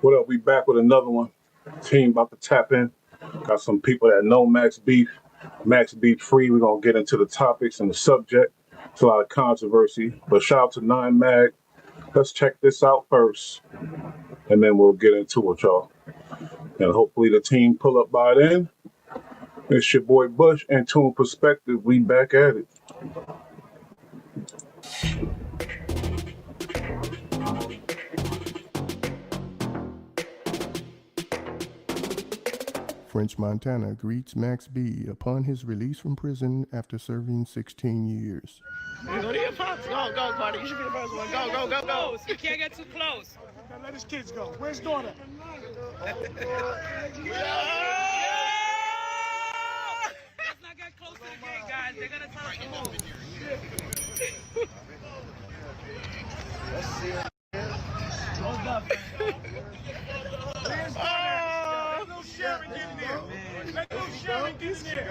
What up? We back with another one. Team about to tap in. Got some people that know Max Beef. Max Beef free. We're gonna get into the topics and the subject. It's a lot of controversy. But shout out to 9Mag. Let's check this out first. And then we'll get into it, y'all. And hopefully the team pull up by then. It's your boy Bush and Tune Perspective. We back at it. French Montana greets Max B upon his release from prison after serving 16 years. Go to your pops. Go, Carter. You should be the first one. Go. You can't get too close. Let his kids go. Where's daughter? Let's not get close to the gate, guys. They're gonna tell us to move. Let's see. Hold up. Let little Sharon get in there. Let little Sharon get in there.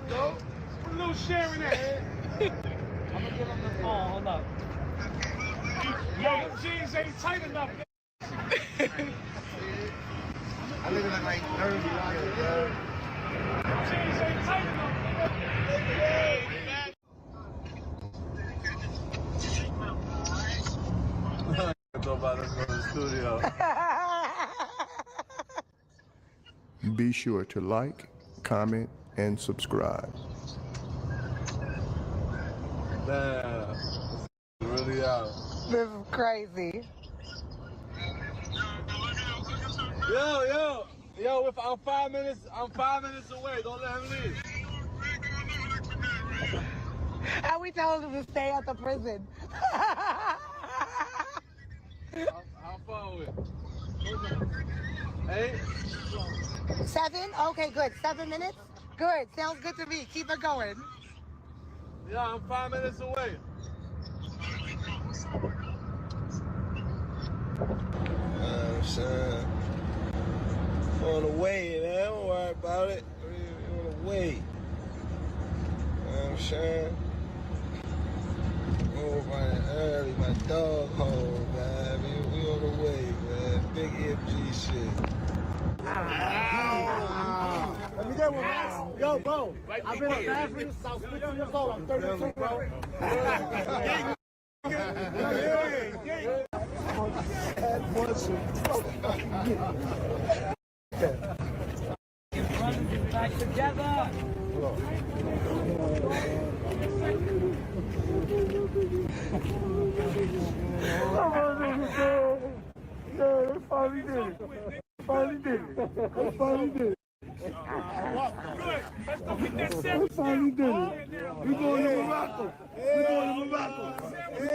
Go. Put little Sharon in. I'm gonna give him the phone. Hold up. Yo, them jeans ain't tight enough. I live in like 30 years, bro. Jeans ain't tight enough. Go about to go to the studio. Be sure to like, comment, and subscribe. Damn. Really out. This is crazy. Yo, if I'm 5 minutes away. Don't let him leave. And we told him to stay at the prison. How far away? 8? 7? Okay, good. 7 minutes? Good. Sounds good to me. Keep it going. Yeah, I'm 5 minutes away. I'm saying. On the way, man. Don't worry about it. We on the way. You know what I'm saying? Oh, running early, my dog hole, man. We on the way, man. Big MG shit. Let me get one, man. Yo, bro. I've been a fan for this. I was 15 years old. I'm 32, bro. Back together. We going to Morocco. We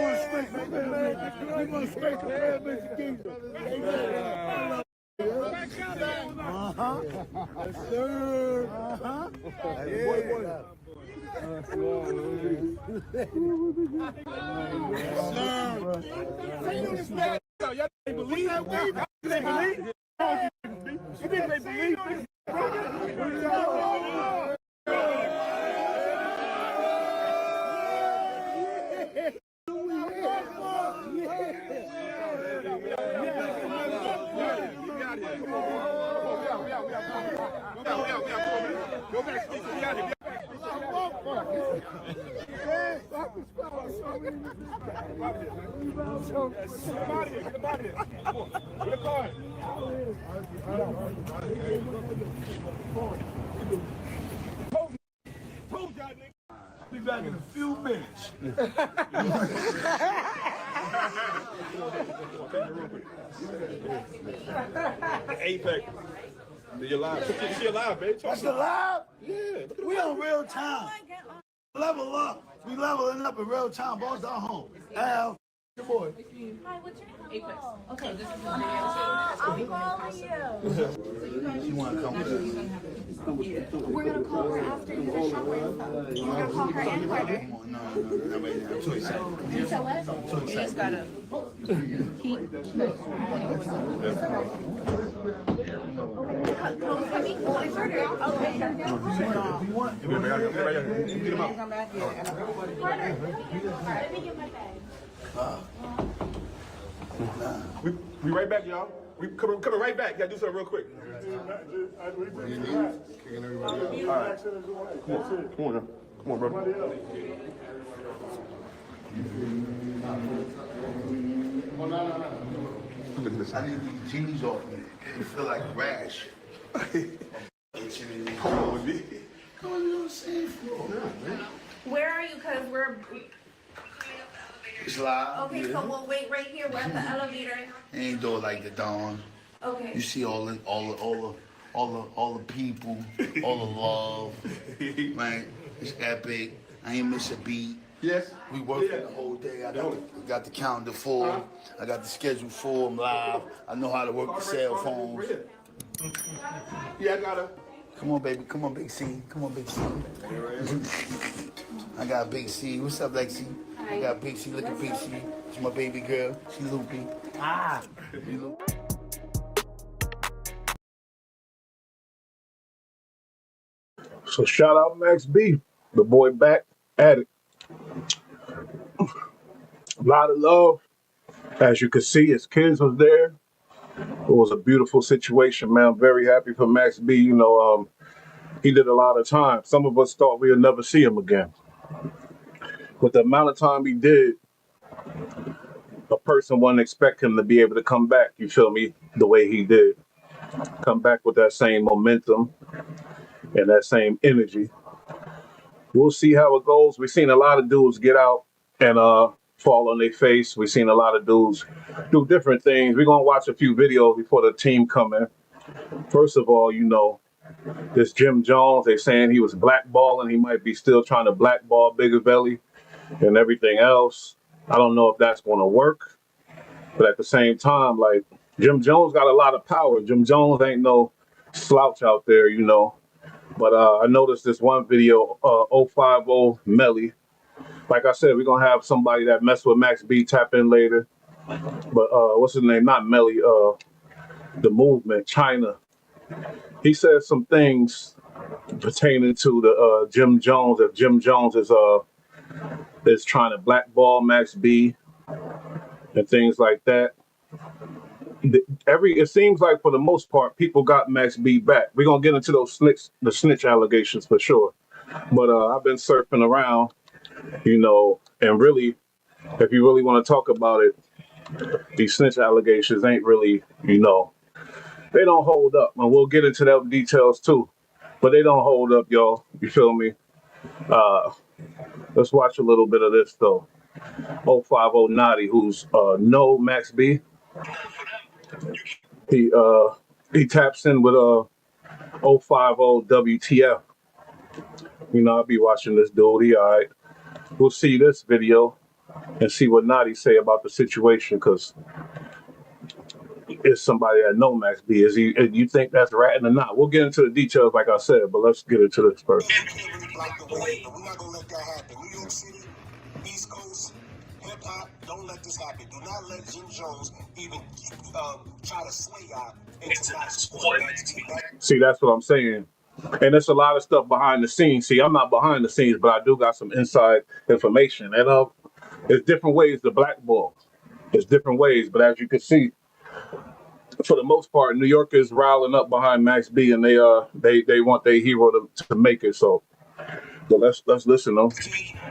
going straight to the Arabic Kingdom. Yes, sir. Y'all ain't believe that way? You didn't believe? You think they believe this? Go back, Steve. We out here. Be back in a few minutes. Apex. You're live. You're live, babe. That's the live? Yeah. We on real time. Level up. We leveling up in real time. Boss our home. Al, your boy. Hi, what's your name? Apex. Okay, this is the video too. I'm calling you. You want to come with us? We're gonna call her after you finish shopping. We're gonna call her and Carter. No, right now. I'm so excited. You said what? So excited. Gotta. We right back, y'all. We coming right back. Gotta do something real quick. All right. Come on, brother. Look at this. I need these jeans off me. It feel like a rash. Come on, B. Come on, you know what I'm saying? Where are you? Cause we're. It's live. Okay, so we'll wait right here. We're at the elevator. Ain't do it like the dawn. Okay. You see all the people, all the love. Man, it's epic. I ain't miss a beat. Yes. We working the whole day. I got the calendar full. I got the schedule full. I'm live. I know how to work the cell phones. Yeah, I got her. Come on, baby. Come on, Big C. Come on, Big C. I got Big C. What's up, Lexi? I got Big C. Look at Big C. She's my baby girl. She loopy. You loopy. So shout out Max B, the boy back at it. A lot of love. As you can see, his kids was there. It was a beautiful situation, man. I'm very happy for Max B. You know, he did a lot of time. Some of us thought we would never see him again. But the amount of time he did, a person wouldn't expect him to be able to come back, you feel me, the way he did. Come back with that same momentum and that same energy. We'll see how it goes. We've seen a lot of dudes get out and fall on their face. We've seen a lot of dudes do different things. We're going to watch a few videos before the team come in. First of all, you know, this Jim Jones, they're saying he was blackballing. He might be still trying to blackball Bigger Belly and everything else. I don't know if that's going to work. But at the same time, like, Jim Jones got a lot of power. Jim Jones ain't no slouch out there, you know. But I noticed this one video, 050 Melly. Like I said, we're going to have somebody that messed with Max B tap in later. But what's his name? Not Melly, the movement, China. He said some things pertaining to the Jim Jones. If Jim Jones is trying to blackball Max B and things like that. It seems like for the most part, people got Max B back. We're gonna get into the snitch allegations for sure. But I've been surfing around, you know, and really, if you really want to talk about it, these snitch allegations ain't really, you know, they don't hold up. And we'll get into those details too. But they don't hold up, y'all. You feel me? Let's watch a little bit of this though. 050 Naughty, who's no Max B. He taps in with 050 WTF. You know, I'll be watching this dude. He all right. We'll see this video and see what Naughty say about the situation, because it's somebody that know Max B. Is he? You think that's ratting or not? We'll get into the details, like I said, but let's get into this first. We're not gonna let that happen. New York City, East Coast, hip hop, don't let this happen. Do not let Jim Jones even try to sway y'all into not supporting Max B. See, that's what I'm saying. And there's a lot of stuff behind the scenes. See, I'm not behind the scenes, but I do got some inside information. And there's different ways to blackball. There's different ways, but as you can see, for the most part, New York is riling up behind Max B, and they want their hero to make it. So, but let's listen though.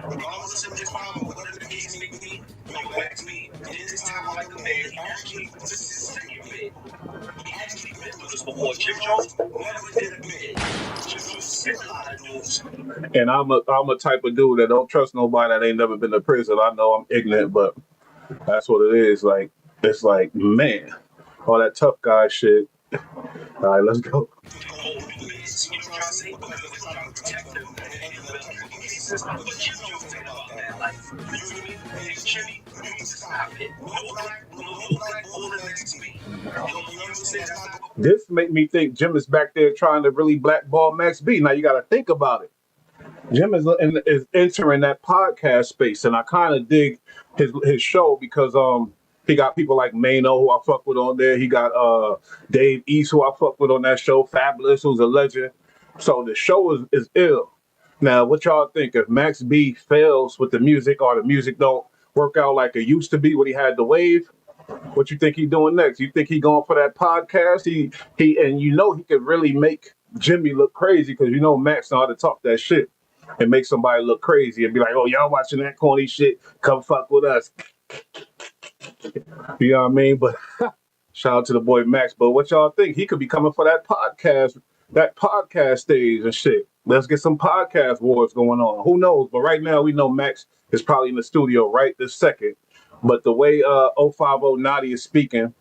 Regardless of the crime or whatever the case may be, Max B did his time like a man. Actually, this is his second bid. He actually been through this before. Jim Jones never did a bid. Jim Jones said a lot of dudes. And I'm a type of dude that don't trust nobody that ain't never been to prison. I know I'm ignorant, but that's what it is. Like, it's like, man, all that tough guy shit. All right, let's go. This made me think Jim is back there trying to really blackball Max B. Now you got to think about it. Jim is entering that podcast space, and I kind of dig his show because he got people like Mano, who I fuck with on there. He got Dave East, who I fuck with on that show. Fabulous, who's a legend. So the show is ill. Now, what y'all think? If Max B fails with the music, or the music don't work out like it used to be when he had the wave, What you think he doing next? You think he going for that podcast? He and you know he could really make Jimmy look crazy because you know Max know how to talk that shit and make somebody look crazy and be like, oh, y'all watching that corny shit? Come fuck with us. You know what I mean? But shout out to the boy Max. But what y'all think? He could be coming for that podcast stage and shit. Let's get some podcast wars going on. Who knows? But right now we know Max is probably in the studio right this second. But the way 050 Naughty is speaking,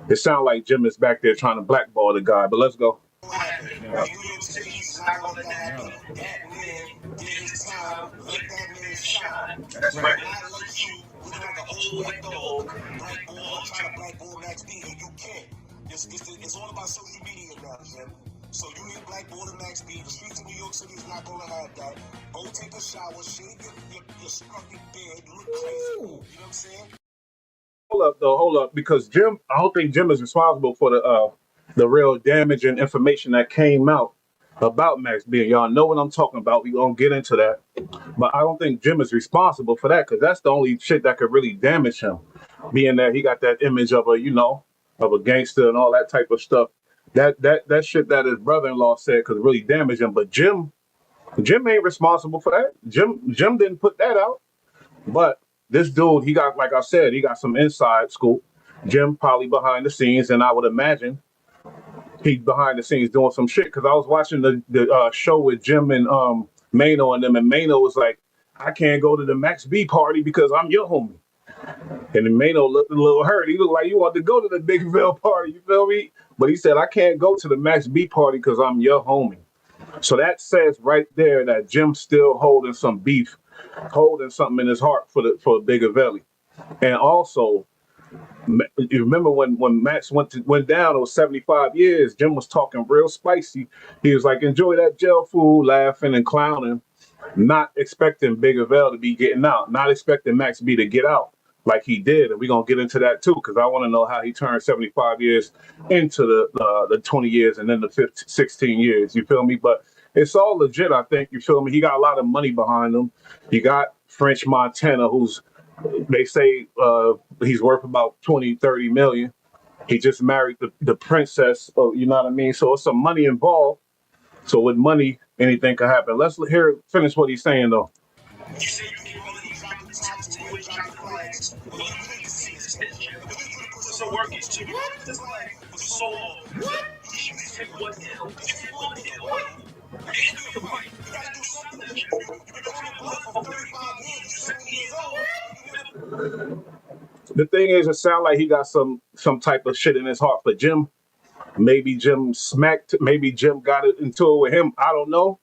it sounds like Jim is back there trying to blackball the guy. But let's go. New York City's not gonna let that happen. That man did his time. Let that man shine. That's right. Not let you look like an old wet dog, blackball, trying to blackball Max B, and you can't. It's all about social media now, Jim. So you need blackball to Max B. The streets of New York City is not gonna have that. Go take a shower, shave your scruffy beard, look crazy. You know what I'm saying? Hold up, because Jim, I don't think Jim is responsible for the real damage and information that came out about Max B. Y'all know what I'm talking about. We gonna get into that, but I don't think Jim is responsible for that because that's the only shit that could really damage him, being that he got that image of a gangster and all that type of stuff. That shit that his brother-in-law said could really damage him. But Jim ain't responsible for that. Jim didn't put that out, but this dude, he got, like I said, he got some inside scoop. Jim probably behind the scenes, and I would imagine he's behind the scenes doing some shit. Because I was watching the show with Jim and Mano and them, and Mano was like, I can't go to the Max B party because I'm your homie. And then Mano looked a little hurt. He looked like you want to go to the Bigville party, you feel me? But he said, I can't go to the Max B party because I'm your homie. So that says right there that Jim's still holding some beef, holding something in his heart for Bigville. And also, you remember when Max went down, it was 75 years, Jim was talking real spicy. He was like, enjoy that jail food, laughing and clowning, not expecting Bigville to be getting out, not expecting Max B to get out like he did. And we're going to get into that too, because I want to know how he turned 75 years into the 20 years and then the 16 years. You feel me? But it's all legit, I think. You feel me? He got a lot of money behind him. You got French Montana, who's, they say he's worth about 20, 30 million. He just married the princess, you know what I mean? So it's some money involved. So with money, anything can happen. Let's finish what he's saying, though. You say you can already drop the tops and you drop the flags. Well, you need to see this bitch. We need you to put some work into it. This flag for so long. What? You take one hill. You take one hill. You can't do your part. You gotta do something. You've been on your blood for 35 years. You're 70 years old. The thing is, it sounds like he got some type of shit in his heart for Jim. Maybe Jim got it into it with him. I don't know.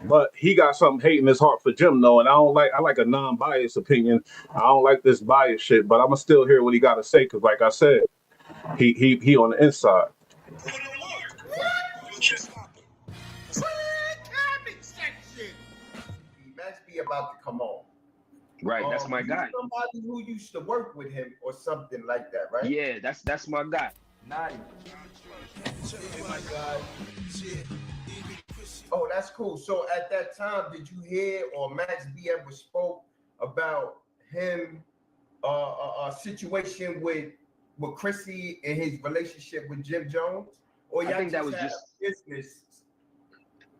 But he got something hate in his heart for Jim, though, and I like a non-biased opinion. I don't like this bias shit, but I'ma still hear what he got to say, because like I said, he on the inside. Max B about to come on. Right, that's my guy. Somebody who used to work with him or something like that, right? Yeah, that's my guy. Naughty. Oh my God. Oh, that's cool. So at that time, did you hear or Max B ever spoke about him a situation with Chrissy and his relationship with Jim Jones? Or I think that was just business.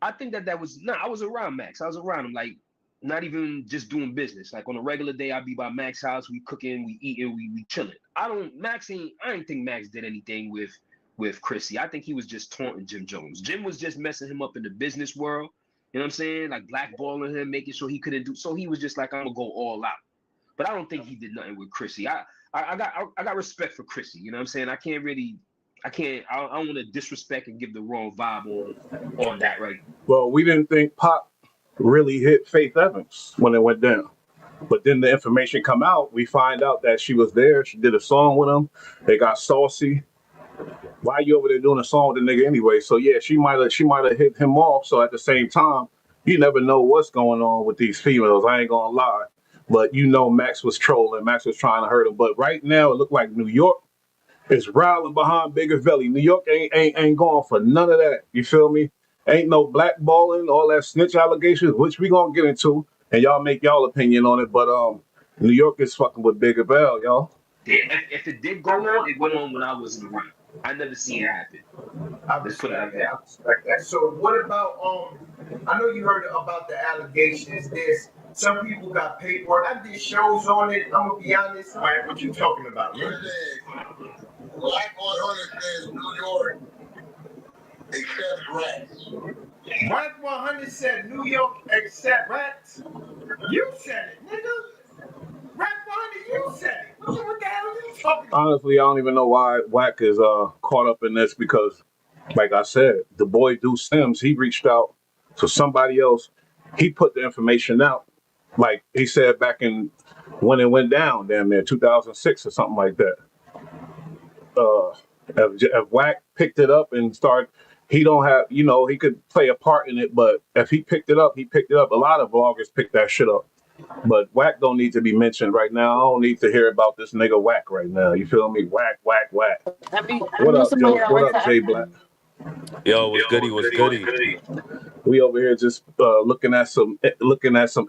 I think that was I was around Max. I was around him, like not even just doing business. Like on a regular day, I'd be by Max's house, we cooking, we eating, we chilling. I didn't think Max did anything with Chrissy. I think he was just taunting Jim Jones. Jim was just messing him up in the business world. You know what I'm saying? Like blackballing him, making sure he couldn't do. So he was just like, I'm gonna go all out. But I don't think he did nothing with Chrissy. I got respect for Chrissy. You know what I'm saying? I don't want to disrespect and give the wrong vibe on that, right? Well, we didn't think Pop really hit Faith Evans when it went down. But then the information come out, we find out that she was there. She did a song with him. They got saucy. Why you over there doing a song with the nigga anyway? So yeah, she might have hit him off. So at the same time, you never know what's going on with these females. I ain't gonna lie. But you know Max was trolling. Max was trying to hurt him. But right now it looked like New York is rallying behind Bigville. New York ain't going for none of that. You feel me? Ain't no blackballing, all that snitch allegations, which we gonna get into, and y'all make y'all opinion on it. But New York is fucking with Bigville, y'all. If it did go on, it went on when I wasn't around. I never seen it happen. I Let's put it like respect that. that. I respect that. So what about I know you heard about the allegations. There's some people got paperwork. I did shows on it. I'm gonna be honest. Man, what you talking about, man? Like 100 says New York accepts rats. Mike 100 said New York accept rats. You said it, nigga. Rap 100, you said it. What the hell are you talking about? Honestly, I don't even know why Wack is caught up in this because, like I said, the boy Deuce Sims, he reached out to somebody else. He put the information out, like he said back in when it went down, damn near 2006 or something like that. If Wack picked it up and started, he don't have, he could play a part in it, but if he picked it up, he picked it up. A lot of vloggers picked that shit up. But Wack don't need to be mentioned right now. I don't need to hear about this nigga Wack right now. You feel me? Whack, whack, whack. What up, Joe? What up, Jay Black? Yo, what's goody? What's goody? We over here just looking at some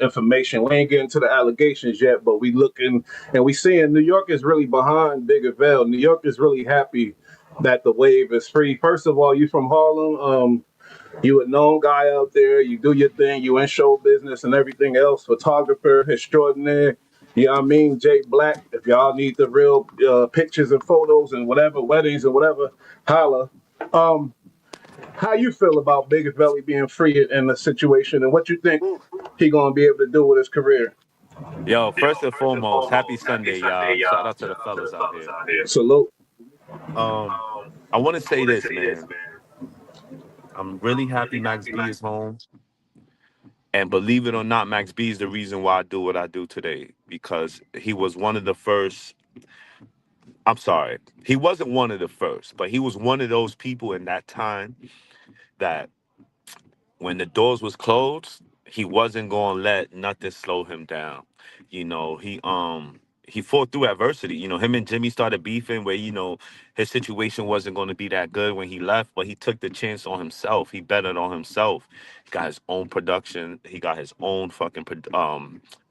information. We ain't getting to the allegations yet, but we looking and we seeing New York is really behind Bigger Veil. New York is really happy that the wave is free. First of all, you from Harlem. You a known guy out there. You do your thing. You in show business and everything else. Photographer extraordinaire. You know what I mean? Jay Black. If y'all need the real pictures and photos and whatever, weddings and whatever, holla. How you feel about Bigger Belly being free in the situation, and what you think he gonna be able to do with his career? Yo, first and foremost, happy Sunday, y'all. Shout out to the fellas out here. Salute. I want to say this, man. I'm really happy Max B is home. And believe it or not, Max B is the reason why I do what I do today. Because he was one of the first. I'm sorry. He wasn't one of the first, but he was one of those people in that time that when the doors was closed, he wasn't gonna let nothing slow him down. He fought through adversity. Him and Jimmy started beefing where, his situation wasn't gonna be that good when he left, but he took the chance on himself. He betted on himself. He got his own production, he got his own fucking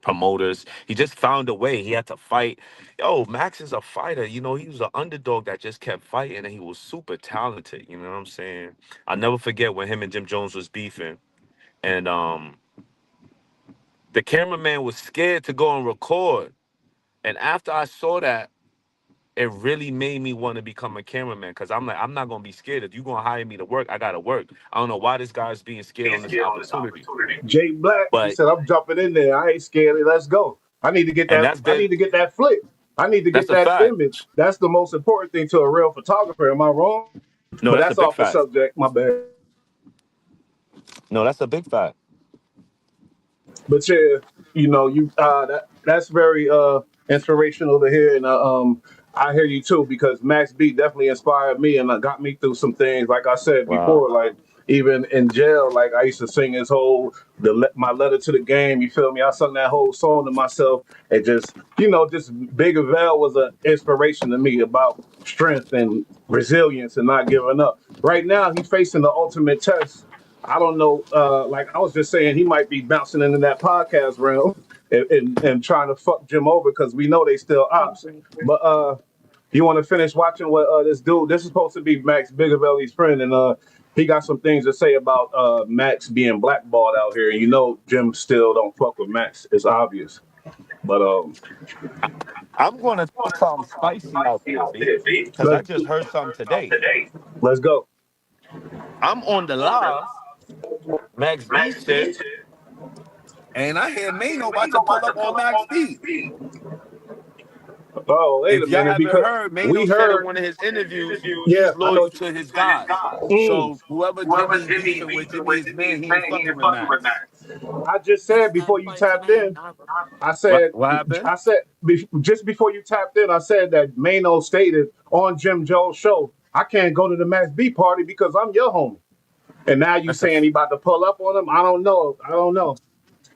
promoters. He just found a way. He had to fight. Yo, Max is a fighter. He was an underdog that just kept fighting and he was super talented. You know what I'm saying? I'll never forget when him and Jim Jones was beefing. And the cameraman was scared to go and record. And after I saw that, it really made me want to become a cameraman because I'm like, I'm not going to be scared. If you're going to hire me to work, I got to work. I don't know why this guy's being scared on this opportunity. Jay Black, he But, said, "I'm jumping in there. I ain't scared. Let's go. I need to get and that. that's I been, need to get that flick. I need to that's get a that fact. image. That's the most important thing to a real photographer. Am I wrong? No, But that's a that's big off the fact. subject. My bad. No, that's a big fact. But yeah, that's very inspirational to hear, and I hear you too because Max B definitely inspired me and got me through some things. Like I said Wow. before, like even in jail, like I used to sing his whole my letter to the game. You feel me? I sung that whole song to myself, and just Big Vel was an inspiration to me about strength and resilience and not giving up. Right now, he's facing the ultimate test. I don't know. Like I was just saying, he might be bouncing into that podcast realm and trying to fuck Jim over because we know they still ops. But you want to finish watching what this dude? This is supposed to be Max Bigavelli's friend, and he got some things to say about Max being blackballed out here. And Jim still don't fuck with Max. It's obvious. But I'm going to throw something spicy out there, B, because I let's just heard something today. let's go. I'm on the live, Max B shit, and I hear Mano about to pull up on Max B. Oh, wait a If y'all minute, haven't because heard, Mano we said in heard. one of his interviews, Yeah, he's I know. loyal to his guys. So whoever Jimmy beefing with, Jimmy is man, he ain't fucking with Max. I just said before you tapped in. I said, What happened? just before you tapped in, I said that Mano stated on Jim Jones' show, I can't go to the Max B party because I'm your homie. And now you That's a saying he about to pull up on him? I don't know.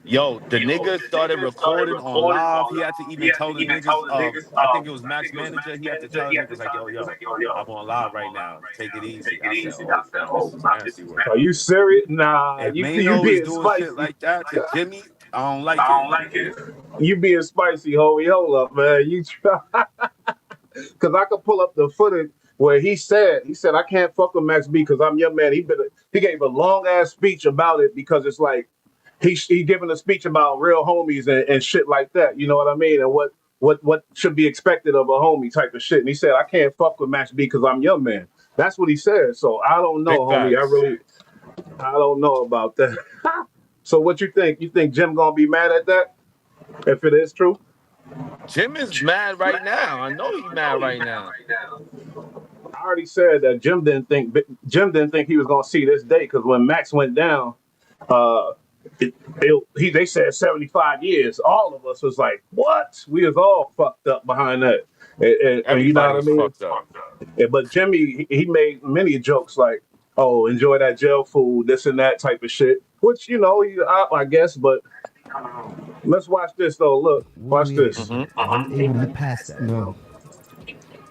Yo, the nigga started recording on live. He had to even tell the niggas, I think it was Max manager, he had to tell the niggas like, yo, I'm on live right now. Take it easy. I said, oh, nah, this is nasty work. Are you serious? Nah, If you Mano is being doing shit spicy. like that to Jimmy, I don't like it. You being spicy, homie. Hold up, man. You try. Because I could pull up the footage where he said I can't fuck with Max B because I'm your man. He gave a long ass speech about it because it's like he giving a speech about real homies and shit like that. You know what I mean? And what should be expected of a homie type of shit. And he said I can't fuck with Max B because I'm your man. That's what he said. So I don't know, Big homie. facts. I don't know about that. So what you think? You think Jim gonna be mad at that if it is true? Jim is mad right now. I know he's mad right now. I already said that Jim didn't think he was gonna see this day because when Max went down, uh, they said 75 years. All of us was like, what? We was all fucked up behind that, and you know Everybody what I was mean. fucked up. But Jimmy, he made many jokes like, "Oh, enjoy that jail food, this and that type of shit," which I guess. But let's watch this though. Look, watch this. Hmm. Able to get past that. No.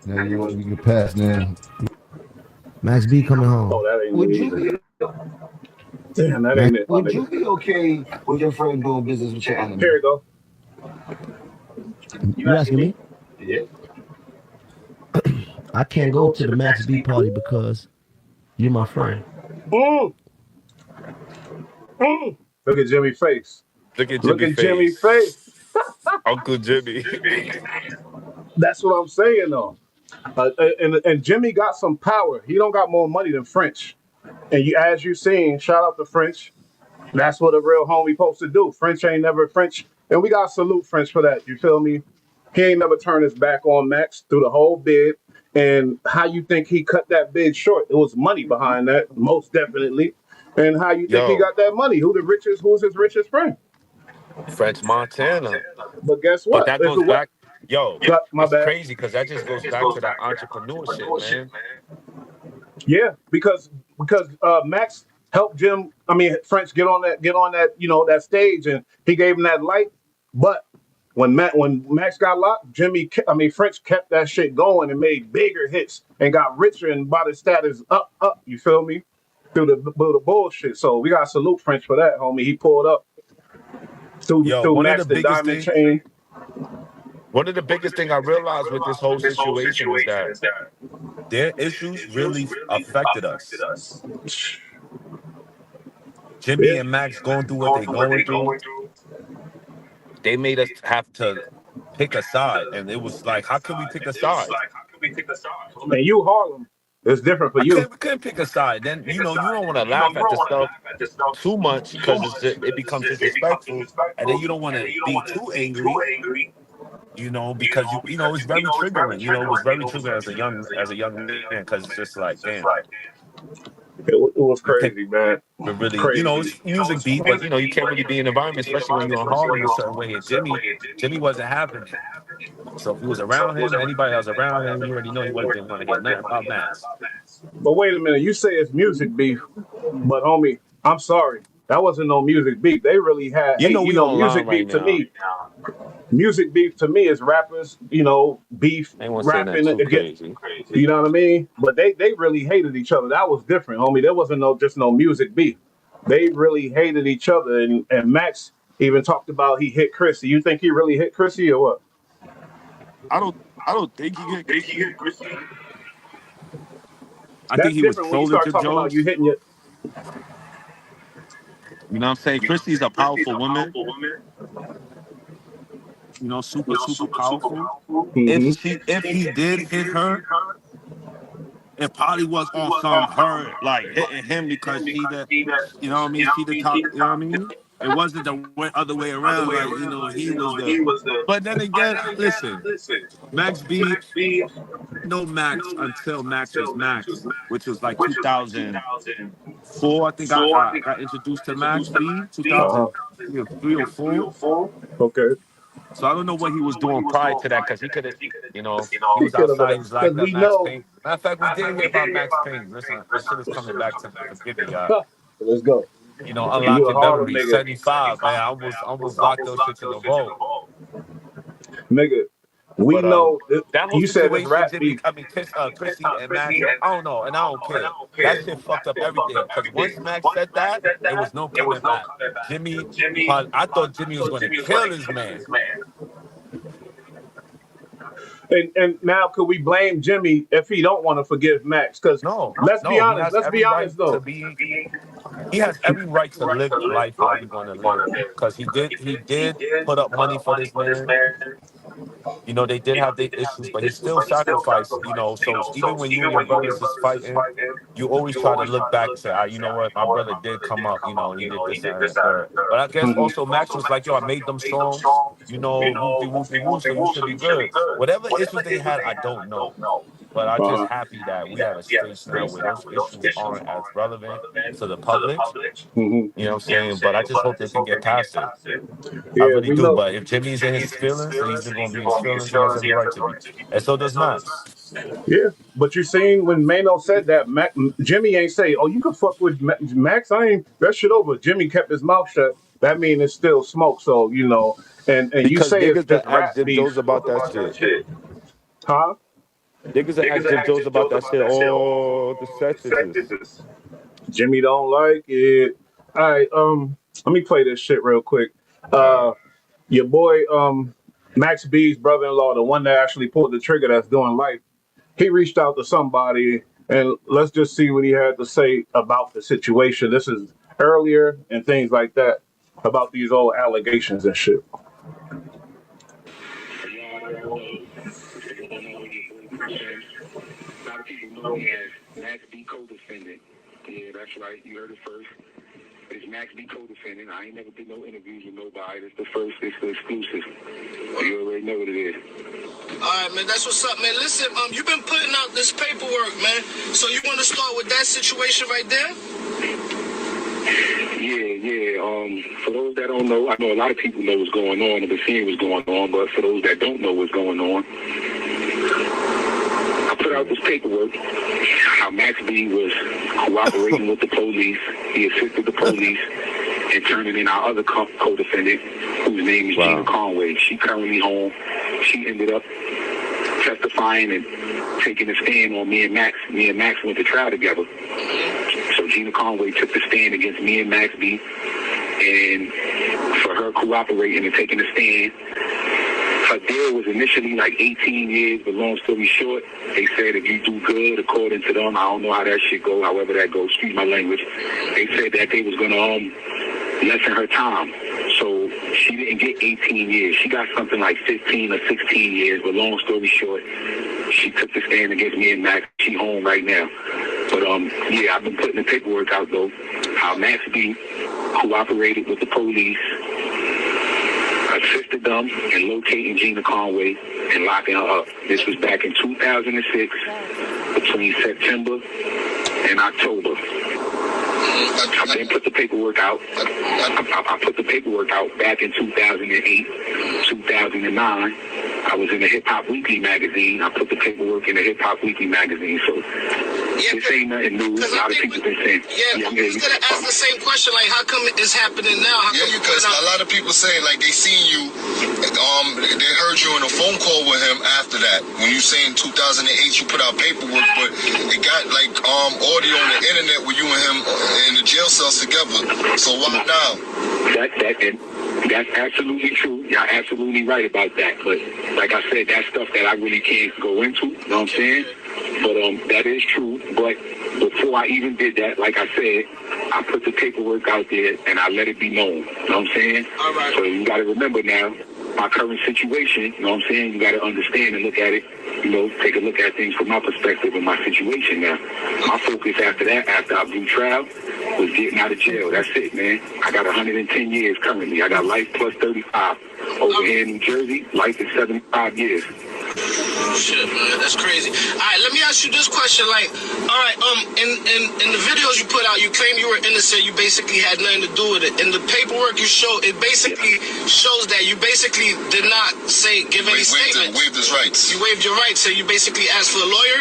Now you want to get past now. Max B coming Oh, home. that ain't Would it you either. be Damn, that Max, ain't it, my would nigga. you be okay with your friend doing business with your enemy? Here we go. you asking me? Yeah. I can't go to the Max B party because you're my friend. Mm, Look at Jimmy's face. Look at Look Jimmy at Jimmy's face. face. Uncle Jimmy. That's what I'm saying though. And Jimmy got some power. He don't got more money than French. And as you seen, shout out to French. That's what a real homie supposed to do. French ain't never French, and we got to salute French for that. You feel me? He ain't never turned his back on Max through the whole bid. And how you think he cut that bid short? It was money behind that, most definitely. And how you think he Yo, got that money? Who's his richest friend? French Montana. But guess But what? that If goes it was, back, yo, my it's bad. crazy because that just goes back to that entrepreneurship, man. Yeah, because Max helped French get on that that stage, and he gave him that light. But when Max got locked, French kept that shit going and made bigger hits and got richer and brought his status up. You feel me? Through the bullshit. So we gotta salute French for that, homie. He pulled up Yo, through Max the diamond chain. one of the biggest thing I realized with this whole situation is that their issues really affected us. Jimmy Yeah. and Max going through what they going through, they made us have to pick a side. And it was like, how can we pick a side? And you Harlem, it's different for you. We couldn't pick a side. Then, you don't want to laugh at the stuff too much because it becomes disrespectful. And then you don't want to be too angry, because it's very triggering. It was very triggering as a young man because it's just like, damn, It was you can't crazy, man. really, Crazy. it's music beat, but you can't really be in an environment, especially when you're in Harlem a certain way. And Jimmy wasn't having it. So if he was around him, anybody else around him, you already know he didn't want to hear nothing about Max. But wait a minute, you say it's music beef, but homie, I'm sorry. That wasn't no music beef. They really had hate. We online Music right beef to now. me. Music beef to me is rappers, beef, I ain't want to say nothing rapping too again. crazy. You know what I mean? But they really hated each other. That was different, homie. There wasn't just no music beef. They really hated each other. And Max even talked about he hit Chrissy. You think he really hit Chrissy or what? I don't think he get Chrissy. I think That's he was different when you trolling start to talking about you Jones. hitting your. You know what I'm saying? Chrissy's a powerful woman. Super, super powerful. Mhm. If he did hit her, it probably was on some her like hitting him because she the top, It wasn't the other way around, like, he was the. But then again, listen, Max B, no Max until Max was Max, which was like 2004. I think I got introduced to Max B, Uh-huh. 2003 or 4. Okay. So I don't know what he was doing prior to that because he could have, he He was could have, outside. He was because locked up. we Max know. Payne. Matter of fact, we did hear about Max Payne. Listen, this shit is coming back to me. Forgive me, y'all. Let's go. You a Unlocking Harlem memories. nigga. 75, man. I almost locked those shits in the vault. Nigga, we But know that whole you said it's situation, rap beef. Chrissy and Max, I don't know, and I don't care. That shit fucked up everything. Because once Max said that, there was no coming back. I thought Jimmy was going to kill his man. And now could we blame Jimmy if he don't want to forgive Max? Because No, let's be no, he honest. has Let's be every right honest to though. be. He has every right to live life how he want to live because he did put up money for this man. You know, they did have their issues, but he still sacrificed. You know, so even when you and your brothers is fighting, you always try to look back and say, ah, you know what, my brother did come up. You know, he did this and that, third. But I guess also Max was like, yo, I made them songs. You know, whoopty whoopty whoop, so you should be good. Whatever issues they had, I don't know. But I'm just happy that we at a stage now where those issues aren't as relevant to the public. You know what I'm saying? But I just hope they can get past it. I Yeah, really we do. know. But if Jimmy's in his feelings and he's going to be in his feelings, he has every right to be. And so does Max. Yeah, but you seen when Mano said that, Jimmy ain't say, "Oh, you can fuck with Max." I ain't that shit over. Jimmy kept his mouth shut. That mean it's still smoke. So you know, and you Because say it's niggas just that ask rap Jim beef, Jones about that shit. huh? Niggas that ask Jim Jones about that shit. Oh, the sentences. Jimmy don't like it. All right, let me play this shit real quick. Your boy, Max B's brother-in-law, the one that actually pulled the trigger, that's doing life. He reached out to somebody, and let's just see what he had to say about the situation. This is earlier and things like that about these old allegations and shit. A lot of people know me as Max B co-defendant. Yeah, that's right. You heard it first. It's Max B co-defendant. I ain't never did no interviews with nobody. It's the first. It's the exclusive. You already know what it is. All right, man. That's what's up, man. Listen, you've been putting out this paperwork, man. So you want to start with that situation right there? Yeah. For those that don't know, I know a lot of people know what's going on and been seeing what's going on, but for those that don't know what's going on, I put out this paperwork how Max B was cooperating with the police. He assisted the police in turning in our other co-defendant, whose name is Gina Conway. She currently home. She ended up testifying and taking a stand on me and Max. Me and Max went to trial together. So Gina Conway took the stand against me and Max B. And for her cooperating and taking a stand, her deal was initially like 18 years, but long story short, they said if you do good, according to them, I don't know how that shit go, however that goes, excuse my language, they said that they was going to lessen her time. So she didn't get 18 years. She got something like 15 or 16 years, but long story short, she took the stand against me and Max. She home right now. But yeah, I've been putting the paperwork out though, how Max B cooperated with the police, assisted them in locating Gina Conway and locking her up. This was back in 2006, between September and October. I then put the paperwork out. I put the paperwork out back in 2008, 2009. I was in the Hip Hop Weekly magazine. I put the paperwork in the Hip Hop Weekly magazine. So this ain't nothing new. A lot of people been saying. Yeah, I was gonna ask the same question. Like, how come it's happening now? How come because a lot of people say like they seen you, they heard you in a phone call with him after that. When you say in 2008 you put out paperwork, but it got like audio on the internet with you and him in the jail cells together. So why now? That's absolutely true. You're absolutely right about that. But like I said, that's stuff that I really can't go into. You know what I'm saying? But that is true. But before I even did that, like I said, I put the paperwork out there and I let it be known. You know what I'm saying? All right. So you got to remember now, my current situation, you know what I'm saying? You got to understand and look at it, you know, take a look at things from my perspective and my situation now. My focus after that, after I blew trial, was getting out of jail. That's it, man. I got 110 years currently. I got life plus 35. Over here in New Jersey, life is 75 years. Shit, man, that's crazy. All right, let me ask you this question. Like, all right, in the videos you put out, you claim you were innocent. You basically had nothing to do with it. In the paperwork you show, it basically shows that you basically did not give any statements. Waived his rights. You waived your rights, so you basically asked for a lawyer.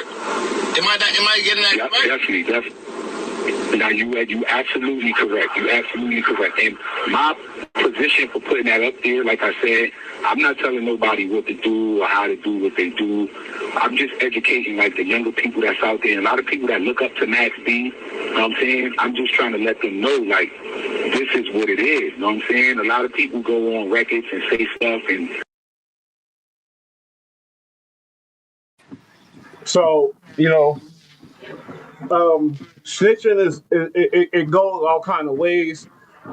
Am I getting that right? Definitely. Now you absolutely correct. You absolutely correct. And my position for putting that up there, like I said, I'm not telling nobody what to do or how to do what they do. I'm just educating like the younger people that's out there and a lot of people that look up to Max B. You know what I'm saying? I'm just trying to let them know like this is what it is. You know what I'm saying? A lot of people go on records and say stuff and So snitching it goes all kind of ways.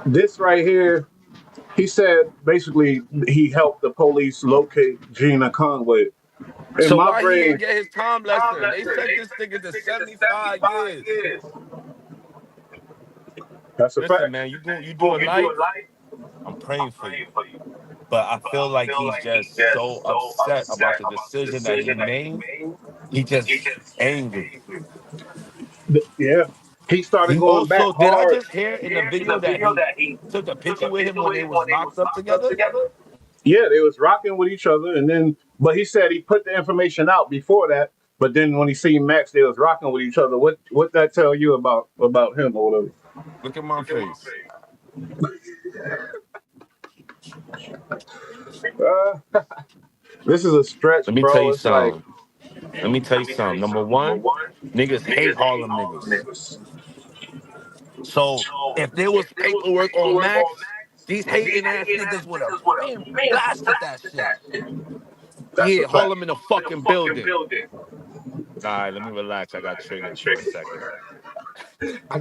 This right here, he said basically he helped the police locate Gina Conway. In So my why he brain, ain't get his time lesson? They sent this nigga to 75 years. that's a Listen, fact. man, you doing life? I'm praying for you. But I feel like he's just so upset about the decision that he made. He just angry. Yeah, he started He going back also, did I hard. just hear in the video that he took a picture with him when they was locked up together? Yeah, they was rocking with each other, and then but he said he put the information out before that. But then when he seen Max, they was rocking with each other. What that tell you about him or whatever? Look at my face. This is a stretch, Let me tell bro. you It's like something. Let me tell you something. Number one, niggas hate Harlem niggas. So if there was paperwork on Max, these hating ass niggas would have been blasted that shit. that's a Yeah, fact. Harlem in the fucking building. All right, let me relax. I got triggered for a second. I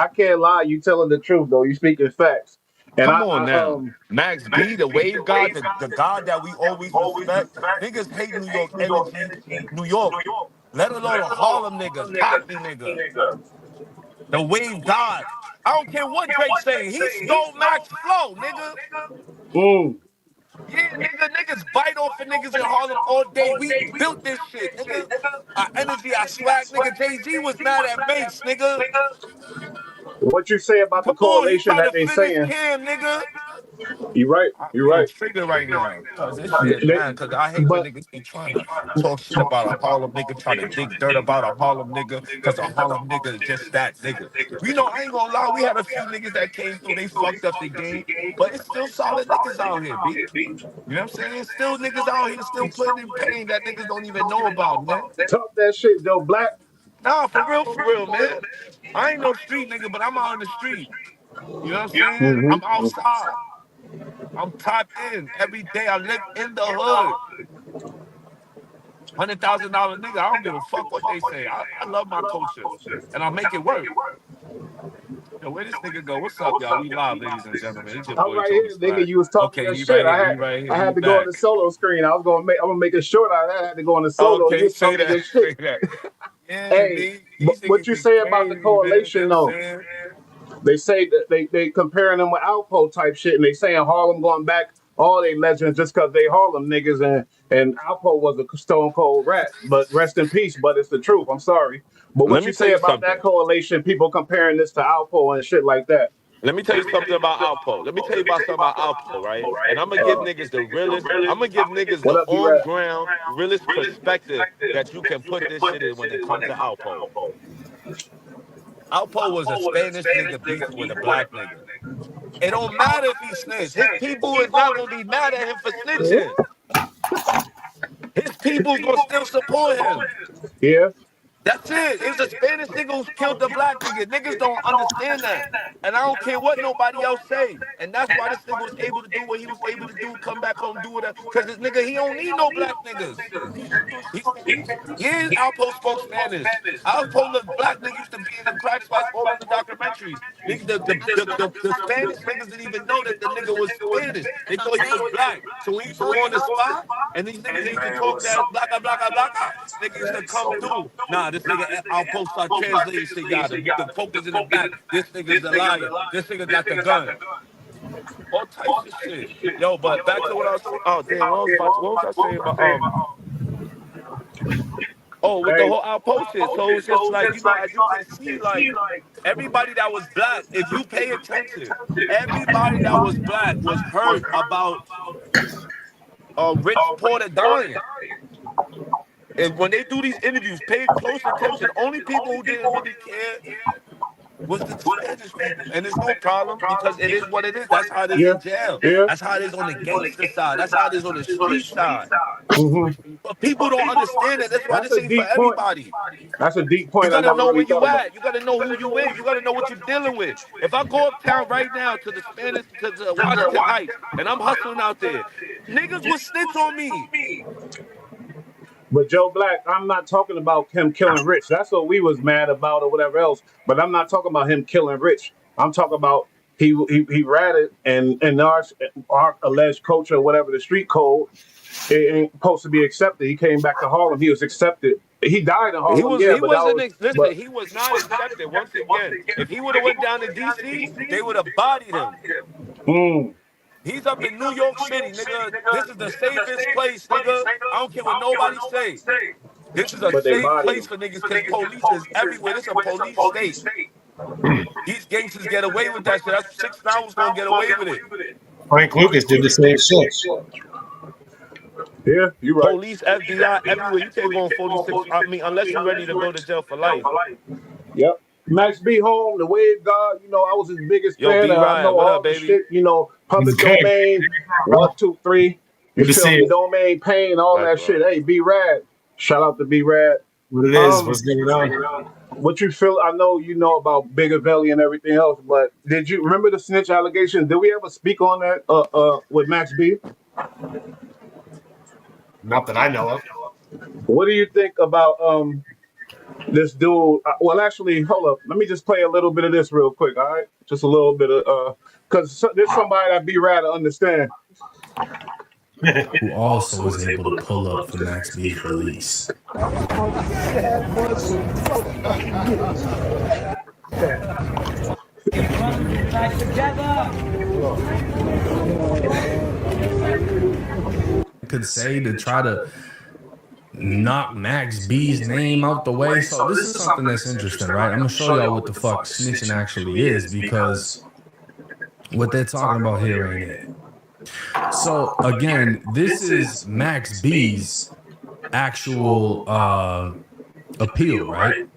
can't lie. You telling the truth though. You speaking facts. And Come I, on I now. Max B, the wave god, the god that we always respect. Niggas hate New York energy. New York, let alone a Harlem nigga, Cockney nigga. The wave god. I don't care what Drake's saying. He stole Max flow, nigga. mm, Yeah, nigga, niggas bite off of niggas in Harlem all day. We built this shit, nigga. Our energy, our swag, nigga. Jay-Z was mad at Mace, nigga. what you say about the Come on, he correlation trying that to they finish saying? Cam, nigga. You right. I'm You getting right. triggered right now. Cause this shit, They, man. Cause I hate when but niggas be trying to talk shit about a Harlem nigga, try to dig dirt about a Harlem nigga. Cause a Harlem nigga is just that nigga. You know, I ain't gonna lie. We had a few niggas that came through. They fucked up the game, but it's still solid niggas out here, B. You know what I'm saying? Still niggas out here, still putting in pain that niggas don't even know about, man. talk that shit, Joe Black. Nah, for real, man. I ain't no street nigga, but I'm out in the street. You know what I'm saying? Hmm. I'm outside. I'm tapped in every day. I live in the hood. $100,000 nigga. I don't give a fuck what they say. I love my culture, and I make it work. Yo, where this nigga go? What's up, y'all? We live, ladies and gentlemen. It's your I'm boy right Tony here, nigga. Splat. You was talking Okay, your he shit. right I here. had He right here. I He had to go on back. the solo screen. I'm gonna make a short out of that. I had to go on the solo. You Okay, was say talking that. your shit. Say that. Yeah, Hey, B. but These what niggas you be say about the crazy, man. You know correlation what I'm though? saying? They say that they comparing them with Alpo type shit, and they saying Harlem going back all they legends just because they Harlem niggas, and Alpo was a stone cold rat. But rest in peace. But it's the truth. I'm sorry. But Let what you me tell say you about that something. correlation? People comparing this to Alpo and shit like that. Let me tell you something about Alpo. Let me tell you about something about Alpo, right? And I'm gonna give niggas the realest. I'm gonna give niggas What the up, on B-Rap? ground, realest perspective that you can put this shit in when it comes to Alpo. Alpo was a Spanish nigga beefing with a black nigga. It don't matter if he snitched. His people is not gonna be mad at him for snitching. His people's gonna still support him. Yeah. That's it. It was a Spanish nigga who killed the black nigga. Niggas don't understand that. And I don't care what nobody else say. And that's why this nigga was able to do what he was able to do, come back home, do it. Because this nigga, he don't need no black niggas. He, yeah, Alpo spoke Spanish. Alpo, the black nigga used to be in the crack spots all in the documentaries. Nigga, the Spanish niggas didn't even know that the nigga was Spanish. They thought he was black. So when he used to go on the spot, and these niggas used to talk that blacka, blacka, blacka, nigga used to come through. Nah, this nigga Alpo start translating shit. Yeah, the pokers in the back. This nigga's the liar. This nigga got the gun. All types of shit. Yo, but back to what I was. Oh damn, what was I saying about Oh, with the Hey. whole Alpo shit. So it's just like, as you can see, like everybody that was black, if you pay attention, everybody that was black was hurt about Rich Porter dying. And when they do these interviews, pay close attention. Only people who didn't really care was the Spanish people. And it's no problem because it is what it is. That's how it is Yeah. in jail. Yeah. That's how it is on the gangster side. That's how it is on the street side. Hmm. But people don't understand it. That's why That's this a ain't for deep point. everybody. That's a deep You point. I gotta never know really where thought you about. at. You gotta know who you is. You gotta know what you're dealing with. If I go uptown right now to the Washington Heights, and I'm hustling out there, niggas will snitch on me. But Joe Black, I'm not talking about him killing Rich. That's what we was mad about or whatever else. But I'm not talking about him killing Rich. I'm talking about he ratted and our alleged culture, whatever the street code, it ain't supposed to be accepted. He came back to Harlem. He was accepted. He died in Harlem, yeah, He but that wasn't was listen, he was not accepted. Once again, if he would have went down to DC, they would have bodied him. Mm. He's up in New York City, nigga. This is the safest place, nigga. I don't care what nobody say. This is a But they safe bodied place him. for niggas because police is everywhere. This is a police state. These gangsters get away with that shit. That's 6 hours gonna get away with it. Frank Lucas did the same shit. Yeah, you're right. Police, FBI, everywhere. You can't go on 46. I mean, unless you're ready to go to jail for life. Yep. Max B home, the Wave God, I was his biggest Yo, fan. B I Ryan, know what all up, the baby? shit, public Okay. domain, Bro. 1, 2, 3. You Good to feel see me? you. Domain, pain, all that shit. Hey, B Rad. Shout out to B Rad. What it is? What's going on? What you feel? I know you know about Biggervelli and everything else, but did you remember the snitch allegations? Did we ever speak on that with Max B? Not that I know of. What do you think about this dude? Well, actually, hold up. Let me just play a little bit of this real quick. All right, just a little bit of because there's somebody that be rather understand. Who also was able to pull up for Max B's release. Back together. Could say to try to knock Max B's name out the way. So this is something that's interesting, right? I'm gonna show y'all what the fuck snitching actually is, because what they're talking about here ain't it. So again, this is Max B's actual appeal, right?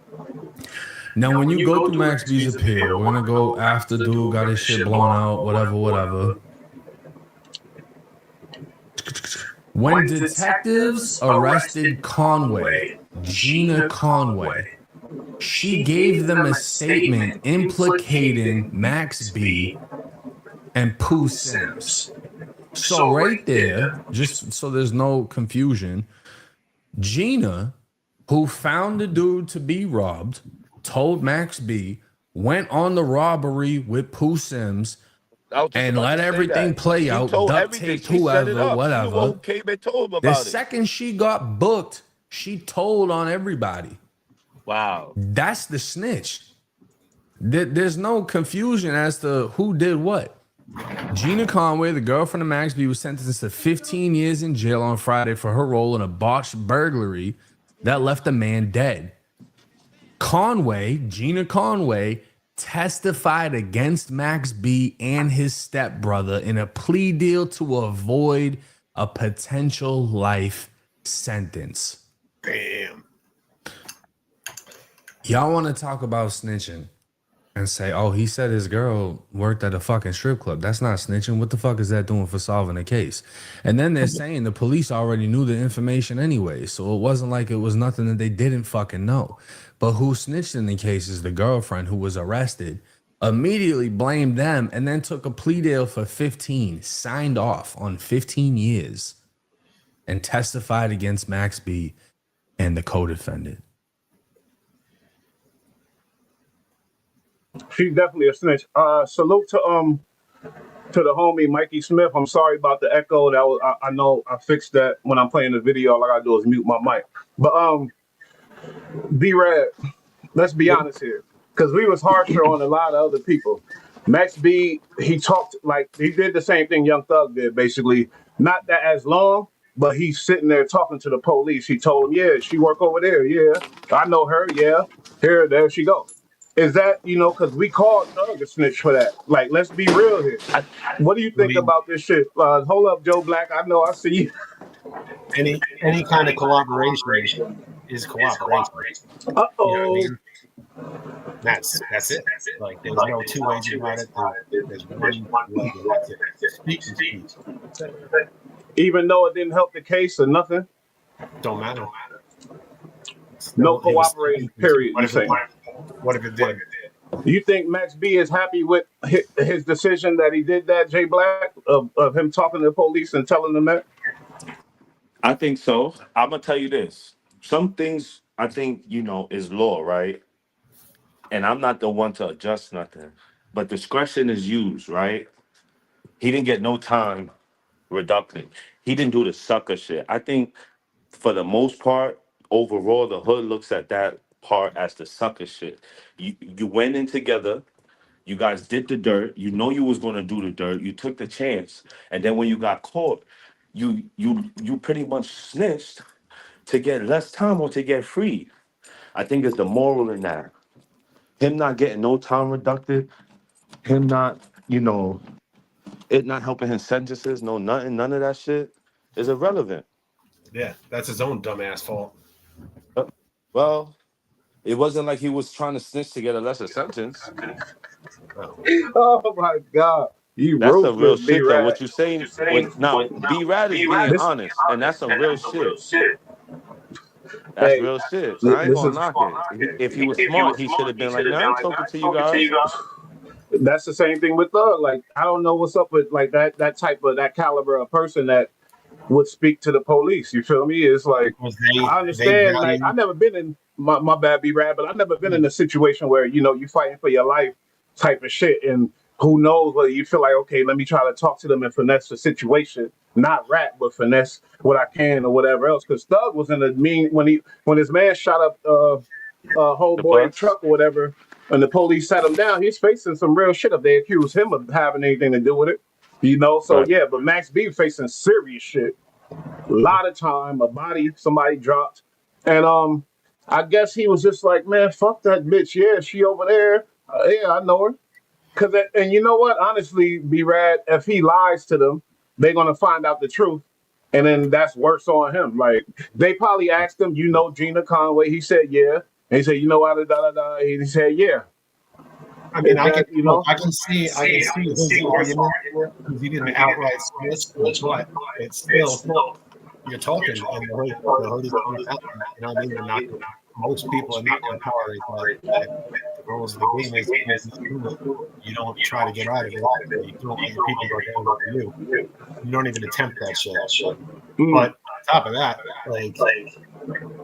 Now, when you go through Max B's appeal, we're gonna go after dude got his shit blown out, whatever. When detectives arrested Conway, Gina Conway, she gave them a statement implicating Max B and Pooh Sims. So right there, just so there's no confusion, Gina, who found the dude to be robbed, told Max B, went on the robbery with Pooh Sims, and let everything play out, duct taped whoever, whatever. The second she got booked, she told on everybody. Wow. That's the snitch. There's no confusion as to who did what. Gina Conway, the girlfriend of Max B, was sentenced to 15 years in jail on Friday for her role in a botched burglary that left a man dead. Gina Conway, testified against Max B and his stepbrother in a plea deal to avoid a potential life sentence. Damn. Y'all want to talk about snitching and say, oh, he said his girl worked at a fucking strip club. That's not snitching. What the fuck is that doing for solving a case? And then they're saying the police already knew the information anyway, so it wasn't like it was nothing that they didn't fucking know. But who snitched in the case is the girlfriend who was arrested, immediately blamed them, and then took a plea deal for 15, signed off on 15 years, and testified against Max B and the co-defendant. She's definitely a snitch. Salute to the homie Mikey Smith. I'm sorry about the echo. That was I know I fixed that when I'm playing the video. All I gotta do is mute my mic. But B-Rad, let's be honest here, because we was harsher on a lot of other people. Max B, he talked like he did the same thing Young Thug did, basically. Not that as long, but he's sitting there talking to the police. He told them, yeah, she work over there. Yeah, I know her. Yeah, there she goes. Is that, because we called Thug a snitch for that. Like, let's be real here. What do you think about this shit? Hold up, Joe Black. I know I see you. Any kind of collaboration is cooperation. Uh-oh. You know what I mean? That's it. Like, there's no two ways about it. There's one way. That's it. Speak and speak. Even though it didn't help the case or nothing? Don't matter. No cooperating, period. What if it did? You think Max B is happy with his decision that he did that, Jay Black, of him talking to the police and telling them that? I think so. I'm gonna tell you this. Some things I think is law, right? And I'm not the one to adjust nothing. But discretion is used, right? He didn't get no time reducted. He didn't do the sucker shit. I think for the most part, overall, the hood looks at that part as the sucker shit. You went in together. You guys did the dirt. You know you was gonna do the dirt. You took the chance, and then when you got caught, you pretty much snitched to get less time or to get free. I think it's the moral in that. Him not getting no time reducted, him not, it not helping his sentences, no nothing, none of that shit is irrelevant. Yeah, that's his own dumbass fault. Well, it wasn't like he was trying to snitch to get a lesser sentence. Oh my God. You That's some real ruthless, shit though. B-Rad. What you saying? What now? B Rad is being This, honest, and that's some real shit. That's hey, real shit. I ain't this gonna is knock it. If he was smart, he should have been like, "Nah, I ain't talking to you guys." that's the same thing with Thug. Like, I don't know what's up with like that type of that caliber of person that would speak to the police. You feel me? It's like Because I they understand. Like value. I've never been in my bad B Rad, but I've never been in a situation where you fighting for your life type of shit, and who knows whether you feel like okay, let me try to talk to them and finesse the situation, not rap, but finesse what I can or whatever else. Because Thug was in a mean when his man shot up The homeboy bus, truck or whatever, and the police sat him down. He's facing some real shit if they accuse him of having anything to do with it. So right? yeah, but Max B facing serious shit. A lot of time, a body somebody dropped, and I guess he was just like, man, fuck that bitch. Yeah, she over there. Yeah, I know her. And you know what? Honestly, B Rad, if he lies to them, they're gonna find out the truth, and then that's worse on him. Like they probably asked him, you know, Gina Conway. He said yeah, and he said, you know, da da da. He said yeah. I mean, Is that you look, know? I can see his argument because he didn't outright snitch, but it's still you're talking, and the hood is coming out. You know what I mean? They're not. Most people are not going to tolerate that. And the rules of the game is you don't try to get out of it. You don't let your people go down with you. You don't even attempt that shit. But on top of that, like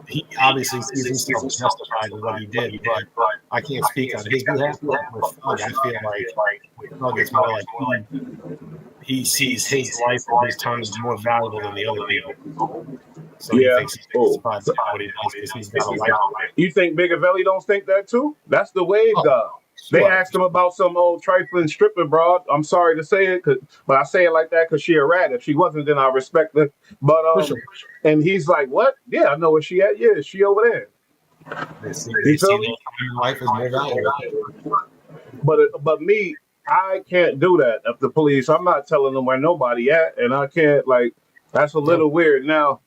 he obviously sees himself justified in what he did, but I can't speak on his behalf. But with Thug, I feel like with Thug, it's more like he sees his life and his time as more valuable than the other people. So he Yeah. thinks he's justified in what he does because he's got a life. You think Bigavelli don't think that too? That's the wave dog. They sure. asked him about some old trifling stripper broad. I'm sorry to say it, but I say it like that because she a rat. If she wasn't, then I respect her. But and he's like, what? Yeah, I know where she at. Yeah, she over there. They see You feel me? life is more valuable. But me, I can't do that. If the police, I'm not telling them where nobody at, and I can't like. That's a little weird. Now,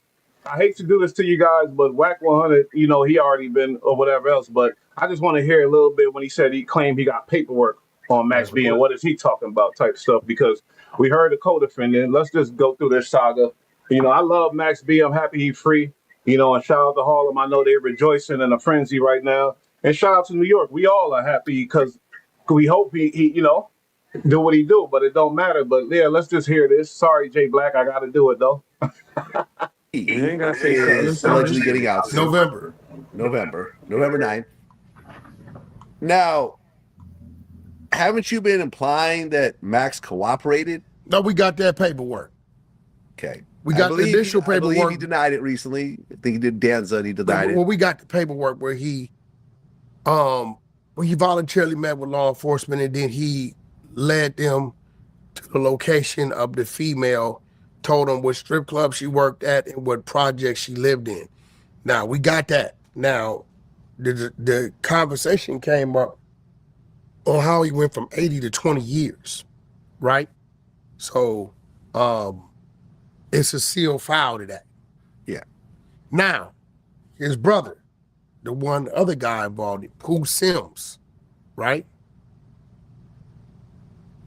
I hate to do this to you guys, but Whack 100, he already been or whatever else. But I just want to hear a little bit when he said he claimed he got paperwork on Max B, and what is he talking about type stuff, because we heard the co-defendant. Let's just go through this saga. I love Max B. I'm happy he's free. And shout out to Harlem. I know they're rejoicing in a frenzy right now. And shout out to New York. We all are happy because we hope he do what he do, but it don't matter. But yeah, let's just hear this. Sorry, Jay Black, I got to do it though. You ain't gotta say is something. allegedly getting out soon. November 9th. Now, haven't you been implying that Max cooperated? No, we got that paperwork. Okay. We got the initial I believe he paperwork. denied it recently. I think he did Danza and he denied it. Well, we got the paperwork where he voluntarily met with law enforcement, and then he led them to the location of the female, told them what strip club she worked at and what project she lived in. Now, we got that. Now, the conversation came up on how he went from 80 to 20 years, right? So, it's a sealed file to that. Yeah. Now, his brother, the other guy involved, Pooh Sims, right?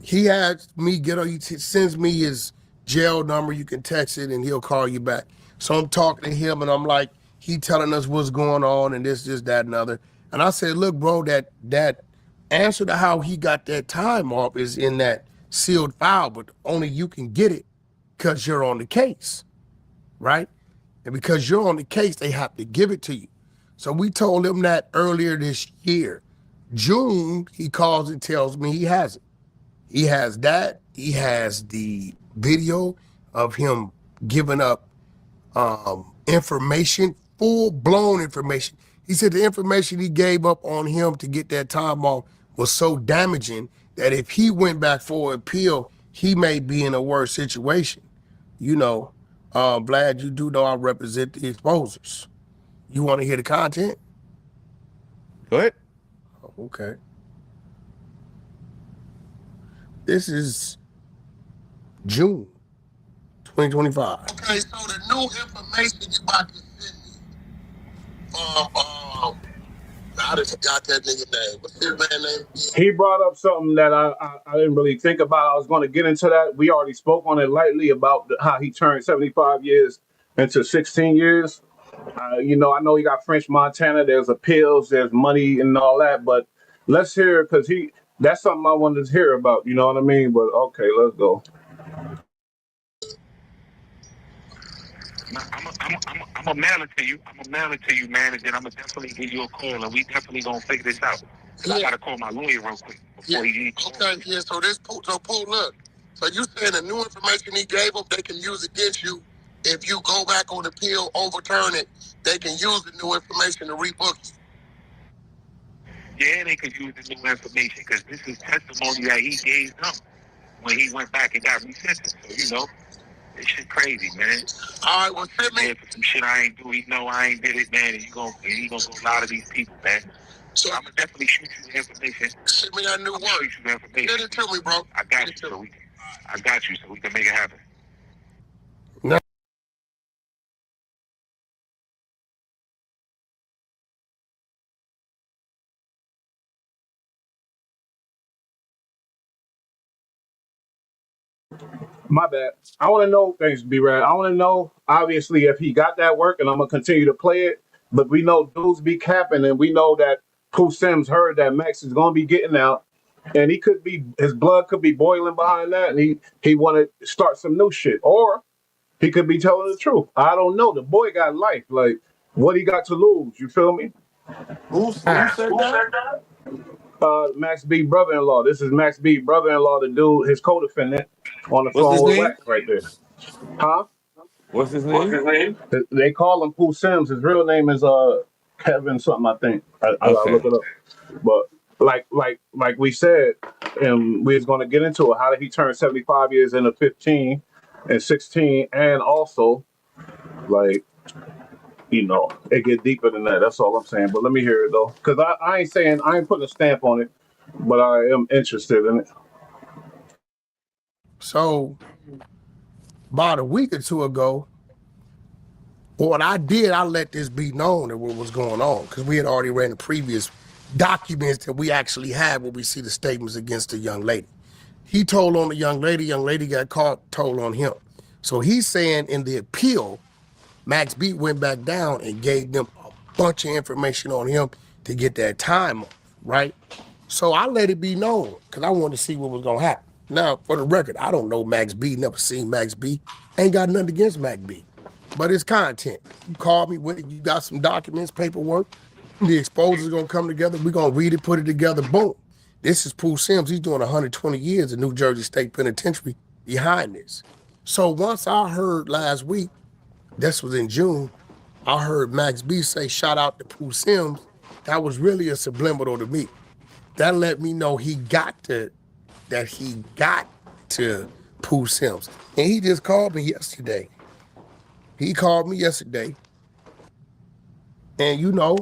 He sends me his jail number. You can text it and he'll call you back. So I'm talking to him and I'm like, he telling us what's going on and this, that, and other. And I said, look, bro, that answer to how he got that time off is in that sealed file, but only you can get it because you're on the case, right? And because you're on the case, they have to give it to you. So we told him that earlier this year. June, he calls and tells me he has it. He has that. He has the video of him giving up information, full-blown information. He said the information he gave up on him to get that time off was so damaging that if he went back for appeal, he may be in a worse situation. You know, Vlad, you do know I represent the exposers. You want to hear the content? Go ahead. Okay. This is June 2025. Okay, so the new information you about to send me, I just forgot that nigga name. What's his man name? He brought up something that I didn't really think about. I was going to get into that. We already spoke on it lightly about how he turned 75 years into 16 years. You know, I know he got French Montana. There's appeals, there's money and all that. But let's hear, because that's something I wanted to hear about. You know what I mean? But okay, let's go. I'm a mail it to you. I'm gonna mail it to you, man, and then I'm gonna definitely give you a call, and we definitely gonna figure this out. Yeah. I gotta call my lawyer real quick before he okay, yeah. So Pooh, look. So you saying the new information he gave them, they can use against you if you go back on appeal, overturn it. They can use the new information to rebook you. Yeah, they could use the new information because this is testimony that he gave them when he went back and got resentenced. So you know. This shit crazy, man. All right, well, send me. Yeah, for some shit I ain't do. He know I ain't did it, man. And he gonna go lie to these people, man. So I'm gonna definitely shoot you the information. Send me that new one. Shoot you the information. Send it to me, bro. I got you, so we can make it happen. No. My bad. I want to know, thanks, B-Rad. I want to know, obviously, if he got that work, and I'm going to continue to play it. But we know dudes be capping, and we know that Pooh Sims heard that Max is going to be getting out. And his blood could be boiling behind that, and he want to start some new shit. Or he could be telling the truth. I don't know. The boy got life. Like, what he got to lose? You feel me? Who said that? Max B brother-in-law. This is Max B brother-in-law, the dude, his co-defendant on the phone with Wax right there. Huh? What's his name? They call him Pooh Sims. His real name is Kevin something, I think. I gotta look it up. But like we said, and we was gonna get into it. How did he turn 75 years into 15 and 16, and also like, you know, it get deeper than that. That's all I'm saying. But let me hear it though, because I ain't putting a stamp on it, but I am interested in it. So about a week or two ago, what I did, I let this be known that what was going on, because we had already ran the previous documents that we actually had where we see the statements against the young lady. He told on the young lady got caught, told on him. So he's saying in the appeal, Max B went back down and gave them a bunch of information on him to get that time off, right? So I let it be known because I wanted to see what was gonna happen. Now, for the record, I don't know Max B, never seen Max B, ain't got nothing against Max B, but it's content. You call me with it, you got some documents, paperwork, the exposer's gonna come together, we're gonna read it, put it together, boom. This is Pooh Sims, he's doing 120 years in New Jersey State Penitentiary behind this. So once I heard last week, this was in June, I heard Max B say, shout out to Pooh Sims, that was really a subliminal to me. That let me know he got to Pooh Sims. And he just called me yesterday. And you know,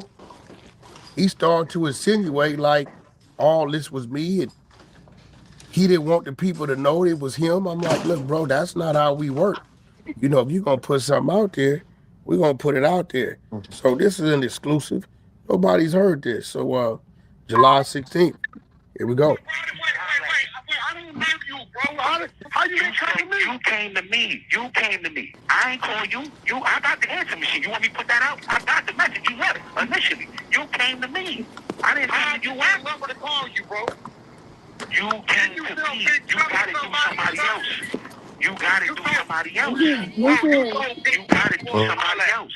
he started to insinuate like all this was me and he didn't want the people to know it was him. I'm like, look, bro, that's not how we work. You know, if you're gonna put something out there, we're gonna put it out there. So this is an exclusive. Nobody's heard this. So July 16th, here we go. How you came to me? You came to me. You came to me. I ain't call you. I got the answer machine. You want me to put that out? I got the message. You read it initially. You came to me. I didn't think you went. I remember to call you, bro. You came to me. You got it through somebody else. You got to do somebody else. You got to do somebody else.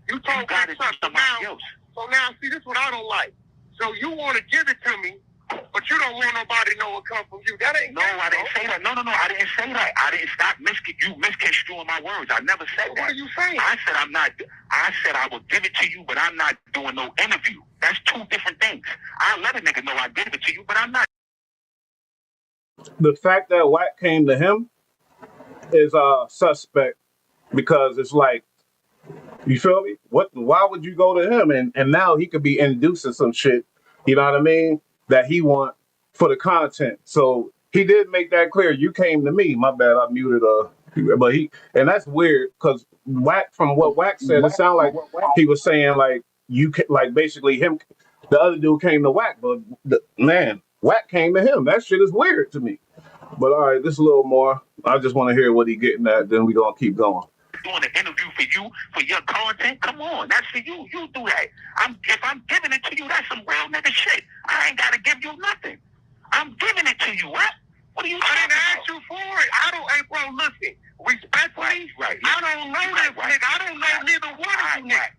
You told got to do somebody else. So now, see, this is what I don't like. So you want to give it to me, but you don't want nobody to know it come from you. That ain't no. I didn't say that. No. I didn't say that. I didn't stop you misconstruing my words. I never said that. What are you saying? I said I'm not. I said I will give it to you, but I'm not doing no interview. That's two different things. I let a nigga know I give it to you, but I'm not. The fact that Wack came to him is suspect because it's like, you feel me? Why would you go to him? And now he could be inducing some shit, you know what I mean, that he want for the content. So he did make that clear. You came to me. My bad, I muted but and that's weird because Wack, from what Wack said, it sounded like he was saying like like basically him, the other dude came to Wack, but Wack came to him. That shit is weird to me. But all right, this a little more. I just want to hear what he getting at. Then we gonna keep going. Doing an interview for you, for your content, come on, that's for you. You do that. If I'm giving it to you, that's some real nigga shit. I ain't gotta give you nothing. I'm giving it to you. What are you? I didn't ask you for it. I don't. Hey, bro, listen. Respectfully, right. I don't know that nigga. I don't know neither one of you niggas.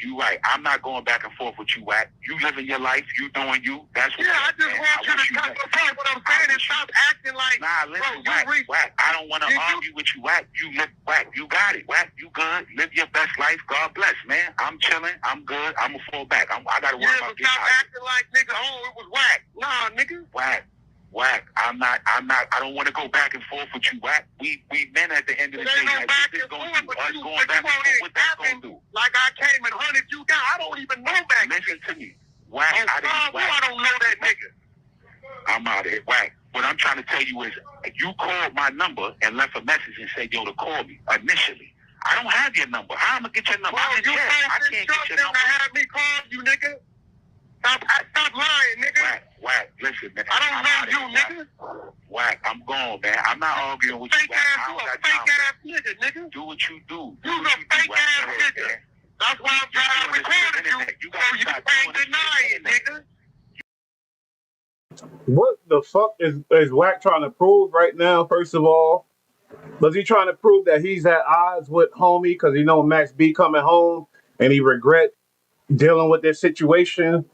You right. I'm not going back and forth with you, Wack. You living your life. You doing you. That's what I just want you to concentrate. What I'm saying is stop acting like. Nah, listen, Wack. I don't want to argue with you, Wack. You live, Wack. You got it, Wack. You good. Live your best life. God bless, man. I'm chilling. I'm good. I'm gonna fall back. I gotta worry about this. Stop acting like nigga. Oh, it was Wack. Nah, nigga. Wack. I'm not. I don't want to go back and forth with you, Wack. We men at the end of the day. Like, back and forth, but us going back and forth. What that's gonna do? Like I came and hunted you down. I don't even know that. Listen to me, Wack. I don't know that nigga. I'm out of here, Wack. What I'm trying to tell you is, you called my number and left a message and said, "Yo, to call me." Initially, I don't have your number. How am I gonna get your number? Well, you I can't get your number. To have me call you, nigga. Stop lying, nigga. Wack, listen, man. I don't know you, nigga. Wack, I'm gone, man. I'm not arguing with you. Fake ass nigga. Do what you do. You a fake ass nigga. That's why I'm trying to record you. You can't deny it, nigga. What the fuck is Wack trying to prove right now? First of all, was he trying to prove that he's at odds with homie because he know Max B coming home and he regret dealing with this situation?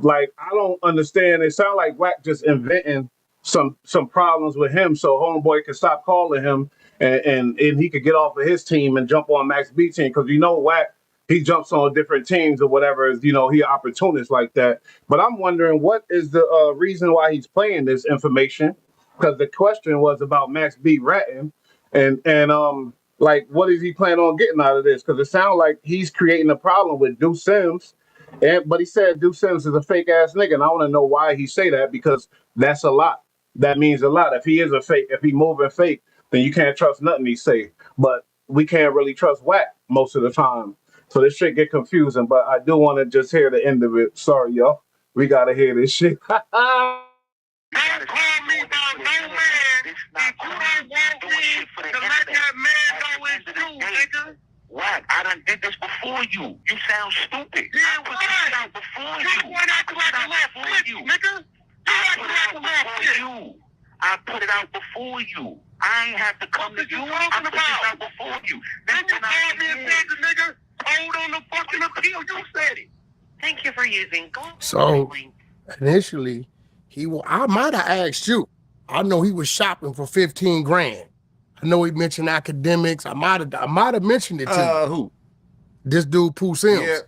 Like, I don't understand. It sounds like Wack just inventing some problems with him so homeboy can stop calling him and he could get off of his team and jump on Max B team, because Wack, he jumps on different teams or whatever. He an opportunist like that. But I'm wondering, what is the reason why he's playing this information? Because the question was about Max B ratting, and like, what is he planning on getting out of this? Because it sounds like he's creating a problem with Deuce Sims. But he said Deuce Sims is a fake ass nigga, and I want to know why he say that, because that's a lot. That means a lot. If he is a fake, if he moving fake, then you can't trust nothing he say. But we can't really trust Wack most of the time. So this shit get confusing. But I do want to just hear the end of it. Sorry, y'all. We gotta hear this shit. Don't call me about no man if you don't want me to let that man know it's you, nigga. Wack, I done did this before you. You sound stupid. Yeah, I put this out before you. You went out to like a little flip, nigga. I put it out before you. I ain't have to come to you. I put this out before you. Then you called me and said the nigga told on the fucking appeal. You said it. Thank you for using. So initially, I might have asked you. I know he was shopping for 15 grand. I know he mentioned academics. I might have mentioned it to you. Who? This dude, Pooh Sims. Yeah.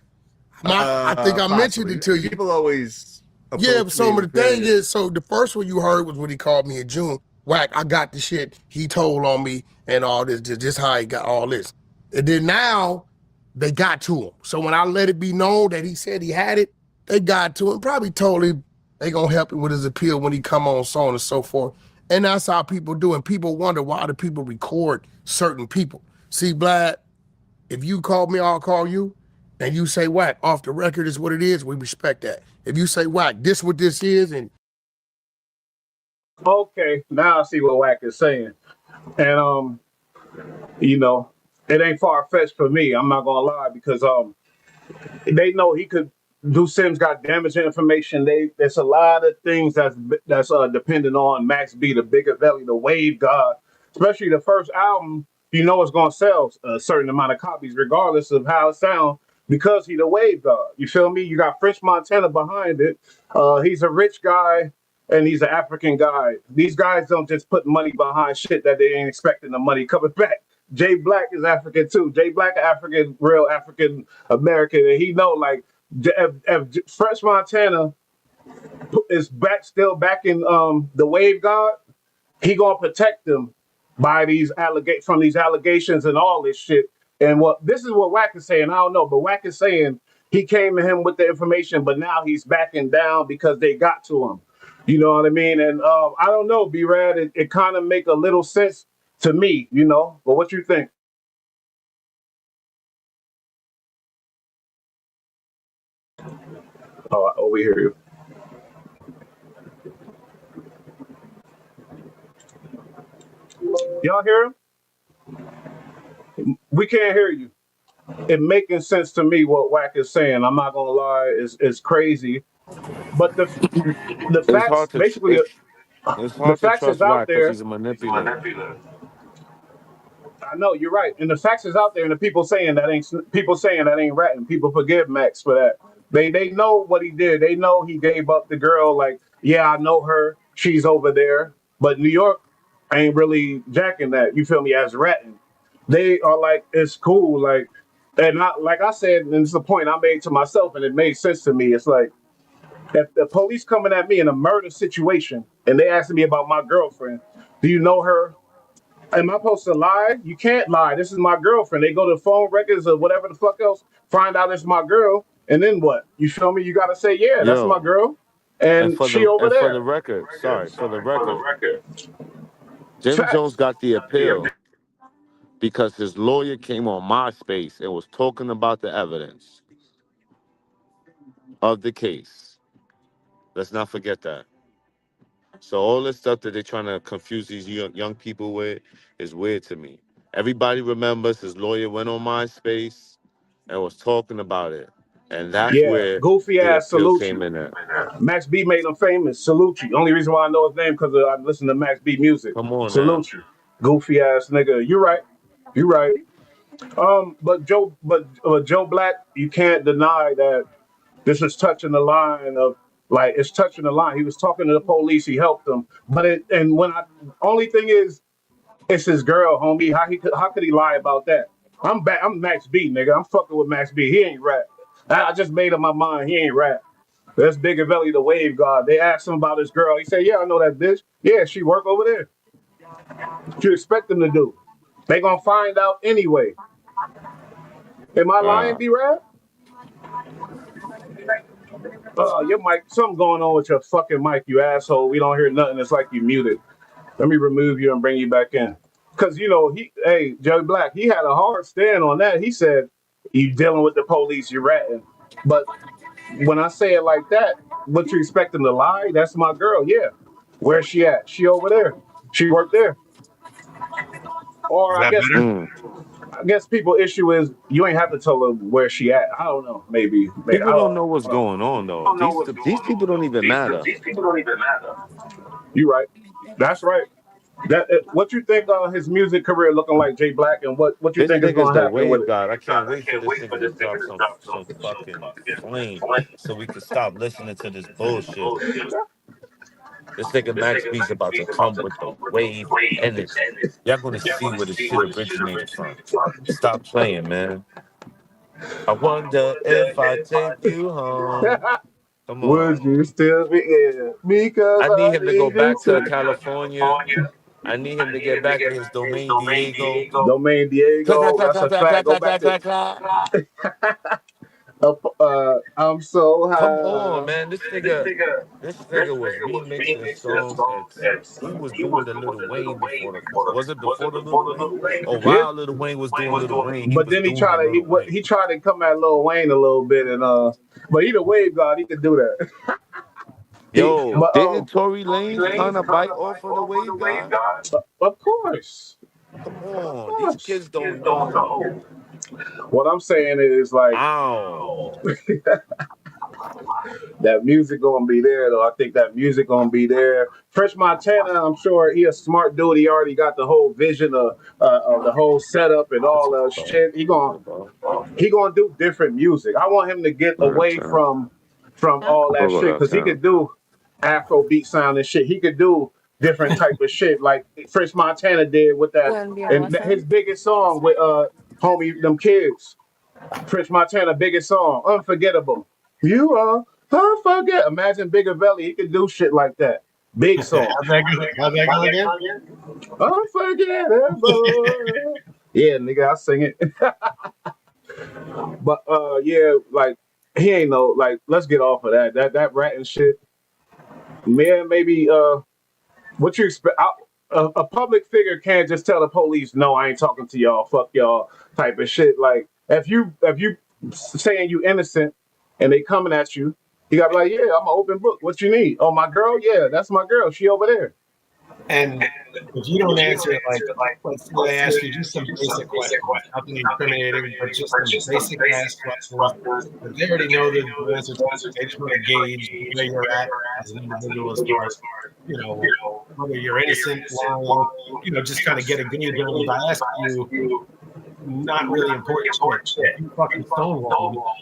I think I mentioned it to you. People always. Yeah, but so the thing is, so the first one you heard was when he called me in June. Wack, I got the shit he told on me and all this. Just how he got all this. And then now they got to him. So when I let it be known that he said he had it, they got to him. Probably told him they gonna help him with his appeal when he come on, so on and so forth. And that's how people do. And people wonder, why do people record certain people? See, Vlad, if you call me, I'll call you. And you say, Wack, off the record is what it is, we respect that. If you say, Wack, this what this is, and okay, now I see what Wack is saying. And it ain't far-fetched for me, I'm not gonna lie, because they know he could do. Sims got damaging information. There's a lot of things that's dependent on Max B, the bigger belly, the wave god. especially the first album, you know it's gonna sell a certain amount of copies, regardless of how it sounds, because he the wave god. You feel me? You got French Montana behind it. He's a rich guy and he's an African guy. These guys don't just put money behind shit that they ain't expecting the money coming back. Jay Black is African too. Jay Black, African, real African American, and he know like if French Montana is back still back in the wave god, he gonna protect them by these from these allegations and all this shit. And what this is what Wack is saying. I don't know, but Wack is saying he came to him with the information, but now he's backing down because they got to him. You know what I mean? And I don't know, B Rad. It kind of make a little sense to me, you know. But what you think? Oh, we hear you. Y'all hear him? We can't hear you. It making sense to me what Wack is saying. I'm not gonna lie, it's crazy. But the It's facts, hard to tr- basically, it's the hard to facts is trust out Wack because there. he's a manipulator. I know you're right, and the facts is out there, and the people saying that ain't ratting. People forgive Max for that. They know what he did. They know he gave up the girl. Like, yeah, I know her. She's over there, but New York ain't really jacking that. You feel me? As ratting, they are like it's cool. Like, and not like I said, and it's the point I made to myself, and it made sense to me. It's like if the police coming at me in a murder situation and they asking me about my girlfriend, do you know her? Am I supposed to lie? You can't lie. This is my girlfriend. They go to phone records or whatever the fuck else, find out it's my girl, and then what? You feel me? You gotta say, yeah, that's my Yo, girl, and she over for the there. record, sorry, for the record, Jim Jones Facts. got the appeal because his lawyer came on MySpace and was talking about the evidence of the case. Let's not forget that. So all this stuff that they're trying to confuse these young people with is weird to me. Everybody remembers his lawyer went on MySpace and was talking about it. And that's Yeah, where goofy the ass appeal salute came you. in at. Max B made him famous. Salute you. Only reason why I know his name because I listen to Max B music. Come on now. Salute you. Goofy ass nigga. You right. You right. But Joe Black, you can't deny that this is touching the line of like it's touching the line. He was talking to the police. He helped them, but it and when I only thing is it's his girl, homie. How could he lie about that? I'm back. I'm Max B, nigga. I'm fucking with Max B. He ain't rap. I just made up my mind. He ain't rap. That's Big and Belly, the wave god. They asked him about his girl. He said, "Yeah, I know that bitch. Yeah, she work over there. What you expect them to do? They gonna find out anyway." Am I lying, Wow. B Rap? Your mic, something going on with your fucking mic, you asshole. We don't hear nothing. It's like you muted. Let me remove you and bring you back in. Cause you know, Joey Black, he had a hard stand on that. He said, you dealing with the police, you're ratting. But when I say it like that, what you expect them to lie? That's my girl, yeah. Where's she at? She over there. She worked there. Is Or that better? I guess people issue is you ain't have to tell them where she at. I don't know. Maybe I People don't don't know what's know. going on though. These people don't even matter. You right. That's right. What you think his music career looking like, Jay Black, and what you This think is nigga's gonna the happen with wave it? god. I can't wait for this nigga to drop some fucking flame so we can stop listening to this bullshit. This nigga Max B's about to come with the wave energy. Y'all gonna see where this shit originated from. Stop playing, man. I wonder if I take you home. Come Would on. you still be in? Because I need I him to go need you back to to. California. I need him to get back to his domain Diego. Domain Clap, clap, Diego, clap, that's a clap, clap, fact. clap, Go clap, back clap, to. clap, clap. I'm so Come on, high. man. This nigga was remixing songs and he was doing the Little Wayne before the was it before the Little Wayne? Or Yeah. while Little Wayne was doing Little Wayne, he But was then doing the Little Wayne. he tried to come at Lil Wayne a little bit and but he the wave god, he could do that. Yo, But didn't Tory Lanez kind of bite off of the Wave God? of course. Come Of on, these course. kids don't know. What I'm saying is like Ow. That music gonna be there though. I think that music gonna be there. Fresh Montana, I'm sure he a smart dude. He already got the whole vision of the whole setup and all the shit. He gonna do different music. I want him to get away from all that shit because he could do Afro beat sound and shit. He could do different type of shit like Fresh Montana did with that and his biggest song with homie them kids. Fresh Montana biggest song, Unforgettable. You are unforgettable. Imagine Bigger Belly, he could do shit like that. Big song. How's that go again? Unforgettable. Yeah, nigga, I sing it. But yeah, like he ain't no like. Let's get off of that. That ratting shit. Man, maybe what you expect? A public figure can't just tell the police, "No, I ain't talking to y'all. Fuck y'all," type of shit. Like if you saying you innocent and they coming at you, you gotta be like, "Yeah, I'm an open book. What you need? Oh, my girl. Yeah, that's my girl. She over there." And if you don't answer it, like, let's say they ask you just some basic questions, nothing incriminating, but just some basic ass questions that they already know the answer to. They just want to gauge where you're at as an individual as far as, whether you're innocent, lying, just kind of get a gauge on it. I ask you not really important shit. If you fucking stonewall,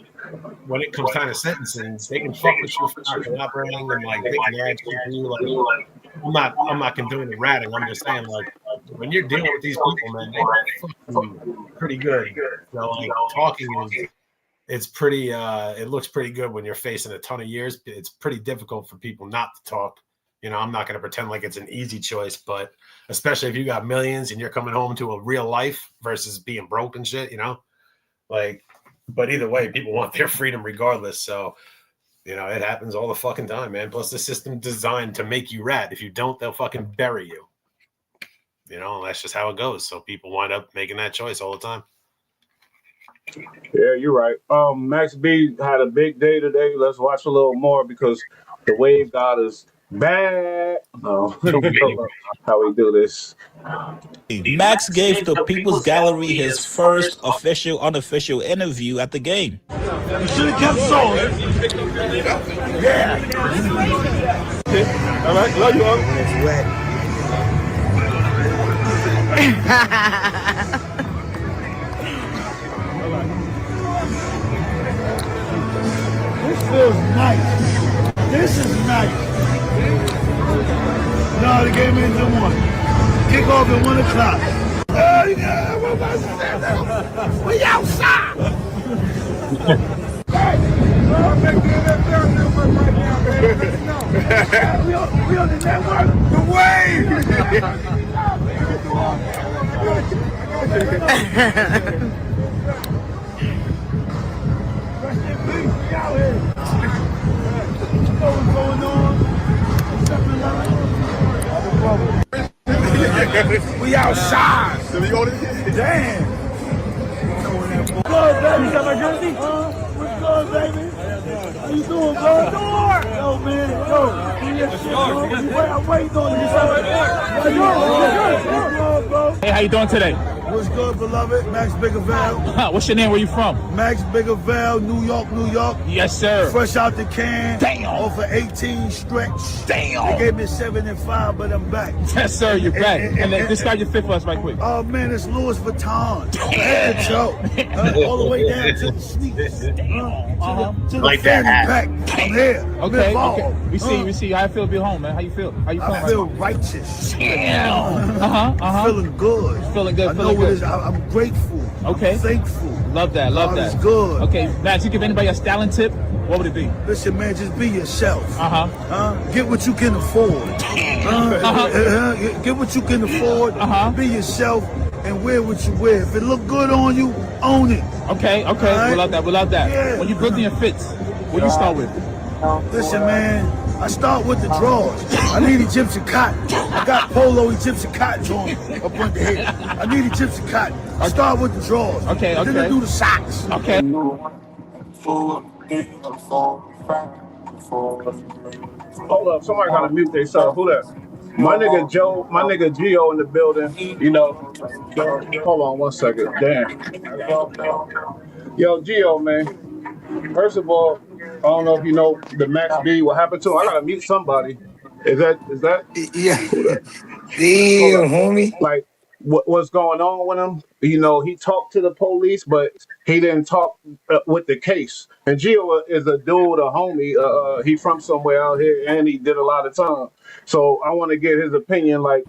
when it comes time to sentencing, they can fuck with you for not cooperating and like they can add shit to you. Like I'm not condoning ratting. I'm just saying like when you're dealing with these people, man, they fucking pretty good. So like talking is it's pretty it looks pretty good when you're facing a ton of years. It's pretty difficult for people not to talk. I'm not going to pretend like it's an easy choice, but especially if you got millions and you're coming home to a real life versus being broke and shit, like, but either way, people want their freedom regardless. So, it happens all the fucking time, man. Plus the system designed to make you rat. If you don't, they'll fucking bury you. That's just how it goes. So people wind up making that choice all the time. Yeah, you're right. Max B had a big day today. Let's watch a little more because the wave god is back. No, how we do this. Max gave the People's Gallery his first official, unofficial interview at the game. You should have kept salt. Yeah. All right, love you all. It's wet. This feels nice. This is nice. No, the game ends at 1. Kick off at 1 o'clock. We outside. We on the network. The wave. Rest in peace. We out here. What's going on? We outside. Damn. Good, baby. You got my jersey? What's good, baby? How you doing, bro? Yo, man. Yo. I'm waiting on you. Hey, how you doing today? What's good, beloved? Max Biggervale. What's your name? Where you from? Max Biggervale, New York, New York. Yes, sir. Fresh out the can. Damn. Off of 18 stretch. Damn. They gave me 7 and 5, but I'm back. Yes, sir. You're back. And then describe your fit for us right quick. Oh, man, it's Louis Vuitton. Head to toe. All the way down to the sneakers. To the fanny pack. I'm here. Okay. We see. How you feel to be home, man? How you feel? How you feeling? I feel righteous. Damn. Feeling good. Feeling good. I'm grateful. Okay. I'm thankful. Love that. God is good. Okay, Max, you give anybody a styling tip? What would it be? Listen, man, just be yourself. Get what you can afford. Get what you can afford. Be yourself and wear what you wear. If it look good on you, own it. Okay. Right? We love that. Yeah. When you building your fits, what do you start with? Listen, man, I start with the drawers. I need Egyptian cotton. I got polo Egyptian cotton on up under here. I need Egyptian cotton. I start with the drawers. Okay. Then I do the socks. Okay. Hold up, somebody gotta mute themselves. Who that? My nigga Joe, my nigga Gio in the building. Hold on 1 second. Damn. Yo, Gio, man. First of all, I don't know if you know the Max B. What happened to him? I gotta mute somebody. Is that Yeah. who that? Hold Damn, up. homie. Like what's going on with him? You know, he talked to the police, but he didn't talk with the case. And Gio is a dude, a homie. He from somewhere out here, and he did a lot of time. So I want to get his opinion. Like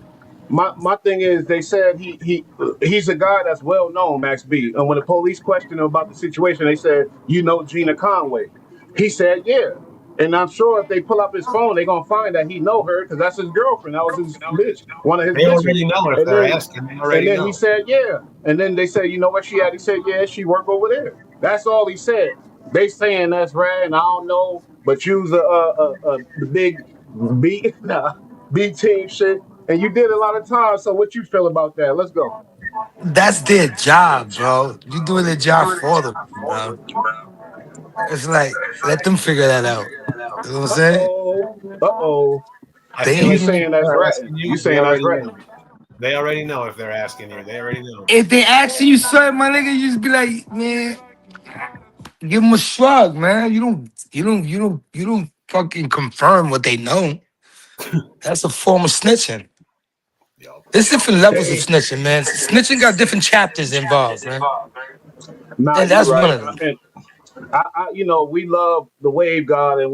my thing is, they said he's a guy that's well known, Max B. And when the police questioned him about the situation, they said, "You know Gina Conway?" He said, "Yeah." And I'm sure if they pull up his phone, they're gonna find that he know her because that's his girlfriend. That was his bitch, one of his They bitches. already know if And they're then asking. They and already then he know. said, "Yeah." And then they said, "You know where she at?" He said, "Yeah, she work over there." That's all he said. They saying that's right, and I don't know, but you's the big B nah, B team shit, and you did a lot of time. So what you feel about that? Let's go. That's their job, bro. You doing their job for them, bro. It's like, let them figure that out. You know what I'm Uh saying? oh. Uh oh. I They feel You like ain't, saying if that's they're ratting? asking You you, they saying that's already ratting? know. They already know if they're asking you. They already know. if they asking you something, my nigga, you just be like, man, give them a shrug, man. You don't fucking confirm what they know. That's a form of snitching. There's different levels of Hey, snitching, man. Snitching got different chapters involved, man. nah, And you that's one right. of them. And we love the Wave God, and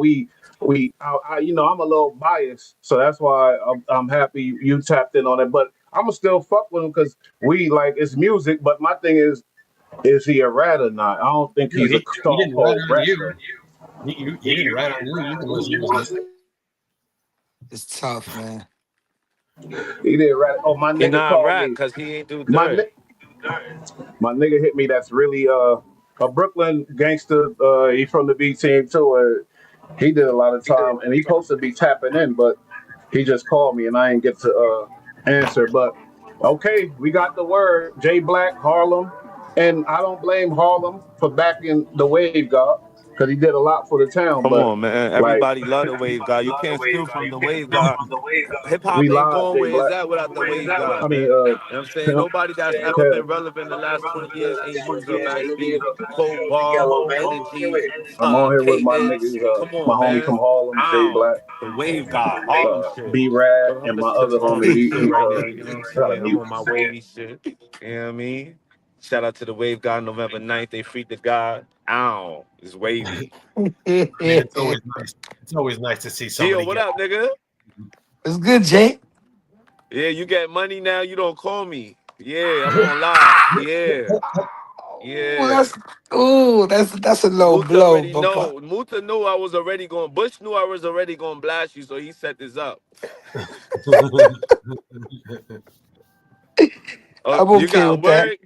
I'm a little biased, so that's why I'm happy you tapped in on it. But I'ma still fuck with him because we like it's music. But my thing is he a rat or not? I don't think No, he's a he stone didn't rat cold on rat you. though. He didn't rat on you. You can listen to his music. It's tough, man. He did rat. Oh, my He nigga not called rap me. because he ain't do My dirt. my nigga hit me. That's really a Brooklyn gangster. He from the B team too. He did a lot of time, and he supposed to be tapping in, but he just called me, and I didn't get to answer. But okay, we got the word. J Black, Harlem, and I don't blame Harlem for backing the Wave God because he did a lot for the town. Come But on, man. like, Everybody love the wave guy. You can't steal from the wave guy. Hip hop we ain't live, going J where it's Black. at without the wave I god, mean, man. You know what I'm saying? pimp, Nobody that's ever Kev. been relevant in the last 20 years ain't used a Max B, Cold Ball, Energy, I'm on here with my Cadence. niggas, Come my on, homie man. from Harlem, J Ow. Black, The wave god, Harlem shit. B Rad, I'm and my listening to other some homie. R&B He, shit he right now. You know what I'm I gotta saying? I'm mute. on my wavy shit. You know what I mean? Shout out to the wave god November 9th. They freed the god. Ow. It's wavy. Man, it's always nice. It's always nice to see Gio, somebody what get. up, nigga? It's good, Jay. Yeah, you get money now. You don't call me. Yeah, I'm on live. Yeah, Well, yeah. that's a low Muta blow, already but know. Muta knew I was already going. Bush knew I was already going to blast you, so he set this up. Oh, I'm you okay got with that. work.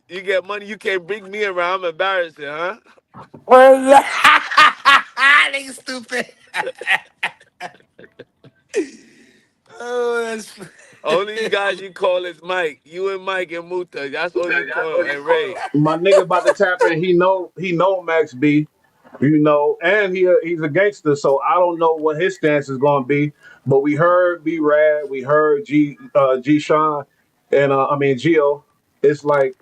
You get money. You can't bring me around. I'm embarrassing, huh? Well, nigga stupid. Oh, that's Only guys you call is Mike. You and Mike and Muta. That's all you call. And Ray. My nigga about to tap in. He know Max B, and he's a gangster. So I don't know what his stance is going to be. But we heard B Rad, we heard G Sean, and I mean Geo. It's like,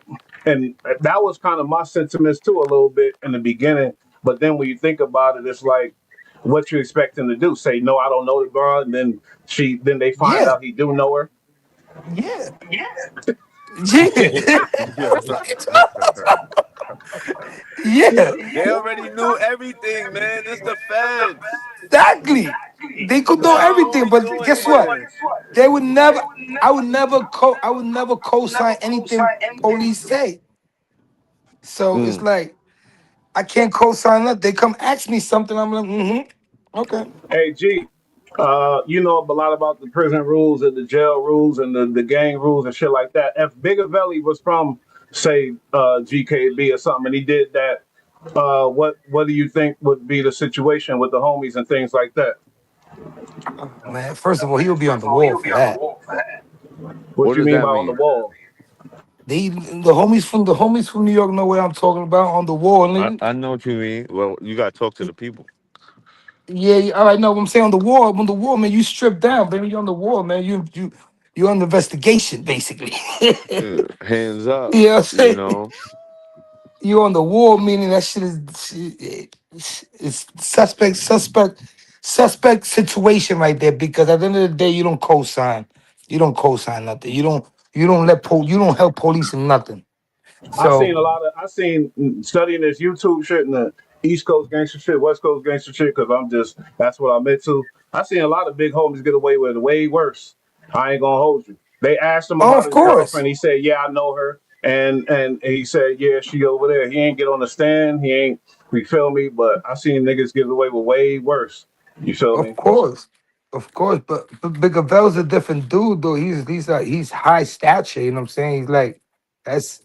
and that was kind of my sentiments too a little bit in the beginning. But then when you think about it, it's like, what you expect him to do? Say no, I don't know the girl, and then they find yeah, out he do know her. yeah, yeah. Yeah. Yeah, They already knew everything, man. It's the feds. exactly. They could know What the fuck everything, we but doing guess what? here? They would never. I would never co-sign anything police say. So it's Mm. like I can't co-sign that. They come ask me something. I'm like, okay. Hey G, you know a lot about the prison rules and the jail rules and the gang rules and shit like that. If Bigavelli was from, say, GKB or something, and he did that, what do you think would be the situation with the homies and things like that? Oh, man, first of all, he would be on the wall for that. What What you does mean that by on the mean? wall? The homies from New York know what I'm talking about on the wall, nigga. I know what you mean. Well, you got to talk to the people. Yeah, all right, no, what I'm saying on the wall, man, you strip down, baby. You're on the wall, man. You're on investigation, basically. Yeah. Hands up, You know what I'm you saying? know. You on the wall, meaning that shit is suspect situation right there. Because at the end of the day, you don't co-sign. You don't co-sign nothing. You don't help police in nothing. So I seen studying this YouTube shit and the East Coast gangster shit, West Coast gangster shit, because that's what I'm into. I seen a lot of big homies get away with it way worse. I ain't gonna hold you. They asked him oh, about of his course, girlfriend. He said, "Yeah, I know her," and he said, "Yeah, she over there." He ain't get on the stand. He ain't. You feel me? But I seen niggas get away with way worse. You feel of me? course, of course. But Big Avell's a different dude, though. He's high stature. You know what I'm saying? He's like that's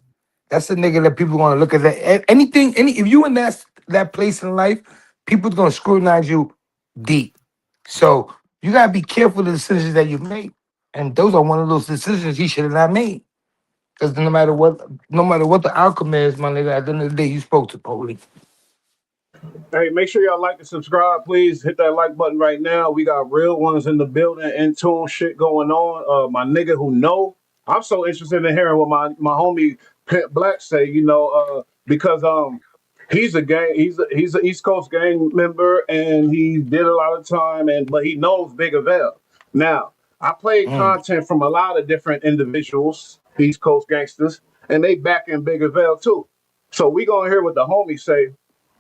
that's a nigga that people gonna look at that if you in that place in life, people's gonna scrutinize you deep. So you gotta be careful of the decisions that you make. And those are one of those decisions he should have not made. Because no matter what the outcome is, my nigga, at the end of the day, you spoke to police. Hey, make sure y'all like and subscribe, please. Hit that like button right now. We got real ones in the building, in tune shit going on. My nigga who know, I'm so interested in hearing what my homie Pimp Black say. Because he's a gang, he's an East Coast gang member, and he did a lot of time, but he knows Big Avell. Now, I played content from a lot of different individuals, East Coast gangsters, and they back in Big Avell too. So we gonna hear what the homie say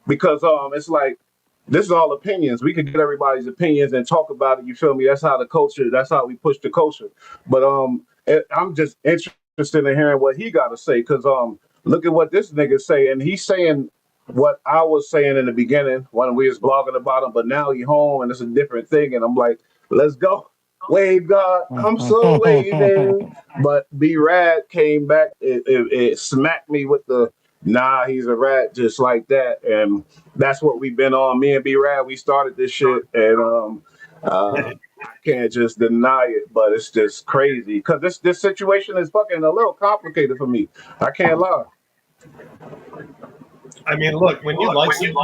because it's like this is all opinions. We could get everybody's opinions and talk about it. You feel me? That's how the culture. That's how we push the culture. But I'm just interested in hearing what he got to say because look at what this nigga say, and he's saying what I was saying in the beginning when we was blogging about him. But now he home and it's a different thing, and I'm like, let's go. Wave God, I'm so waving. But B Rad came back. It smacked me with the nah, he's a rat just like that. And that's what we've been on. Me and B Rad, we started this shit and I can't just deny it, but it's just crazy. Cause this situation is fucking a little complicated for me. I can't lie. I mean, look, when you like something,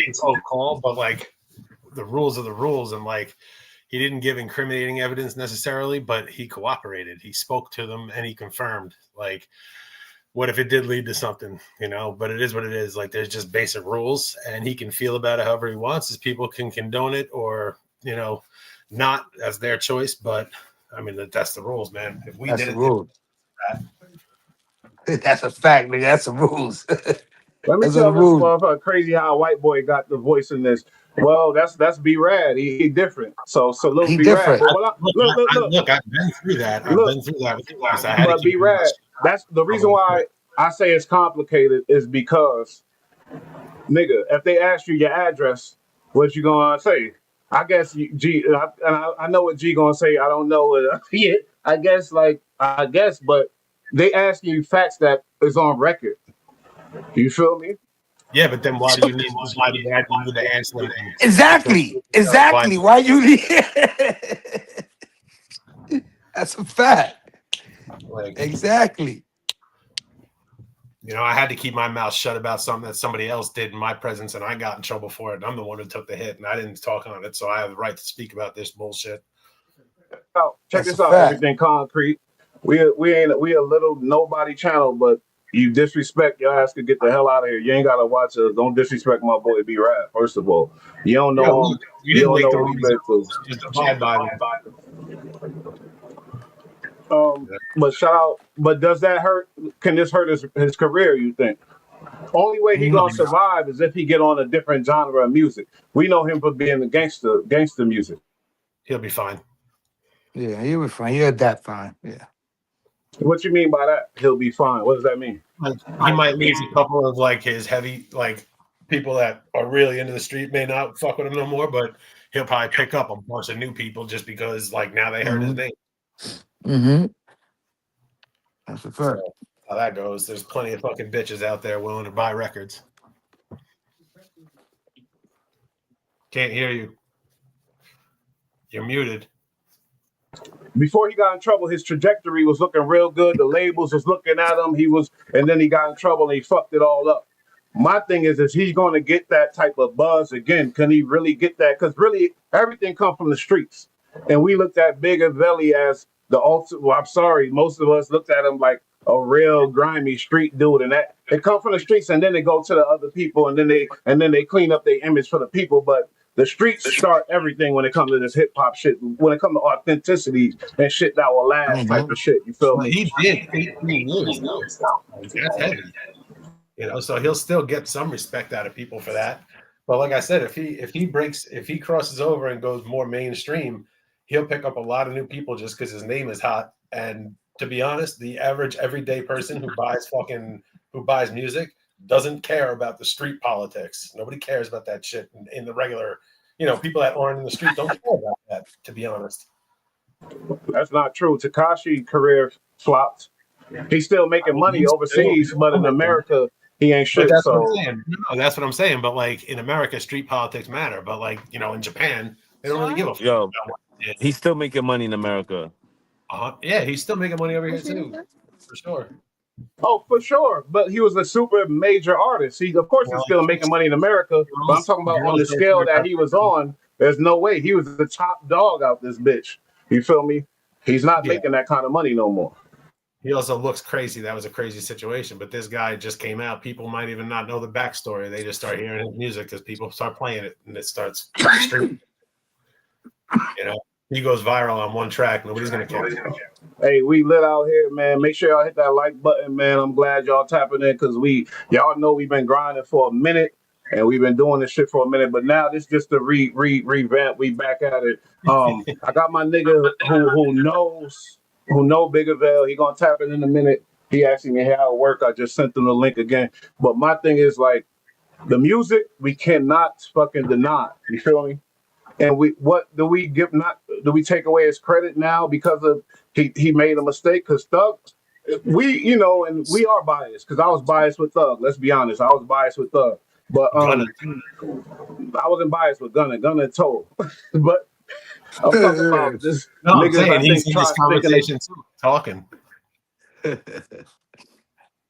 it's all calm, but like the rules are the rules, and like he didn't give incriminating evidence necessarily, but he cooperated. He spoke to them and he confirmed. Like, what if it did lead to something, But it is what it is. Like, there's just basic rules, and he can feel about it however he wants. As people can condone it or, not as their choice. But I mean, that's the rules, man. If we That's did the it, rules. That's a fact, nigga. That's the rules. Let me Those are the tell this rules. motherfucker crazy how a white boy got the voice in this. Well, that's B Rad. He different. So salute He B Rad. different. But what I, Look, I've been through that. I've look. been through that with you guys. I had to But keep B my mouth Rad. shut. That's the reason why I say it's complicated is because nigga, if they ask you your address, what you gonna say? I guess I know what G gonna say. I don't know it. Yeah, I guess, but they asking you facts that is on record. You feel me? Yeah, but then why do you need to answer them? Exactly. Why? Exactly. Why you need That's a fact. Like, Exactly. I had to keep my mouth shut about something that somebody else did in my presence, and I got in trouble for it. And I'm the one who took the hit, and I didn't talk on it, so I have the right to speak about this bullshit. Check That's a this out. fact. Everything concrete. We a little nobody channel, but you disrespect your ass could get the hell out of here. You ain't gotta watch us. Don't disrespect my boy B Rap. First of all, you don't Yeah, know look, him. you You didn't don't make know the what he rules. been through. Just abide by them. But shout out. But does that hurt? Can this hurt his career? You think? Only way he No, gonna survive is if he get on a different genre of music. We know him for being the gangster music. he'll be fine. Yeah, he was fine. He had that fine. Yeah. What you mean by that? He'll be fine. What does that mean? Like, he might lose a couple of like his heavy people that are really into the street may not fuck with him no more, but he'll probably pick up a bunch of new people just because now they heard his name. Mm-hmm. That's a fact. So how that goes, there's plenty of fucking bitches out there willing to buy records. Can't hear you. You're muted. Before he got in trouble, his trajectory was looking real good. The labels was looking at him. And then he got in trouble and he fucked it all up. My thing is he going to get that type of buzz again? Can he really get that? Because really, everything comes from the streets. And we looked at Big and Belly as the ultimate. Well, I'm sorry, most of us looked at him like a real grimy street dude, and that they come from the streets, and then they go to the other people, and then they clean up their image for the people. But the streets start everything when it comes to this hip hop shit. When it comes to authenticity and shit that will last, type of shit. You feel Well, me? he did 18 years though. Like, that's heavy. So he'll still get some respect out of people for that. But like I said, if he crosses over and goes more mainstream, he'll pick up a lot of new people just because his name is hot. And to be honest, the average everyday person who buys music doesn't care about the street politics. Nobody cares about that shit in the regular, people that aren't in the street don't care about that, to be honest. That's not true. Takashi career flopped. He's still I making mean, money overseas, he's but still in making. America, he ain't But shit. that's what I'm So saying. No, that's what I'm saying. But like in America, street politics matter. But like in Japan, they don't really give a fuck Yo, about what he did. he's still making money in America. Yeah, he's still making money over here too, for sure. oh, for sure. But he was a super major artist. He, of course, he's still making money in America. But I'm talking about on Girls the don't care scale that about. he was on. There's no way he was the top dog out this bitch. You feel me? He's not Yeah, making that kind of money no more. he also looks crazy. That was a crazy situation. But this guy just came out. People might even not know the backstory. They just start hearing his music because people start playing it, and it starts streaming. He goes viral on one track. Nobody's gonna care. Hey, we lit out here, man. Make sure y'all hit that like button, man. I'm glad y'all tapping in because y'all know we've been grinding for a minute and we've been doing this shit for a minute. But now this just a revamp. We back at it. I got my nigga who know Bigger Veil. He gonna tap in a minute. He asking me how it work. I just sent him the link again. But my thing is like the music we cannot fucking deny. You feel me? And what do we give? Not do we take away his credit now because of he made a mistake? Because Thug, and we are biased. Because I was biased with Thug. Let's be honest, I was biased with Thug, but Gunna. I wasn't biased with Gunna. Gunna told, but I'm talking about this No, I'm niggas. saying I he's think in this thinking they. conversation too, talking.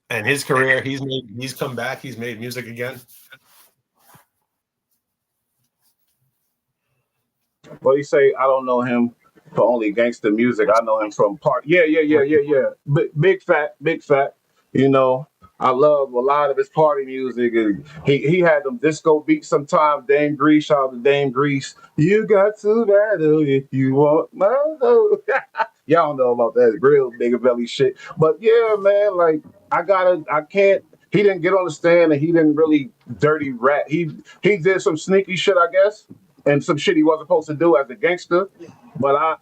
And his career, he's come back. He's made music again. What do you say? I don't know him for only gangster music. I know him from part. Yeah. Big fat. You know, I love a lot of his party music, and he had them disco beats sometimes. Dame Grease, shout out to Dame Grease. You got to battle if you want my love. Y'all know about that real big belly shit. But yeah, man, like I can't. He didn't get on the stand, and he didn't really dirty rat. He did some sneaky shit, I guess, and some shit he wasn't supposed to do as a gangster. But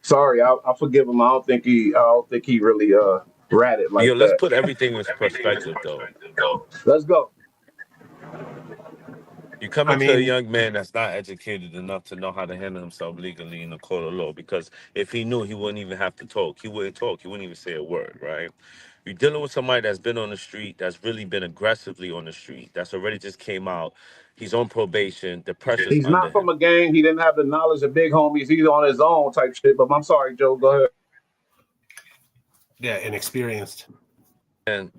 sorry, I forgive him. I don't think he really ratted Yo, like let's that. put everything in perspective, though. Let's go. You come I into a mean, young man that's not educated enough to know how to handle himself legally in the court of law. Because if he knew, he wouldn't even have to talk. He wouldn't talk. He wouldn't even say a word, right? You're dealing with somebody that's been on the street, that's really been aggressively on the street, that's already just came out. He's on probation. The pressure's He's under not from him. a gang. He didn't have the knowledge of big homies. He's on his own type shit. But I'm sorry, Joe. Go ahead. yeah, inexperienced. And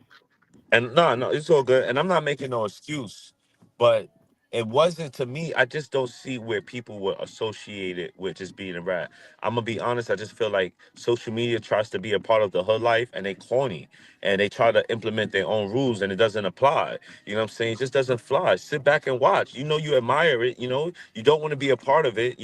no, it's all good. And I'm not making no excuse, but it wasn't to me. I just don't see where people were associated with just being a rat. I'm gonna be honest. I just feel like social media tries to be a part of the hood life, and they corny, and they try to implement their own rules, and it doesn't apply. You know what I'm saying? It just doesn't fly. Sit back and watch. You admire it. You don't want to be a part of it.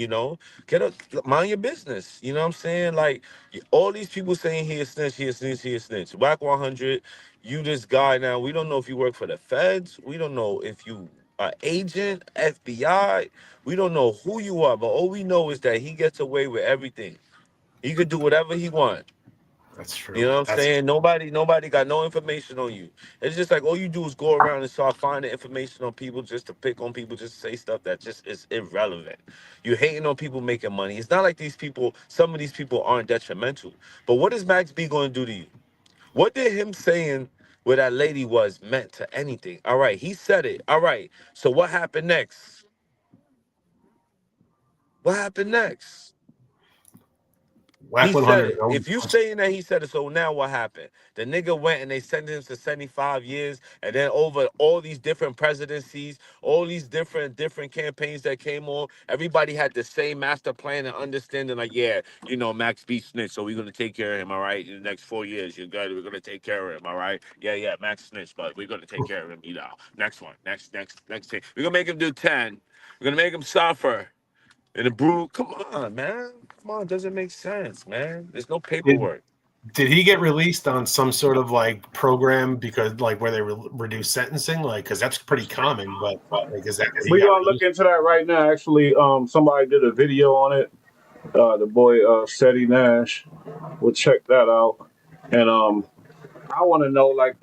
Mind your business. You know what I'm saying? Like all these people saying he a snitch, he a snitch, he a snitch. Whack 100. You this guy now. We don't know if you work for the feds. We don't know if you are agent, FBI. We don't know who you are, but all we know is that he gets away with everything. He could do whatever he wants. That's You true. know what I'm That's saying? Nobody got no information on you. It's just like all you do is go around and start finding information on people just to pick on people, just to say stuff that just is irrelevant. You're hating on people making money. It's not like some of these people aren't detrimental. But what is Max B going to do to you? What did him saying where that lady was meant to anything? All right, he said it. All right. So what happened next? What happened next? Whack He said 100. it. If you saying that he said it, so now what happened? The nigga went and they sentenced him to 75 years, and then over all these different presidencies, all these different campaigns that came on, everybody had the same master plan and understanding. Like, yeah, you know, Max B snitch, so we're gonna take care of him. All right, in the next 4 years, we're gonna take care of him. All right, yeah, Max snitch, but we're gonna take care of him. You know, next one, next thing. We're gonna make him do 10. We're gonna make him suffer. And the brew, come on, man. Come on, doesn't make sense, man. There's no paperwork. Did he get released on some sort of like program because like where they reduce sentencing? Like, because that's pretty common. But like, is that he We're got gonna look released? into that right now. Actually, somebody did a video on it. The boy Seti Nash. We'll check that out. And I want to know like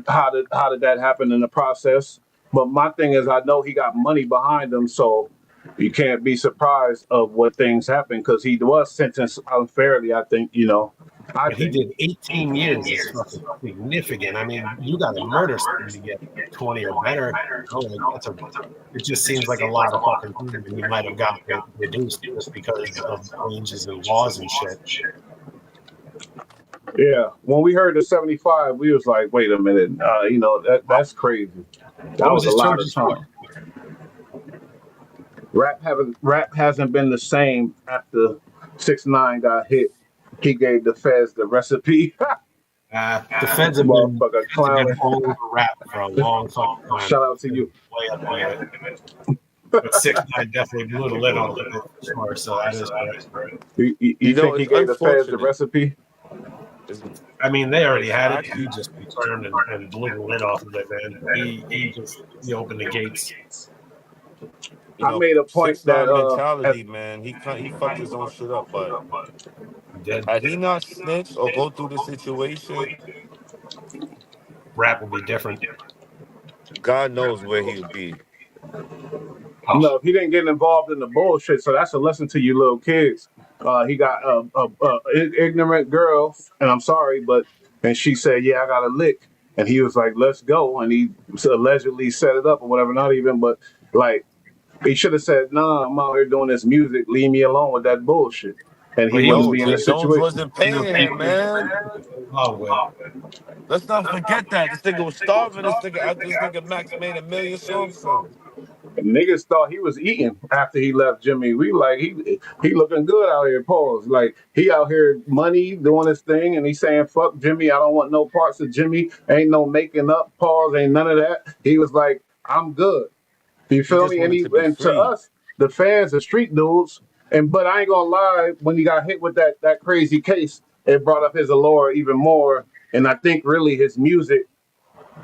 how did that happen in the process? But my thing is, I know he got money behind him, so you can't be surprised of what things happen because he was sentenced unfairly. I think I But he think. did 18 years. Is fucking significant. I mean, you got to murder somebody to get 20 or better. Oh, like that's a. It just seems like a lot of fucking time, and he might have gotten it reduced just because of changes in laws and shit. Yeah, when we heard the 75, we was like, wait a minute, that's crazy. That What was was a his lot of charges for? time. Rap hasn't been the same after 6ix9ine got hit. He gave the feds the recipe. The feds have Motherfucker been clowning. all over rap for a long fucking time. Shout out to you. Way up into it. But 6ix9ine definitely blew the lid off of it for sure. So that is correct. You You know, think he it's gave the feds the unfortunate. recipe? I mean, they already It's had it. He actually, just turned and blew the lid off of it, man. He opened the gates. you I know, made a point six that nine mentality, man. He fucked his own shit up. But He did. had he not snitched or go through the situation, Rap will be different. God knows where he would be. no, he didn't get involved in the bullshit. So that's a lesson to you little kids. He got a ignorant girl, and I'm sorry, and she said, "Yeah, I got a lick," and he was like, "Let's go," and he allegedly set it up or whatever. Not even, but like he should have said, "Nah, I'm out here doing this music. Leave me alone with that bullshit," and he But he was wouldn't No, be in Jim this Jones situation. wasn't paying him, man. with. Let's not forget that. This nigga was starving. This nigga after this nigga Max made a million songs for him. Niggas thought he was eating after he left Jimmy. We like he looking good out here. Pause. Like he out here money doing his thing, and he saying fuck Jimmy. I don't want no parts of Jimmy. Ain't no making up. Pause. Ain't none of that. He was like I'm good. You He feel just me? wanted to be And to free. us, the fans, the street dudes. But I ain't gonna lie. When he got hit with that crazy case, it brought up his allure even more. And I think really his music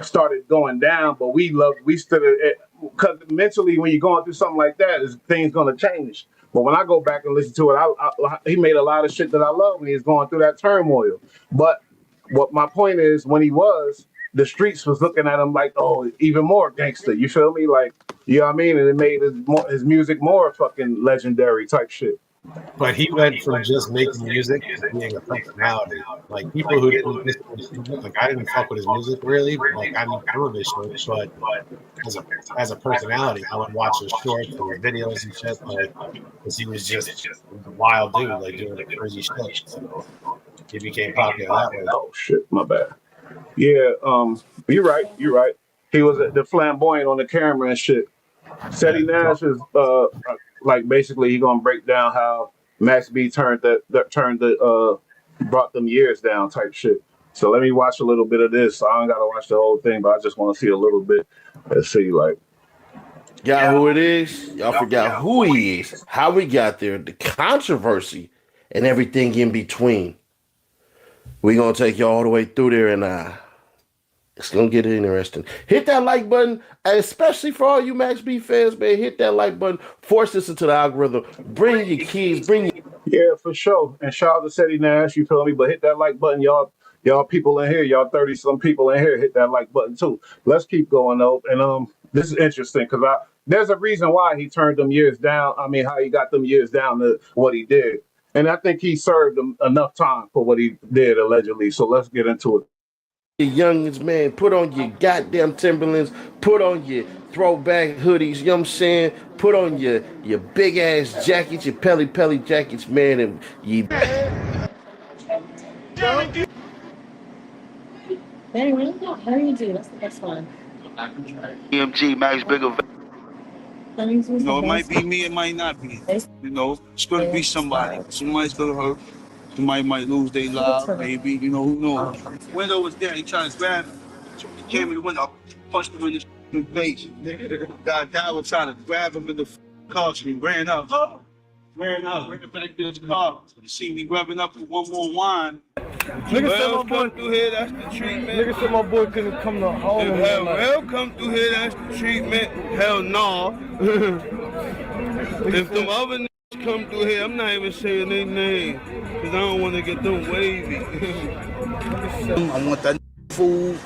started going down, but we stood it because mentally when you're going through something like that, things gonna change. But when I go back and listen to it, he made a lot of shit that I love when he was going through that turmoil. But what my point is, when he was, the streets was looking at him like, oh, even more gangster. You feel me? Like, you know what I mean? And it made his music more fucking legendary type shit. But he went from just making music to being a personality. Like people who didn't listen to his music, like I didn't fuck with his music really. Like I mean some of his shit, but as a personality, I would watch his shorts and his videos and shit, like because he was just a wild dude, like doing crazy shit. So he became popular that way. Oh shit, my bad. Yeah, you're right. You're right. He was the flamboyant on the camera and shit. Seti Nash is like basically he gonna break down how Max B brought them years down type shit. So let me watch a little bit of this. I don't gotta watch the whole thing, but I just want to see a little bit and see like. Got who it is? Y'all forgot who he is, how we got there, the controversy, and everything in between. We gonna take you all the way through there, and it's gonna get interesting. Hit that like button, especially for all you Max B fans, man. Hit that like button. Force this into the algorithm. Bring your kids. Bring your Yeah, for sure. And shout out to Seti Nash, you feel me? But hit that like button, y'all. Y'all people in here, y'all 30 some people in here, hit that like button too. Let's keep going though. And this is interesting because there's a reason why he turned them years down. I mean, how he got them years down to what he did. And I think he served them enough time for what he did allegedly. So let's get into it. youngins, man. Put on your goddamn Timberlands. Put on your throwback hoodies. You know what I'm saying? Put on your big ass jackets, your pelly jackets, man, and you. EMG, Max Bigger. You know, it might be me, it might not be. You know, it's gonna be somebody. Somebody's gonna hurt. Somebody might lose their life, maybe. You know, who knows? Window was there. He tried to grab him. He came in the window, punched him in the face. Guy was trying to grab him in the car, so he ran out. Ran back to his car. You see me grabbing up for one more wine. Nigga said my boy Through here, that's the treatment. Nigga said my boy couldn't come to Harlem If that night. hell come through here, that's the treatment. Hell no. If them other niggas come through here, I'm not even saying their name, because I don't want to get them wavy. I want that food,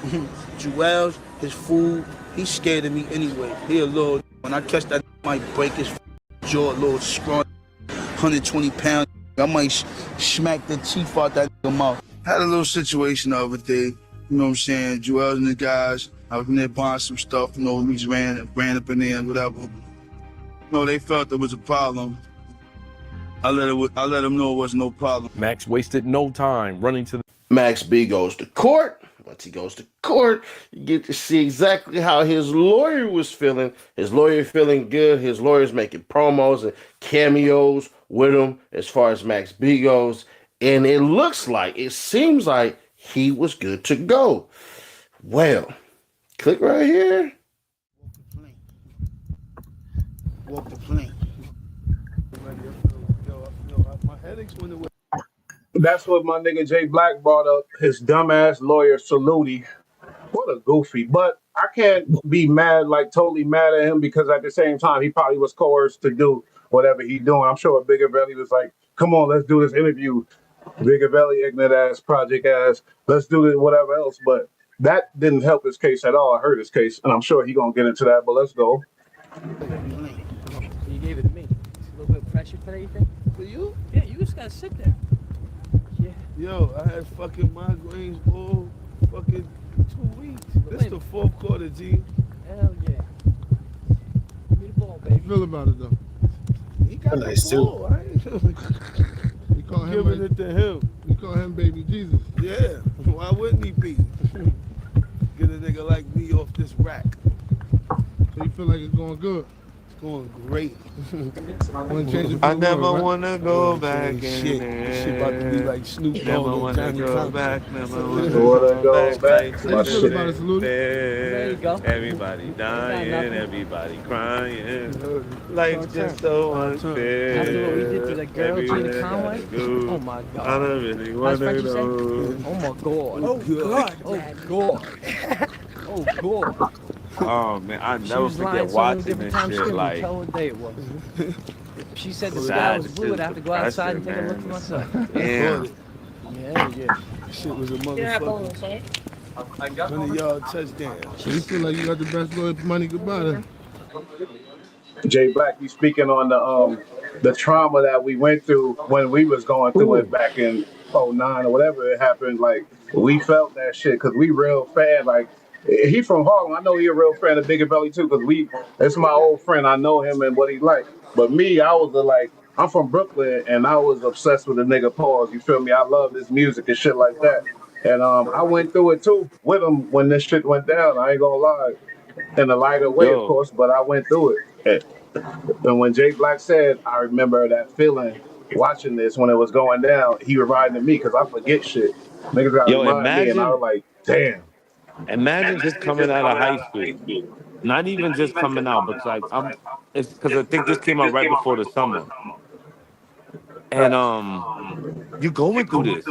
Joel's, his food. He's scared of me anyway. He a little, when I catch that, might break his jaw, a little strong, 120 pounds. I might smack the teeth out that nigga mouth. Had a little situation the other day, you know what I'm saying? Joel and the guys, I was in there buying some stuff, you know, we just ran up in there and whatever. You know, they felt there was a problem. I let them know it was no problem. Max wasted no time running to the Max B goes to court. Once he goes to court, you get to see exactly how his lawyer was feeling. His lawyer feeling good. His lawyer's making promos and cameos with him as far as Max B goes. And it seems like he was good to go. Well, click right here. Walk the plane. My headaches went away. That's what my nigga Jay Black brought up. His dumbass lawyer Saluti. What a goofy. But I can't be mad, like totally mad at him, because at the same time he probably was coerced to do whatever he doing. I'm sure Bigger Belly was like, "Come on, let's do this interview." Bigger Belly, ignorant ass, project ass. Let's do it, whatever else. But that didn't help his case at all. It hurt his case, and I'm sure he gonna get into that. But let's go. You gave it to me. It's a little bit of pressure today, you think? For you? Yeah, you just gotta sit there. Yeah. Yo, I had fucking migraines all fucking 2 weeks. This is the fourth quarter, G. Hell yeah. Give me the ball, baby. How you feel about it though? He got Nice the too. ball, right? You call him Giving it to him. You call him baby Jesus. Yeah, why wouldn't he be? Get a nigga like me off this rack. So you feel like it's going good? It's going great. I never wanna go back in shit. there. Shit about to be like Snoop Dogg Never and wanna Johnny go Cochran. back, never Wanna wanna go back. to My the shit. There you go. Everybody dying, nothing. everybody crying. Life's just so unfair. After what we did to that girl, Gina Everywhere Conway? I go, Oh my God. I don't really How's wanna Frenchie say? know. Oh my God. Oh God. Oh God. Oh God. Oh man, I She never was lying forget so many watching different this times. She shit. couldn't Like, tell what day it was. She said the sky sad, was blue. I'd have to go outside and take a look for myself. Yeah. Yeah, yeah. Shit was a motherfucker. 100-yard touchdown. So you feel like you got the best lawyer for money goodbye then? Jay Black, you speaking on the trauma that we went through when we was going through it back in '09 or whatever it happened. Like, we felt that shit because we real fan. Like, he from Harlem. I know he a real fan of Bigger Belly too, because it's my old friend. I know him and what he like. But me, I was I'm from Brooklyn and I was obsessed with the nigga Pause. You feel me? I love his music and shit like that. And I went through it too with him when this shit went down. I ain't gonna lie. In a lighter way, of Yo, course, but I went through it. And when Jay Black said, I remember that feeling watching this when it was going down, he reminded me because I forget shit. Niggas gotta yo, remind me, and I was imagine, like, damn. imagine just coming out of high school. Not even just coming out, but like it's because I think this came out right before the summer, and you going through this.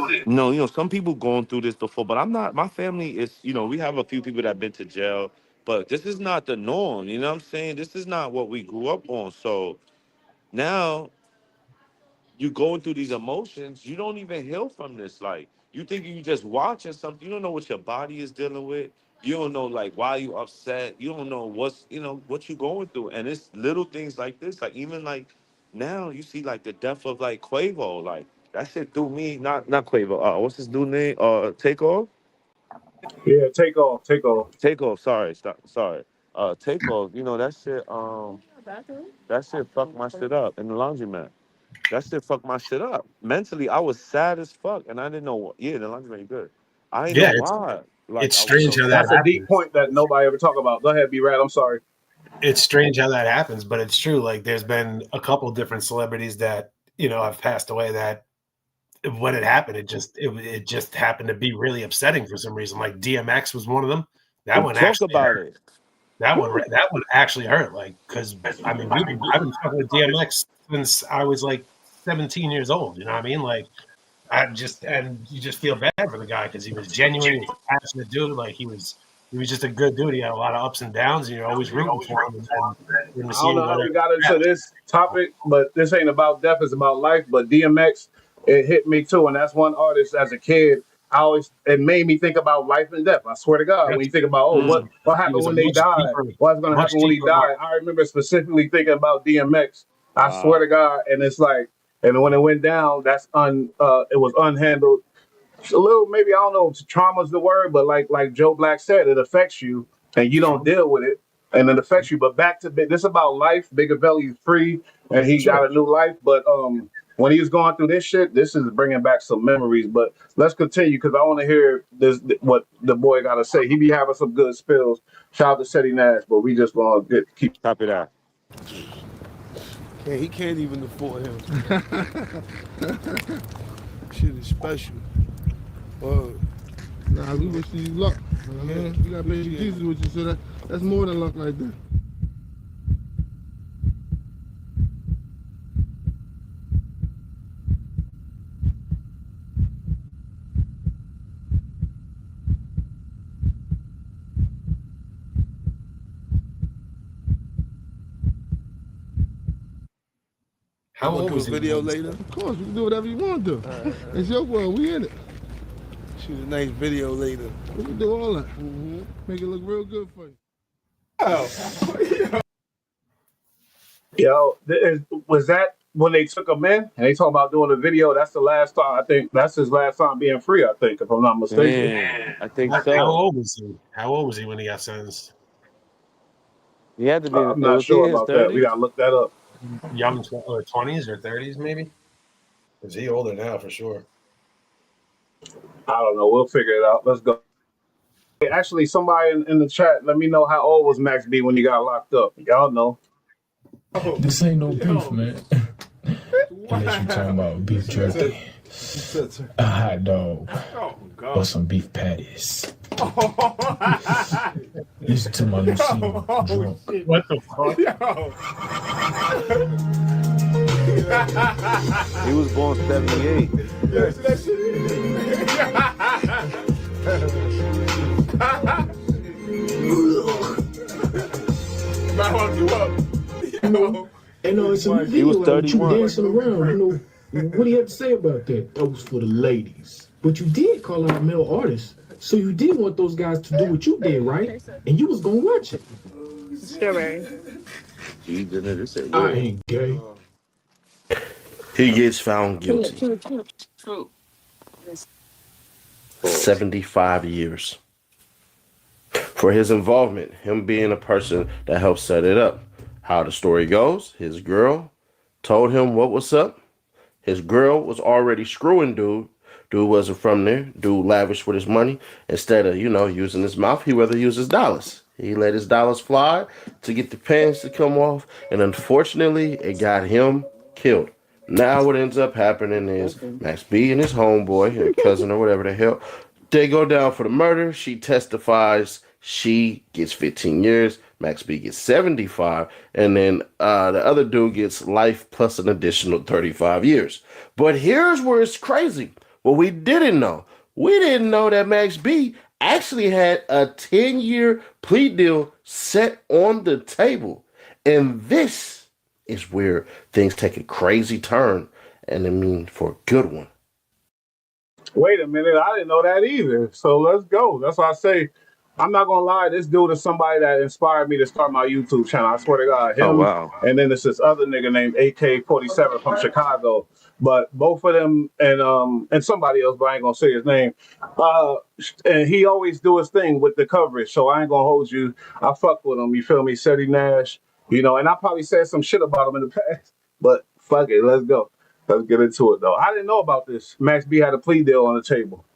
Some people going through this before, but I'm not. My family is, we have a few people that have been to jail, but this is not the norm. You know what I'm saying? This is not what we grew up on. So now you going through these emotions, you don't even heal from this. Like, you think you just watching something, you don't know what your body is dealing with. You don't know like why you upset. You don't know what you going through. And it's little things like this. Like, even like now you see like the death of like Quavo. Like, that shit threw me, not Quavo. What's his dude name? Takeoff? Yeah, take off, take off. Takeoff, sorry. Takeoff, that shit fucked my shit up in the laundromat. That shit fucked my shit up. Mentally, I was sad as fuck, and I didn't know. Yeah, the laundry made good. I didn't know Yeah, it's why. Like It's I was strange so how that That's a sad. deep happens. point that nobody ever talk about. Go ahead, B-Rad. I'm sorry. It's strange how that happens, but it's true. Like there's been a couple different celebrities that have passed away that when it happened, it just happened to be really upsetting for some reason. Like DMX was one of them. That one Talk actually about hurt. it. That one actually hurt. Like because I mean I've been talking with DMX since I was like 17 years old. You know what I mean? Like and you just feel bad for the guy because he was genuine. He was a passionate dude. Like he was just a good dude. He had a lot of ups and downs, and you're always rooting for him. And then when you I see don't him know go how down we got the into path, this topic, but this ain't about death, it's about life. But DMX, it hit me too. And that's one artist as a kid, it made me think about life and death. I swear to God, when you think about, he was what he happened was a when they died? What's going to much happen when he deeper died? artist. I remember specifically thinking about DMX. I swear Wow. to God. And it's like, and when it went down, it was unhandled. A little, maybe I don't know if trauma's the word, but like Joe Black said, it affects you and you don't Sure, deal with it, and it affects you. But back to this about life. Bigger Belly is free, and he sure. got a new life. But when he was going through this shit, this is bringing back some memories. But let's continue because I want to hear this what the boy got to say. He be having some good spills. Shout out to Seti Nash, but we just gonna keep. Copy that. He can't even afford him. Shit is special. Nah, we wish you luck. You know what I mean? You got baby Jesus with you, so that's more than luck right there. How You want old to do a was he? video later? Of course, you can do whatever you want to do. It's your world. We in it. Shoot a nice video later. We can do all that. Make it look real good for you. Yo, was that when they took him in and they talk about doing a video? That's the last time. I think that's his last time being free. I think, if I'm not mistaken. Man, I think How so. old was he? How old was he when he got sentenced? He had to be. I'm not Was he sure in his about that. We 30s? gotta look that up. Young or 20s or 30s maybe? Is he older now for sure? I don't know. We'll figure it out. Let's go. Hey, actually, somebody in the chat, let me know how old was Max B when he got locked up. Y'all know. This ain't no beef, man. Unless you talking about beef jerky, a hot dog, or some beef patties. Listen to my new single, Drunk. What the fuck? He was born 78. It's a new He was video out with you 31. dancing around. What do you have to say about that? That was for the ladies. But you did call out male artists. So you did want those guys to do what you did, right? And you was gonna watch it. I ain't gay. He gets found guilty. 75 years. For his involvement, him being a person that helped set it up. How the story goes, his girl told him what was up. His girl was already screwing dude. Dude wasn't from there. Dude lavished with his money. Instead of, using his mouth, he rather use his dollars. He let his dollars fly to get the pants to come off. And unfortunately, it got him killed. Now what ends up happening is Max B and his homeboy, or cousin or whatever the hell, they go down for the murder. She testifies. She gets 15 years. Max B gets 75. And then the other dude gets life plus an additional 35 years. But here's where it's crazy. What we didn't know. We didn't know that Max B actually had a 10-year plea deal set on the table. And this is where things take a crazy turn. And I mean, for a good one. Wait a minute, I didn't know that either. So let's go. That's why I say, I'm not gonna lie. This dude is somebody that inspired me to start my YouTube channel. I swear to God, Oh, him. wow. And then there's this other nigga named AK-47 from Chicago. But both of them and somebody else, but I ain't gonna say his name. And he always do his thing with the coverage. So I ain't gonna hold you. I fuck with him. You feel me? Seti Nash. And I probably said some shit about him in the past. But fuck it, let's go. Let's get into it though. I didn't know about this. Max B had a plea deal on the table.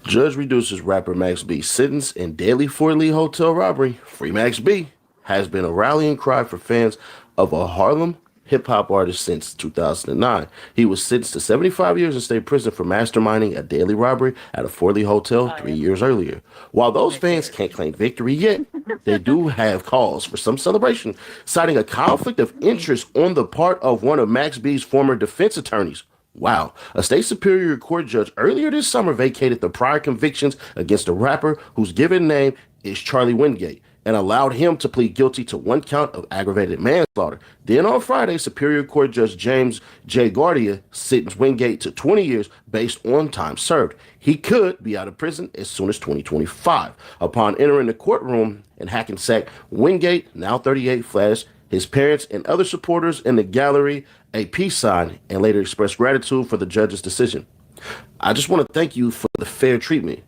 Judge reduces rapper Max B's sentence in deadly Fort Lee hotel robbery. Free Max B has been a rallying cry for fans of a Harlem hip hop artist since 2009. He was sentenced to 75 years in state prison for masterminding a deadly robbery at a Fort Lee hotel 3 years earlier. While those fans can't claim victory yet, they do have cause for some celebration, citing a conflict of interest on the part of one of Max B's former defense attorneys. Wow. A state superior court judge earlier this summer vacated the prior convictions against a rapper whose given name is Charlie Wingate and allowed him to plead guilty to one count of aggravated manslaughter. Then on Friday, Superior Court Judge James J. Guardia sentenced Wingate to 20 years based on time served. He could be out of prison as soon as 2025. Upon entering the courtroom in Hackensack, Wingate, now 38, flashed his parents and other supporters in the gallery a peace sign and later expressed gratitude for the judge's decision. I just want to thank you for the fair treatment,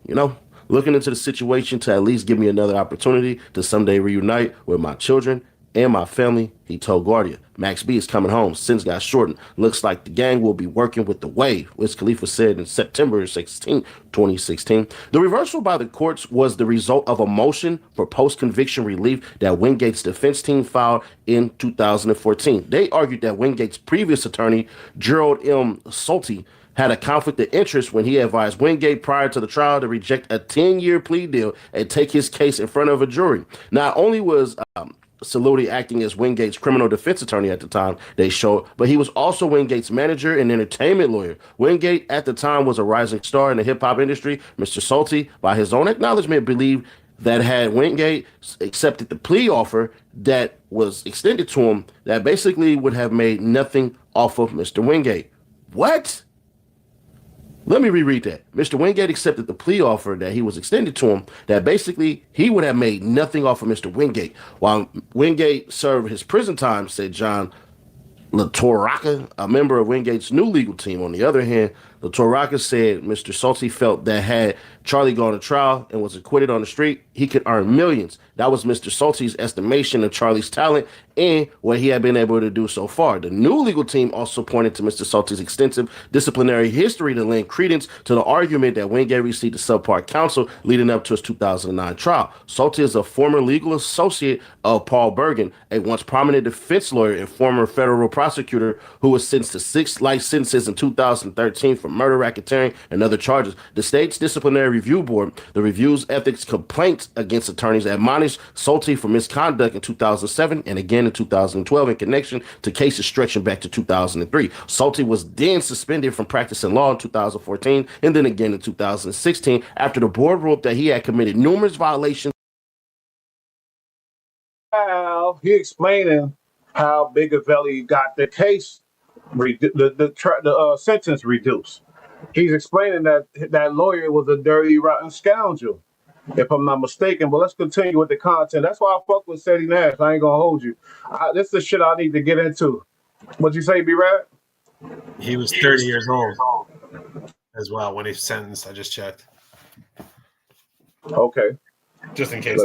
looking into the situation to at least give me another opportunity to someday reunite with my children and my family, he told Guardia. Max B is coming home. Sins got shortened. Looks like the gang will be working with the Wave, Wiz Khalifa said in September 16, 2016. The reversal by the courts was the result of a motion for post-conviction relief that Wingate's defense team filed in 2014. They argued that Wingate's previous attorney, Gerald M. Solti, had a conflict of interest when he advised Wingate prior to the trial to reject a 10-year plea deal and take his case in front of a jury. Not only was Saludi acting as Wingate's criminal defense attorney at the time they showed, but he was also Wingate's manager and entertainment lawyer. Wingate at the time was a rising star in the hip-hop industry. Mr. Salty, by his own acknowledgement, believed that had Wingate accepted the plea offer that was extended to him, that basically would have made nothing off of Mr. Wingate. What? Let me reread that. Mr. Wingate accepted the plea offer that he was extended to him, that basically he would have made nothing off of Mr. Wingate. While Wingate served his prison time, said John LaTorraca, a member of Wingate's new legal team. On the other hand, LaTorraca said Mr. Salty felt that had Charlie gone to trial and was acquitted on the street, he could earn millions. That was Mr. Salty's estimation of Charlie's talent and what he had been able to do so far. The new legal team also pointed to Mr. Salty's extensive disciplinary history to lend credence to the argument that Wingate received a subpar counsel leading up to his 2009 trial. Salty is a former legal associate of Paul Bergen, a once prominent defense lawyer and former federal prosecutor who was sentenced to 6 life sentences in 2013 for murder, racketeering, and other charges. The state's disciplinary review board, the review's ethics complaints against attorneys, admonished Salty for misconduct in 2007 and again in 2012 in connection to cases stretching back to 2003. Salty was then suspended from practicing law in 2014 and then again in 2016 after the board ruled that he had committed numerous violations. He explaining how Bigavelli got the case, the sentence reduced. He's explaining that that lawyer was a dirty, rotten scoundrel, if I'm not mistaken. But let's continue with the content. That's why I fuck with Sadie Nash. I ain't gonna hold you. This is the shit I need to get into. What'd you say, B-Rad? He was 30 years old as well when he was sentenced. I just checked. Okay. Just in case.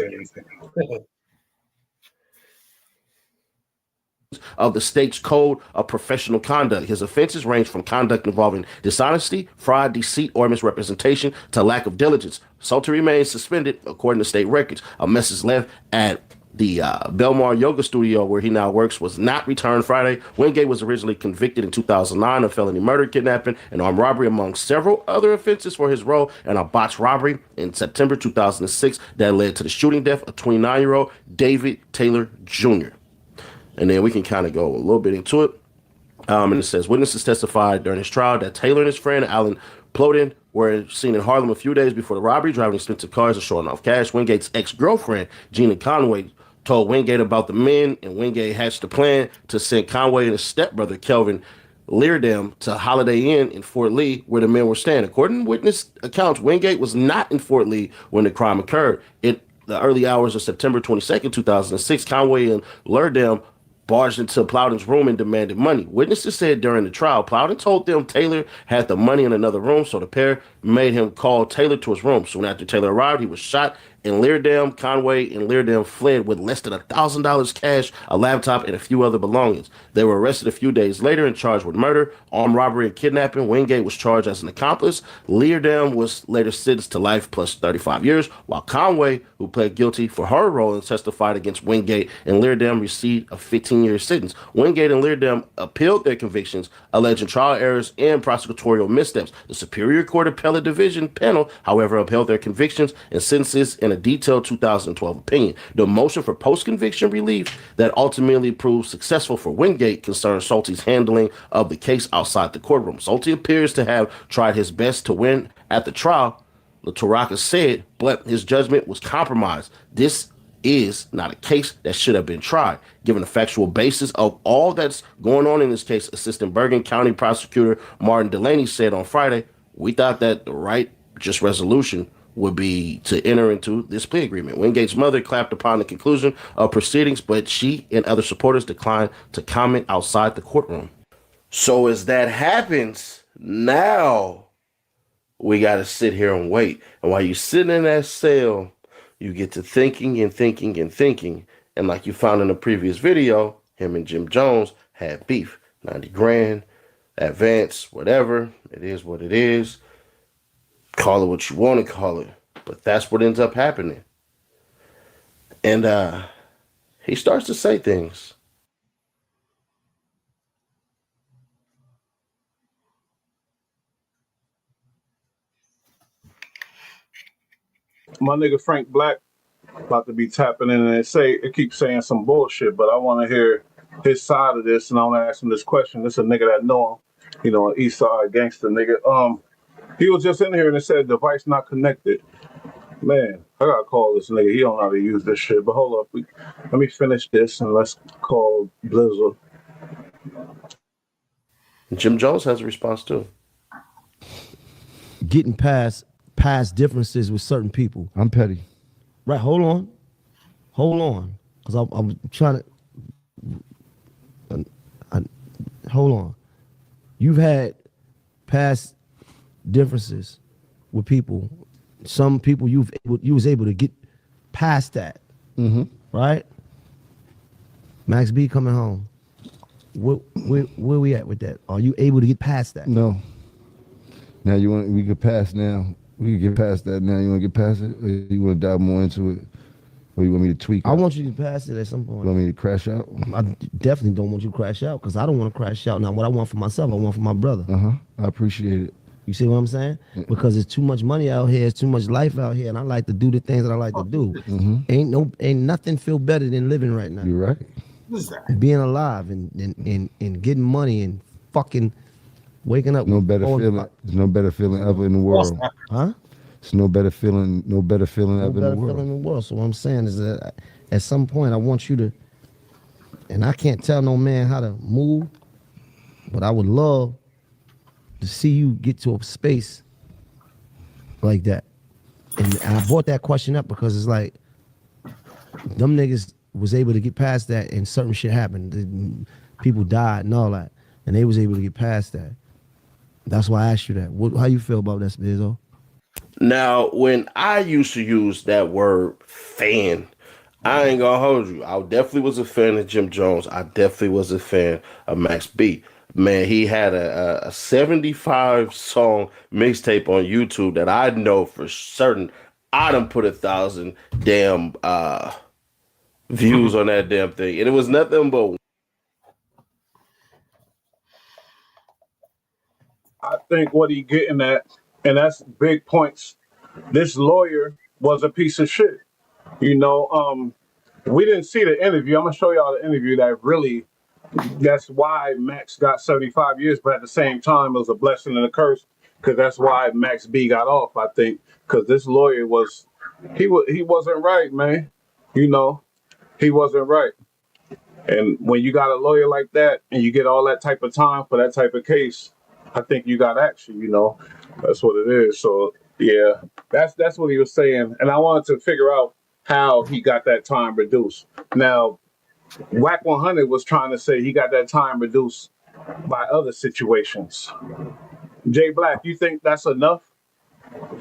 Of the state's code of professional conduct. His offenses range from conduct involving dishonesty, fraud, deceit, or misrepresentation to lack of diligence. Salty remains suspended, according to state records. A message left at the Belmar Yoga Studio, where he now works, was not returned Friday. Wingate was originally convicted in 2009 of felony murder, kidnapping, and armed robbery, among several other offenses, for his role in a botched robbery in September 2006 that led to the shooting death of 29-year-old David Taylor Jr. And then we can kind of go a little bit into it. And it says, witnesses testified during his trial that Taylor and his friend Alan Plodin were seen in Harlem a few days before the robbery, driving expensive cars and showing off cash. Wingate's ex-girlfriend, Gina Conway, told Wingate about the men, and Wingate hatched a plan to send Conway and his stepbrother, Kelvin Leardam, to Holiday Inn in Fort Lee, where the men were staying. According to witness accounts, Wingate was not in Fort Lee when the crime occurred. In the early hours of September 22nd, 2006, Conway and Leardam barged into Plowden's room and demanded money. Witnesses said during the trial, Plowden told them Taylor had the money in another room, so the pair made him call Taylor to his room. Soon after Taylor arrived, he was shot In Leardam, Conway and Leardam fled with less than $1,000 cash, a laptop, and a few other belongings. They were arrested a few days later and charged with murder, armed robbery, and kidnapping. Wingate was charged as an accomplice. Leardam was later sentenced to life plus 35 years, while Conway, who pled guilty for her role and testified against Wingate and Leardam, received a 15-year sentence. Wingate and Leardam appealed their convictions, alleging trial errors and prosecutorial missteps. The Superior Court Appellate Division panel, however, upheld their convictions and sentences in a detailed 2012 opinion. The motion for post-conviction relief that ultimately proved successful for Wingate concerned Salty's handling of the case outside the courtroom. Salty appears to have tried his best to win at the trial, LaToraka said, but his judgment was compromised. This is not a case that should have been tried. Given the factual basis of all that's going on in this case, Assistant Bergen County Prosecutor Martin Delaney said on Friday, we thought that the right just resolution would be to enter into this plea agreement. Wingate's mother clapped upon the conclusion of proceedings, but she and other supporters declined to comment outside the courtroom. So as that happens, now we got to sit here and wait. And while you're sitting in that cell, you get to thinking and thinking and thinking. And like you found in the previous video, him and Jim Jones had beef. 90 grand, advance, whatever. It is what it is. Call it what you want to call it. But that's what ends up happening. And he starts to say things. My nigga Frank Black about to be tapping in and it keeps saying some bullshit, but I want to hear his side of this, and I want to ask him this question. This is a nigga that know him, you know, an East Side gangster nigga. He was just in here and it said device not connected. Man, I gotta call this nigga. He don't know how to use this shit. But hold up, let me finish this and let's call Blizzard. Jim Jones has a response too. Getting past differences with certain people. I'm petty. Right, hold on. Because I'm trying to, hold on. You've had past differences with people. Some people you was able to get past that. Mm-hmm. Right? Max B coming home. Where we at with that? Are you able to get past that? No. Now we get past now. We can get past that now. You want to get past it? Or you want to dive more into it? Or you want me to tweak it? I want you to pass it at some point. You want me to crash out? I definitely don't want you to crash out because I don't want to crash out. Now, what I want for myself, I want for my brother. I appreciate it. You see what I'm saying? Because there's too much money out here, there's too much life out here, and I like to do the things that I like to do. Mm-hmm. Ain't nothing feel better than living right now. You're right. What's that? Being alive and getting money and fucking waking up. No better feeling. There's no better feeling ever in the world. Huh? It's no better feeling ever in the world. Feeling in the world. So what I'm saying is that at some point I want you to, and I can't tell no man how to move, but I would love to see you get to a space like that. And I brought that question up because it's like them niggas was able to get past that and certain shit happened. People died and all that. And they was able to get past that. That's why I asked you that. How you feel about that, Spizzo? Now, when I used to use that word fan, I ain't gonna hold you. I definitely was a fan of Jim Jones. I definitely was a fan of Max B. Man, he had a 75 song mixtape on YouTube that I know for certain I done put 1,000 damn views on that damn thing. And it was nothing but I think what he getting at, and that's big points. This lawyer was a piece of shit. You know, we didn't see the interview. I'm gonna show y'all the interview that really, that's why Max got 75 years, but at the same time, it was a blessing and a curse, because that's why Max B got off, I think, because this lawyer he wasn't right, man. You know, he wasn't right. And when you got a lawyer like that and you get all that type of time for that type of case, I think you got action, you know. That's what it is. So yeah, that's what he was saying. And I wanted to figure out how he got that time reduced. Now, Whack 100 was trying to say he got that time reduced by other situations. Jay Black, you think that's enough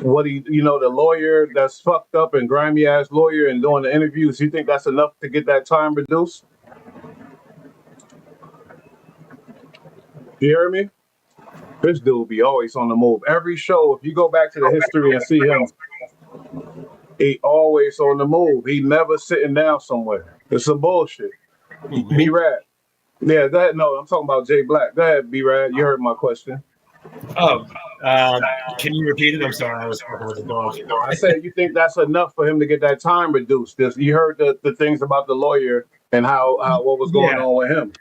What do you know, the lawyer that's fucked up and grimy ass lawyer and doing the interviews, you think that's enough to get that time reduced? You hear me? This dude be always on the move. Every show, if you go back to the history and see him, he always on the move. He never sitting down somewhere. It's some bullshit. Who, B me? Rad. Yeah, go ahead. No, I'm talking about Jay Black. Go ahead, B Rad. You heard my question. Oh, uh, can you repeat it? I'm sorry, I was talking with the dog. I said you think that's enough for him to get that time reduced. This you heard the things about the lawyer and how what was going Yeah, on with him.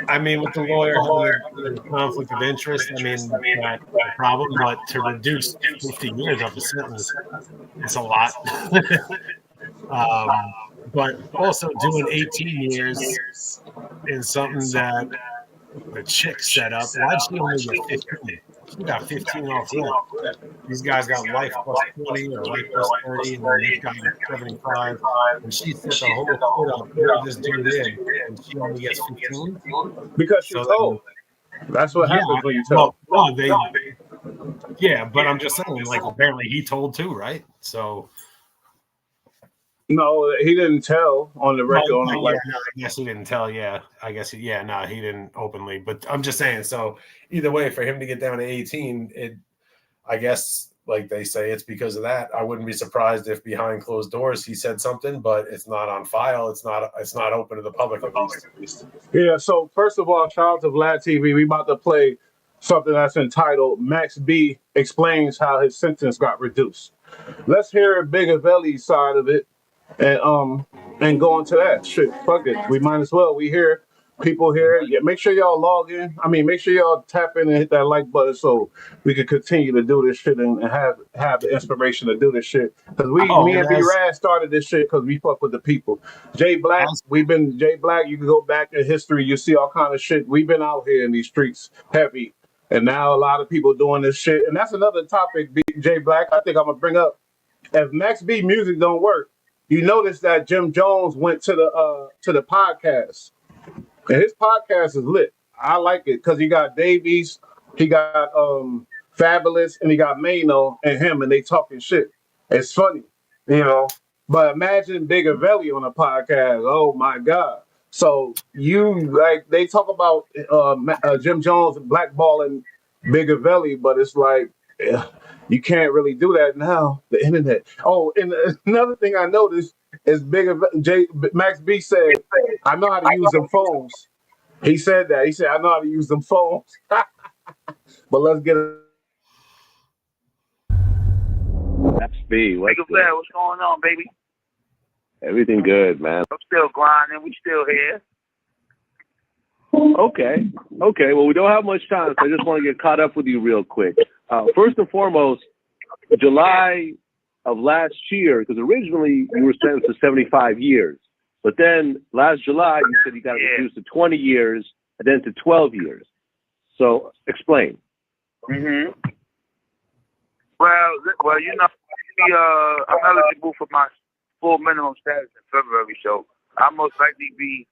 I mean, with the lawyer having the conflict of interest, I mean, that's a problem, but to reduce 50 years of the sentence, it's a lot. But also doing 18 years in something that the chick set up. Why'd she only get 15? She got 15 off rip. These guys got life plus 20 or life plus 30, and then this guy got 75. And she set the whole shit up, brought this dude in, and she only gets 15. Because she So told. then, That's what yeah, happens when you well, tell. no, yeah, but I'm just saying, like, apparently he told too, right? So, No, he didn't tell on the well, record. On the, yeah, like, no, I guess he didn't tell. Yeah, I guess, yeah, no, he didn't openly. But I'm just saying, so either way, for him to get down to 18, I guess, like they say, it's because of that. I wouldn't be surprised if behind closed doors he said something, but it's not on file. It's not open to the public, at least. yeah. So first of all, shout out to Vlad TV. We about to play something that's entitled "Max B explains how his sentence got reduced." Let's hear Bigger Valley's side of it, and go into that shit. Fuck it. We might as well. We here. People here. Yeah, make sure y'all log in. I mean, make sure y'all tap in and hit that like button so we can continue to do this shit and have the inspiration to do this shit. Because Oh, me and and B Rad started this shit because we fuck with the people. Jay Black, Jay Black. You can go back in history. You see all kind of shit. We've been out here in these streets heavy, and now a lot of people doing this shit. And that's another topic, Jay Black. I think I'm gonna bring up. If Max B music don't work, you notice that Jim Jones went to the podcast, and his podcast is lit. I like it because he got Davies, he got Fabulous, and he got Mano and him, and they talking shit. It's funny, you know. But imagine Bigger Valley on a podcast. Oh my god! So you like they talk about Jim Jones blackballing Bigger Valley, but it's like. Yeah, you can't really do that now. The internet. Oh, and another thing I noticed is Max B said, "I know how to use them phones." He said that. He said, "I know how to use them phones." But let's get it. That's B. What's What's going on, baby? everything good, man? I'm still grinding. We still here. Okay. Well, we don't have much time, so I just want to get caught up with you real quick. First and foremost, July of last year, because originally you were sentenced to 75 years, but then last July you said you got reduced to 20 years and then to 12 years. So explain. Mm-hmm. Well, you know, I'm eligible for my full minimum status in February, so I'll most likely be,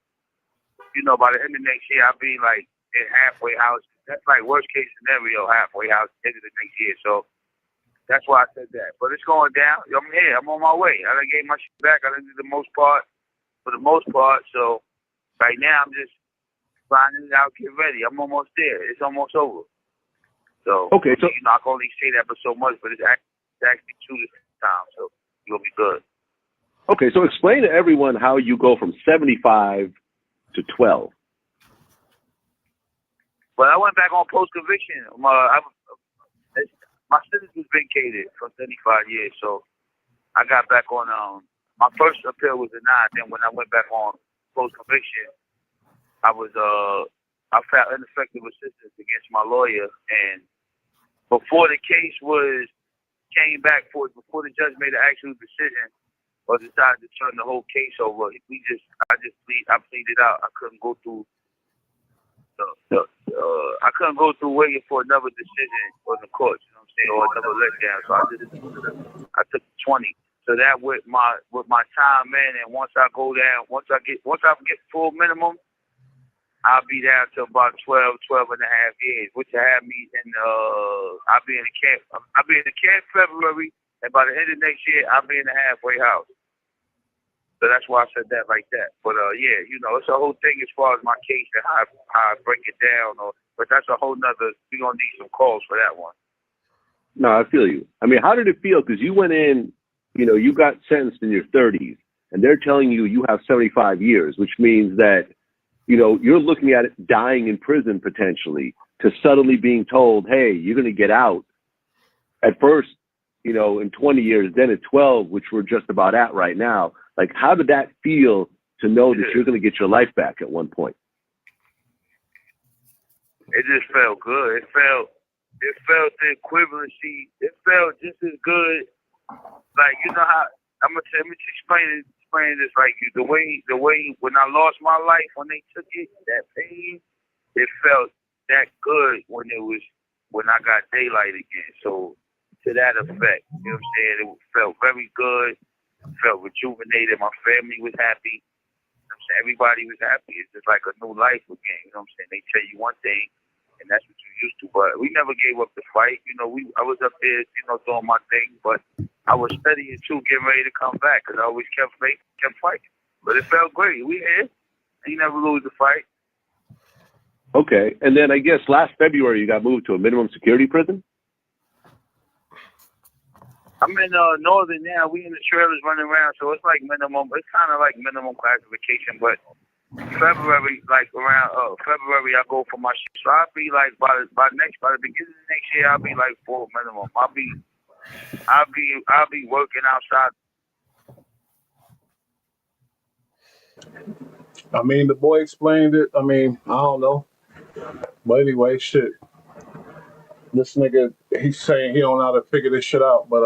you know, by the end of next year, I'll be like in halfway house. That's like worst case scenario, halfway house, end of the next year. So that's why I said that. But it's going down. I'm here. I'm on my way. I done gave my shit back. I done did the most part, for the most part. So right now, I'm just finding it out, get ready. I'm almost there. It's almost over. So, okay, so you know, I can only say that but so much, but it's actually true this time. So you'll be good. Okay, so explain to everyone how you go from 75 to 12. Well, I went back on post-conviction. My sentence was vacated for 35 years, so I got back on. My first appeal was denied. Then when I went back on post-conviction, I found ineffective assistance against my lawyer, and before the case came back before the judge made an actual decision or decided to turn the whole case over, I pleaded out. I couldn't go through. I couldn't go through waiting for another decision on the courts, you know what I'm saying, or another letdown. So I took 20. So that with my time, man, and once I get full minimum, I'll be down to about 12 and a half years, which will have me in, I'll be in the camp. I'll be in the camp February, and by the end of next year, I'll be in the halfway house. So that's why I said that like that. But yeah, you know, it's a whole thing as far as my case and how I break it down. But that's a whole nother, we're going to need some calls for that one. No, I feel you. I mean, how did it feel? Because you went in, you know, you got sentenced in your 30s, and they're telling you you have 75 years, which means that, you know, you're looking at it dying in prison potentially, to suddenly being told, hey, you're going to get out at first, you know, in 20 years, then at 12, which we're just about at right now. Like, how did that feel to know that you're going to get your life back at one point? It just felt good. It felt the equivalency. It felt just as good. Like, you know how, let me explain this like you. The way when I lost my life, when they took it, that pain, it felt that good when I got daylight again. So to that effect, you know what I'm saying? It felt very good. Felt rejuvenated. My family was happy. You know what I'm saying? Everybody was happy. It's just like a new life again. You know what I'm saying? They tell you one thing, and that's what you're used to. But we never gave up the fight. You know, I was up there, you know, doing my thing, but I was studying too, getting ready to come back, because I always kept fighting. But it felt great. We here. You never lose the fight. Okay. And then I guess last February you got moved to a minimum security prison? I'm in Northern now. We in the trailers running around, so it's like minimum. It's kind of like minimum classification, but February, like around February, I go for my shit. So I'll be like by the beginning of next year, I'll be like full minimum. I'll be working outside. I mean, the boy explained it. I mean, I don't know. But anyway, shit. This nigga, he's saying he don't know how to figure this shit out. But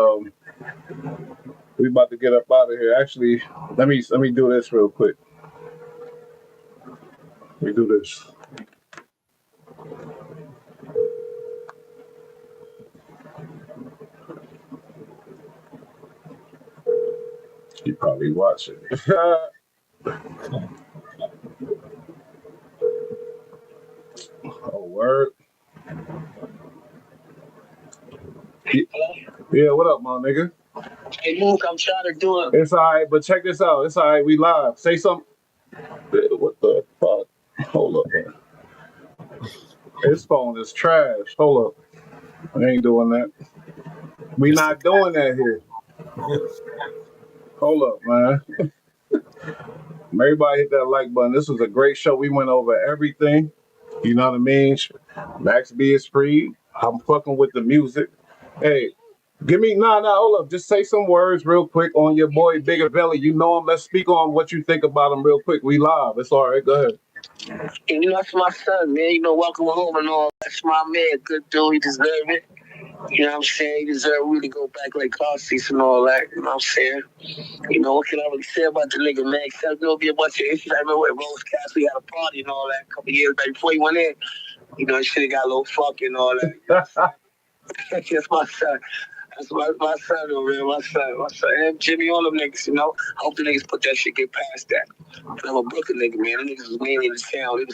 we about to get up out of here. Actually, let me do this real quick. Let me do this. You probably watch it. Oh, word. Yeah, what up, my nigga? Hey, Luke, I'm trying to do it. It's all right, but check this out. It's all right. We live. Say something. What the fuck? Hold up, man. His phone is trash. Hold up. I ain't doing that. We not doing that here. Hold up, man. Everybody hit that like button. This was a great show. We went over everything. You know what I mean? Max B is free. I'm fucking with the music. Hey, give me hold up. Just say some words real quick on your boy Bigger Belly. You know him. Let's speak on what you think about him real quick. We live. It's all right. Go ahead. And you know, that's my son, man. You know, welcome home and all. That's my man. Good dude. He deserve it. You know what I'm saying? He deserve really to go back like car seats and all that. You know what I'm saying? You know, what can I really say about the nigga, man? Except there'll be a bunch of issues. I remember at Rose Cast, we had a party and all that a couple years back before he went in. You know, shit got a little fucky and all that. You know That's my son. That's my son, though, man. My son. And Jimmy, all them niggas, you know. I hope the niggas put that shit, get past that. I'm a Brooklyn nigga, man. Them niggas was mainly in the town. It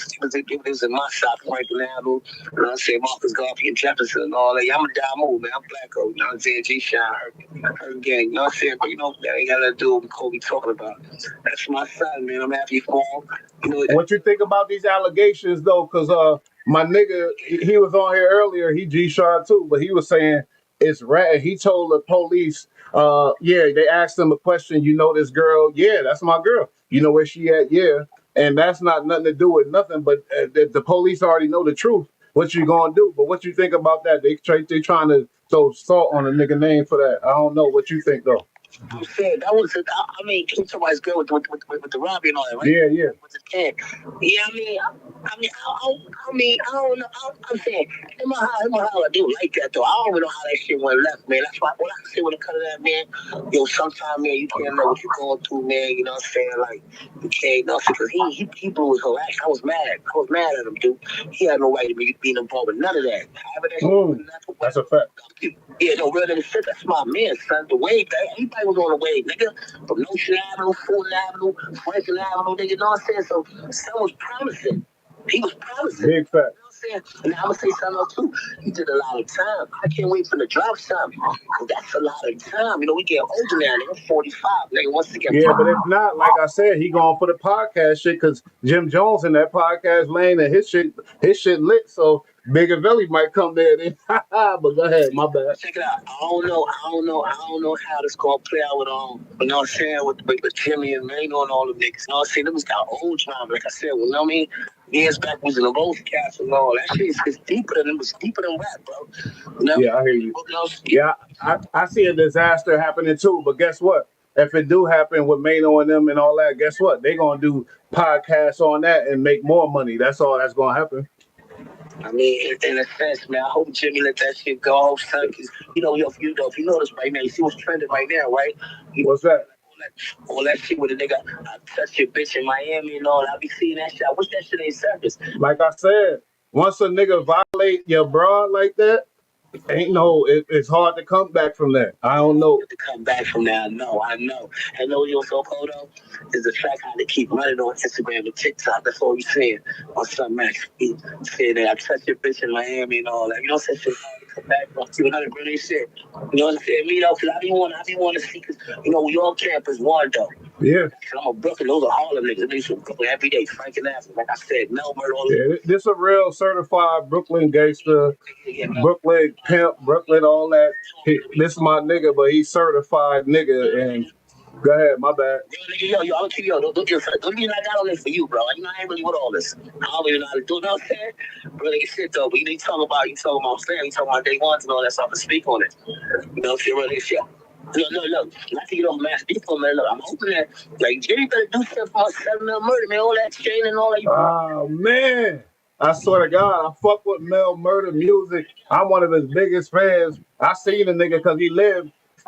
was in my shop, Franklin Avenue. You know what I'm saying? Marcus Garfield and Jefferson and all that. Yeah, I'm a Damo, man. I'm Blacko. You know what I'm saying? G-Shine, her gang. You know what I'm saying? But, you know, that ain't got nothing to do with what Kobe talking about. That's my son, man. I'm happy for him. You know, what you think about these allegations, though? Because my nigga, he was on here earlier. He G-Shine, too. But he was saying it's rat. He told the police, yeah, they asked him a question. You know this girl? Yeah, that's my girl. You know where she at? Yeah. And that's not nothing to do with nothing, but the police already know the truth. What you gonna do? But what you think about that? They trying to throw salt on a nigga name for that. I don't know. What you think, though? I'm saying that was it. I mean, somebody's good with the Robbie and all that, right? Yeah. With the kid. Yeah, I don't know. I'm saying, in my house, I do like that though. I don't even know how that shit went left, man. That's why when I say when it comes to that, man, yo, sometimes, man, you can't know what you're going through, man. You know what I'm saying? Like, you can't know because he blew his whole ass. I was mad at him, dude. He had no right to be being involved with none of that. That's a fact. Yeah, no, real nigga shit. That's my man, son. The wave, everybody was on the wave, nigga. From Notion Avenue, Fulton Avenue, Franklin Avenue, nigga. You know what I'm saying? So, son was promising. He was promising. Big fact. You know what I'm saying? And I'm gonna say something else too. He did a lot of time. I can't wait for him to drop something. Cause that's a lot of time. You know, we get older now, nigga. I'm 45. Nigga, once again. Yeah, but if not, like I said, he going for the podcast shit because Jim Jones in that podcast lane and his shit lit. So Bigger Valley might come there. Then. But go ahead, my bad. Check it out. I don't know how this gonna play out with you know what I'm saying, with Jimmy and Mano and all the niggas. You know what I'm saying? Them was got old drama. Like I said, well, you know what I mean? Years back was in the Rose Cast and all that shit is deeper than rap, bro. You know? Yeah, I hear you. Yeah, I see a disaster happening too. But guess what? If it do happen with Mano and them and all that, guess what? They gonna do podcasts on that and make more money. That's all that's gonna happen. I mean, in a sense, man, I hope Jimmy let that shit go, son. Cause you know, if you notice right now, you see what's trending right now, right? What's that? All that shit with a nigga, I touch your bitch in Miami and all. I be seeing that shit. I wish that shit ain't surface. Like I said, once a nigga violate your broad like that, it's hard to come back from that. I don't know. To come back from that, I know. And know what's so cold though? Is the track how they keep running on Instagram and TikTok. That's all we saying. On some Max beat, saying that I touch your bitch in Miami and all that. You know what I'm saying? Come back from 200 brilliant shit. You know what I'm saying? Me though, cause I be want to see, cause you know we all campers one though. Yeah. I'm a Brooklyn. Those are Harlem niggas. They from Brooklyn every day. Frank and Athens. Like I said, Mel Murder. Yeah, this a real certified Brooklyn gangster, Brooklyn pimp, Brooklyn all that. This is my nigga, but he's certified nigga. And go ahead, my bad. Yo, I'm gonna keep don't mean I got all this for you, bro. You know I ain't really with all this. I don't even know how to do it. You know what I'm saying? Bro, nigga shit though. But you talking about family, you talking about day ones and all that stuff. To speak on it. You know what I'm saying? Really shit. Look. Not to get off Max B for a minute. Look, I'm hoping that like Jimmy better do stuff for 7 mil murder, man. All that chain and all that. Oh man. I swear to God, I fuck with Mel Murder music. I'm one of his biggest fans. I seen the nigga because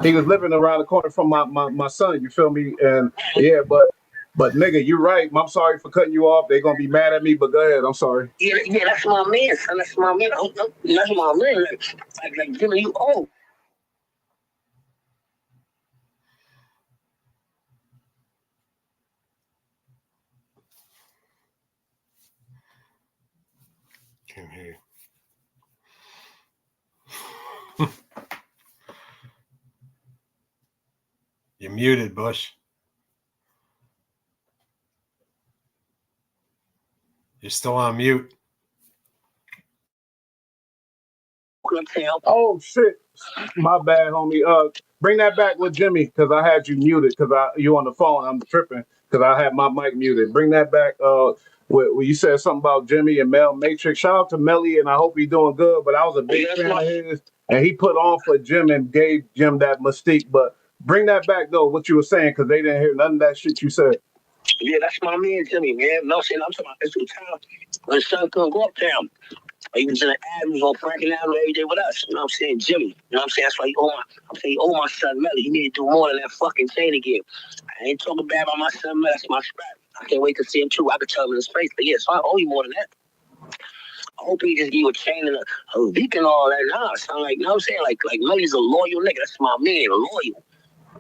he was living around the corner from my son, you feel me? And yeah, but nigga, you're right. I'm sorry for cutting you off. They're gonna be mad at me, but go ahead. I'm sorry. Yeah, that's my man, son. That's my man. That's my man. Like Jimmy, you old. Can't hear you. You're muted, Bush. You're still on mute. Oh shit, my bad, homie. Bring that back with Jimmy because I had you muted because you on the phone. I'm tripping because I had my mic muted. Bring that back. Where you said something about Jimmy and Mel Matrix. Shout out to Melly and I hope he's doing good. But I was a big fan of his and he put on for Jim and gave Jim that mystique. But bring that back though, what you were saying because they didn't hear none of that shit you said. Yeah, that's my man, Jimmy, man. No, I'm talking about this time when son couldn't go uptown. He was in the Adams on Franklin Avenue every day with us. You know what I'm saying? Jimmy. You know what I'm saying? That's why he owe my son Melly. He need to do more than that fucking chain again. I ain't talking bad about my son Melly. That's my strap. I can't wait to see him too. I could tell him in his face. But yeah, so I owe you more than that. I hope he just give you a chain and a beak and all that. Nah, son, like, you know what I'm saying? Like Melly's a loyal nigga. That's my man, a loyal.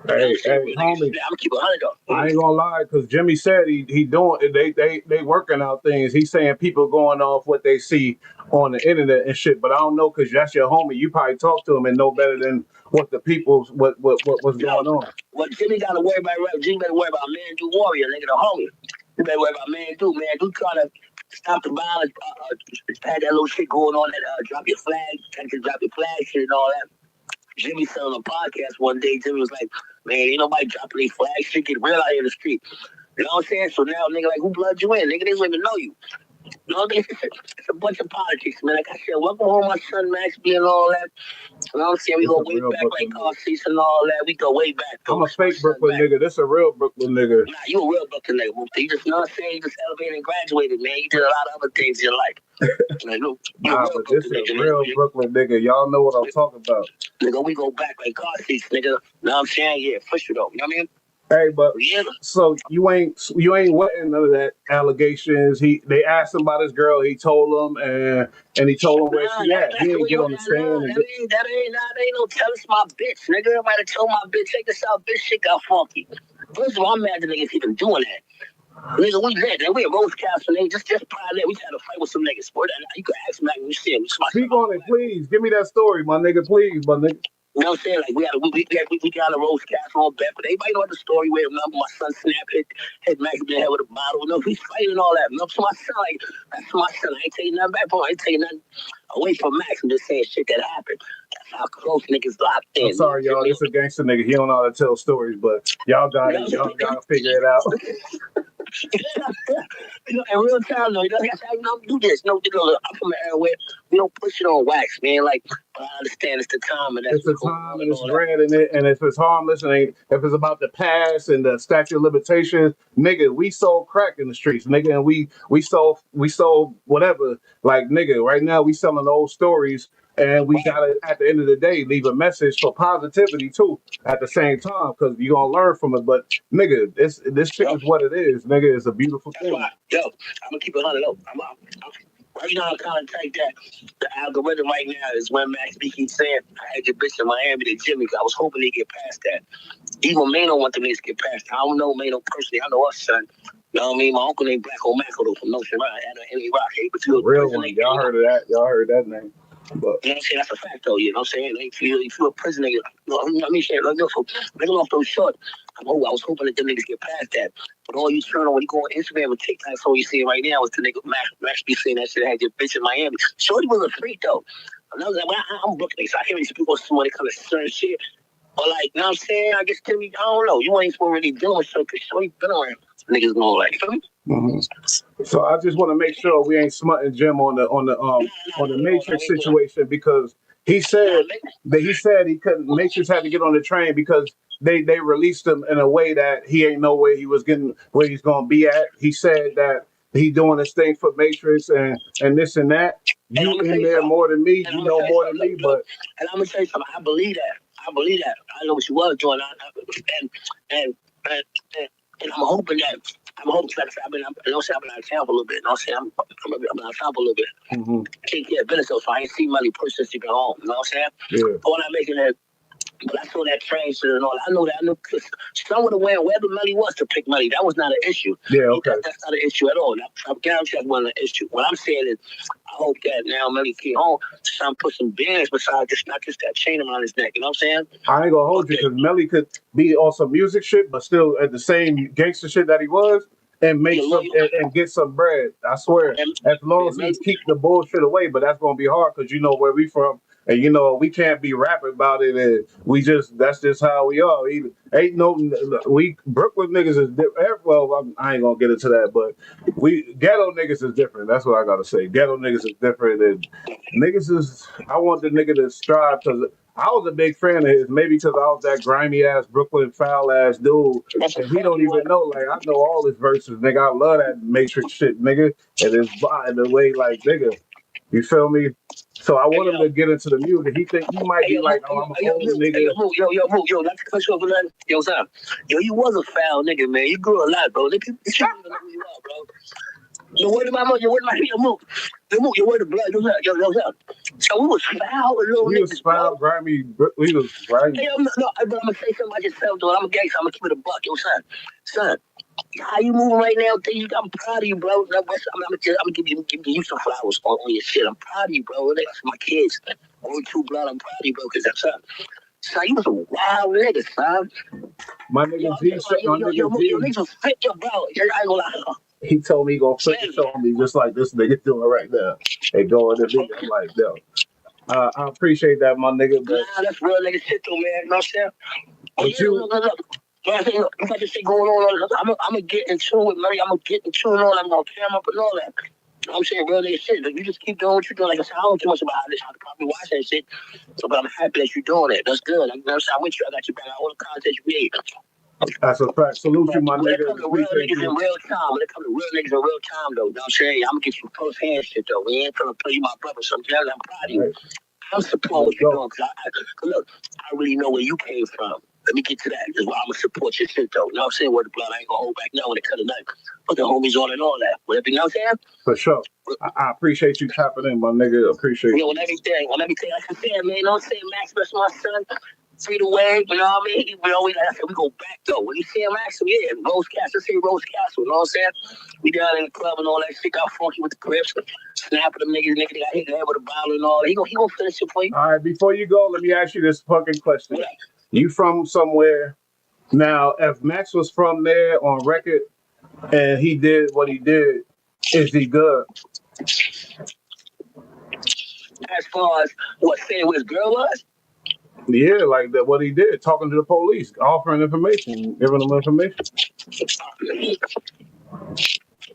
Hey, homie. I'm gonna keep 100 though. I ain't gonna lie, because Jimmy said he doing they working out things. He's saying people going off what they see on the internet and shit. But I don't know because that's your homie. You probably talk to him and know better than what the people's what's going on. What Jimmy gotta worry about, right? Jimmy better worry about man do warrior, nigga, the homie. You better worry about man do trying to stop the violence. Had that little shit going on that drop your flag, drop your flag shit and all that. Jimmy said on a podcast one day, Jimmy was like, man, ain't nobody dropping these flags. Shit get real out here in the street. You know what I'm saying? So now, nigga, like, who blood you in? Nigga, they don't even know you. You know what I mean? It's a bunch of politics, man. Like I said, welcome home, my son Max B and all that. You know what I'm saying? We go way back like car seats and all that. We go way back. I'm a fake Brooklyn nigga. This a real Brooklyn nigga. Nah, you a real Brooklyn nigga. You just, you know what I'm saying? You just elevated and graduated, man. You did a lot of other things in your life. Like, nah, but this is a real Brooklyn nigga. Y'all know what I'm talking about. Nigga, we go back like car seats, nigga. You know what I'm saying? Yeah, for sure though. You know what I mean? Hey, but so you ain't wetting none of that allegations. They asked him about his girl. He told them, and he told them where she at. He didn't get on the stand. That ain't no tell us my bitch, nigga. I might have told my bitch, check this out, bitch shit got funky. First of all, I'm mad the niggas even doing that. Nigga, we lit. We in Rose Castle, nigga. Just prior to that, we had a fight with some niggas. Boy, you could ask Mac when you see him. Speak on it, please. Give me that story, my nigga, please, my nigga. You know what I'm saying? Like, we got a Rose Castle on bet, but everybody know the story where remember my son Snap hit Max in the head with a bottle. You know, he's fighting and all that. You know, so my son, like, that's my son. I ain't taking nothing back from him. I ain't taking nothing away from Max. I'm just saying shit that happened. That's how close niggas locked in. I'm sorry, y'all. This a gangster nigga. He don't know how to tell stories, but y'all got it. Y'all gotta figure it out. You know, in real time though, you know, that's how you know do this. No, I'm from an era where we don't push it on wax, man. Like, but I understand it's the time and that's it's the time and it's bread in it, and if it's harmless and if it's about the past and the statute of limitations, nigga, we sold crack in the streets, nigga, and we sold whatever. Like, nigga, right now we selling old stories. And we gotta, at the end of the day, leave a message for positivity too. At the same time, because you gonna learn from it. But nigga, this shit is what it is. Nigga, it's a beautiful thing. That's why, I'm gonna keep it 100 though. Right now, I'm kind of take that. The algorithm right now is when Max B keeps saying, "I had your bitch in Miami to Jimmy." I was hoping they get past that. Even Mano want them niggas to get past. I don't know Mano personally. I know us, son. You know what I mean? My uncle named Black Old Mac from North Carolina. Had an Rock. But you real one. Y'all heard of that? Y'all heard that name? But, you know what I'm saying? That's a fact, though. You know what I'm saying? Like, if you're a prison nigga, I mean, shit, like, so, making off those short, I was hoping that them niggas get past that. But all you turn on when you go on Instagram and TikTok, that's all you see right now is the nigga Max be saying that shit had your bitch in Miami. Shorty was a freak, though. I'm Brooklyn, so I hear these people, somebody come to certain shit. Or, like, you know what I'm saying? I guess, Timmy, I don't know. You ain't supposed to really deal with shit because Shorty been around. Niggas know, like, you feel me? Mm-hmm. So I just want to make sure we ain't smutting Jim on the Matrix situation, because he said he couldn't. Matrix had to get on the train because they released him in a way that he ain't know where he was getting, where he's gonna be at. He said that he doing this thing for Matrix and this and that. You in there more than me. You know more than me. But and I'm gonna tell you something. I believe that. I know what you was doing. And I'm hoping that. I'm hoping that I've been out of town for a little bit. You know what I'm saying? I'm out of town for a little bit. Mm-hmm. Can't get business, so I ain't see money personally since been home. You know what I'm saying? Yeah. But when I'm making that, but I saw that train shit and all. I know because some would have went wherever money was to pick money. That was not an issue. Yeah, okay. That's not an issue at all. I guarantee that wasn't an issue. What I'm saying is, I hope that now money came home to try and put some bands beside just not just that chain around his neck. You know what I'm saying? I ain't gonna hold you, because Melly could be on some music shit, but still at the same gangster shit that he was, and make some and get some bread. I swear, as long as he keep the bullshit away. But that's gonna be hard because you know where we from, and you know we can't be rapping about it. And that's just how we are. Ain't no Brooklyn niggas is different. Well, I ain't gonna get into that, but we ghetto niggas is different. That's what I gotta say. Ghetto niggas is different, and niggas is. I want the nigga to strive, because I was a big fan of his, maybe because I was that grimy ass Brooklyn foul ass dude, and he don't even know. Like, I know all his verses, nigga. I love that Matrix shit, nigga, and his the way, like, nigga, you feel me? So I want him to get into the music. He might be like, oh, I'm an old nigga. Yo, not to cut you off, man. Yo, Sam. Yo, you was a foul nigga, man. You grew a lot, bro. Nigga, you know who you are, bro. Your word of my mother, your word of my move. Your word of blood. Yo. So we was foul little niggas. We was foul, grimy. We was grimy. Hey, but I'm gonna say something about yourself, though. I'm a gangster. I'm gonna keep it a buck. Yo, son. How you moving right now? I'm proud of you, bro. I'm gonna give you some flowers on your shit. I'm proud of you, bro. That's my kids. Only two blood. I'm proud of you, bro. Cause that's son, you was a wild nigga, son. My nigga G, your niggas was fit, yo, bro. I ain't gonna lie. He told me he gonna flip it on me just like this nigga doing right now. They going to me. I'm like, yo. I appreciate that, my nigga. But that's real nigga shit, though, man. You know what I'm saying? But you if I just say going on, I'm gonna get in tune with money. I'm gonna get in tune on. I'm gonna camera up and all that. You know what I'm saying? Real nigga shit. You just keep doing what you're doing. Like I said, I don't know too much about this. I could probably watch that shit. So, but I'm happy that you're doing it. That's good. I'm with you. I got you back. All the content you made. That's a fact. Salute you, my nigga. When it comes to real niggas in real time, though, you know what I'm saying? I'm gonna get you first hand shit, though. We ain't trying to play you my brother. Sometimes I'm proud of you. I'm supporting what you're doing, because look, I really know where you came from. Let me get to that. That's why I'm gonna support your shit, though. You know what I'm saying? Word the blood, I ain't gonna hold back now when it cut a knife. Put the homies on and all that. Whatever, you know what I'm saying? For sure. I appreciate you tapping in, my nigga. Appreciate you. On everything, like I said, man. You know what I'm saying? Max, that's my son. Free the way, you know what I mean? We always like, we go back though. When you see him actually, yeah, Rose Castle, let's say Rose Castle, you know what I'm saying? We down in the club and all that shit, got funky with the grips, snapping them niggas, nigga got hit in the head with a bottle and all that. He gonna finish it for you. All right, before you go, let me ask you this fucking question. You from somewhere? Now, if Max was from there on record and he did what he did, is he good? As far as what saying where his girl was? Yeah, like that. What he did, talking to the police, offering information, giving them information.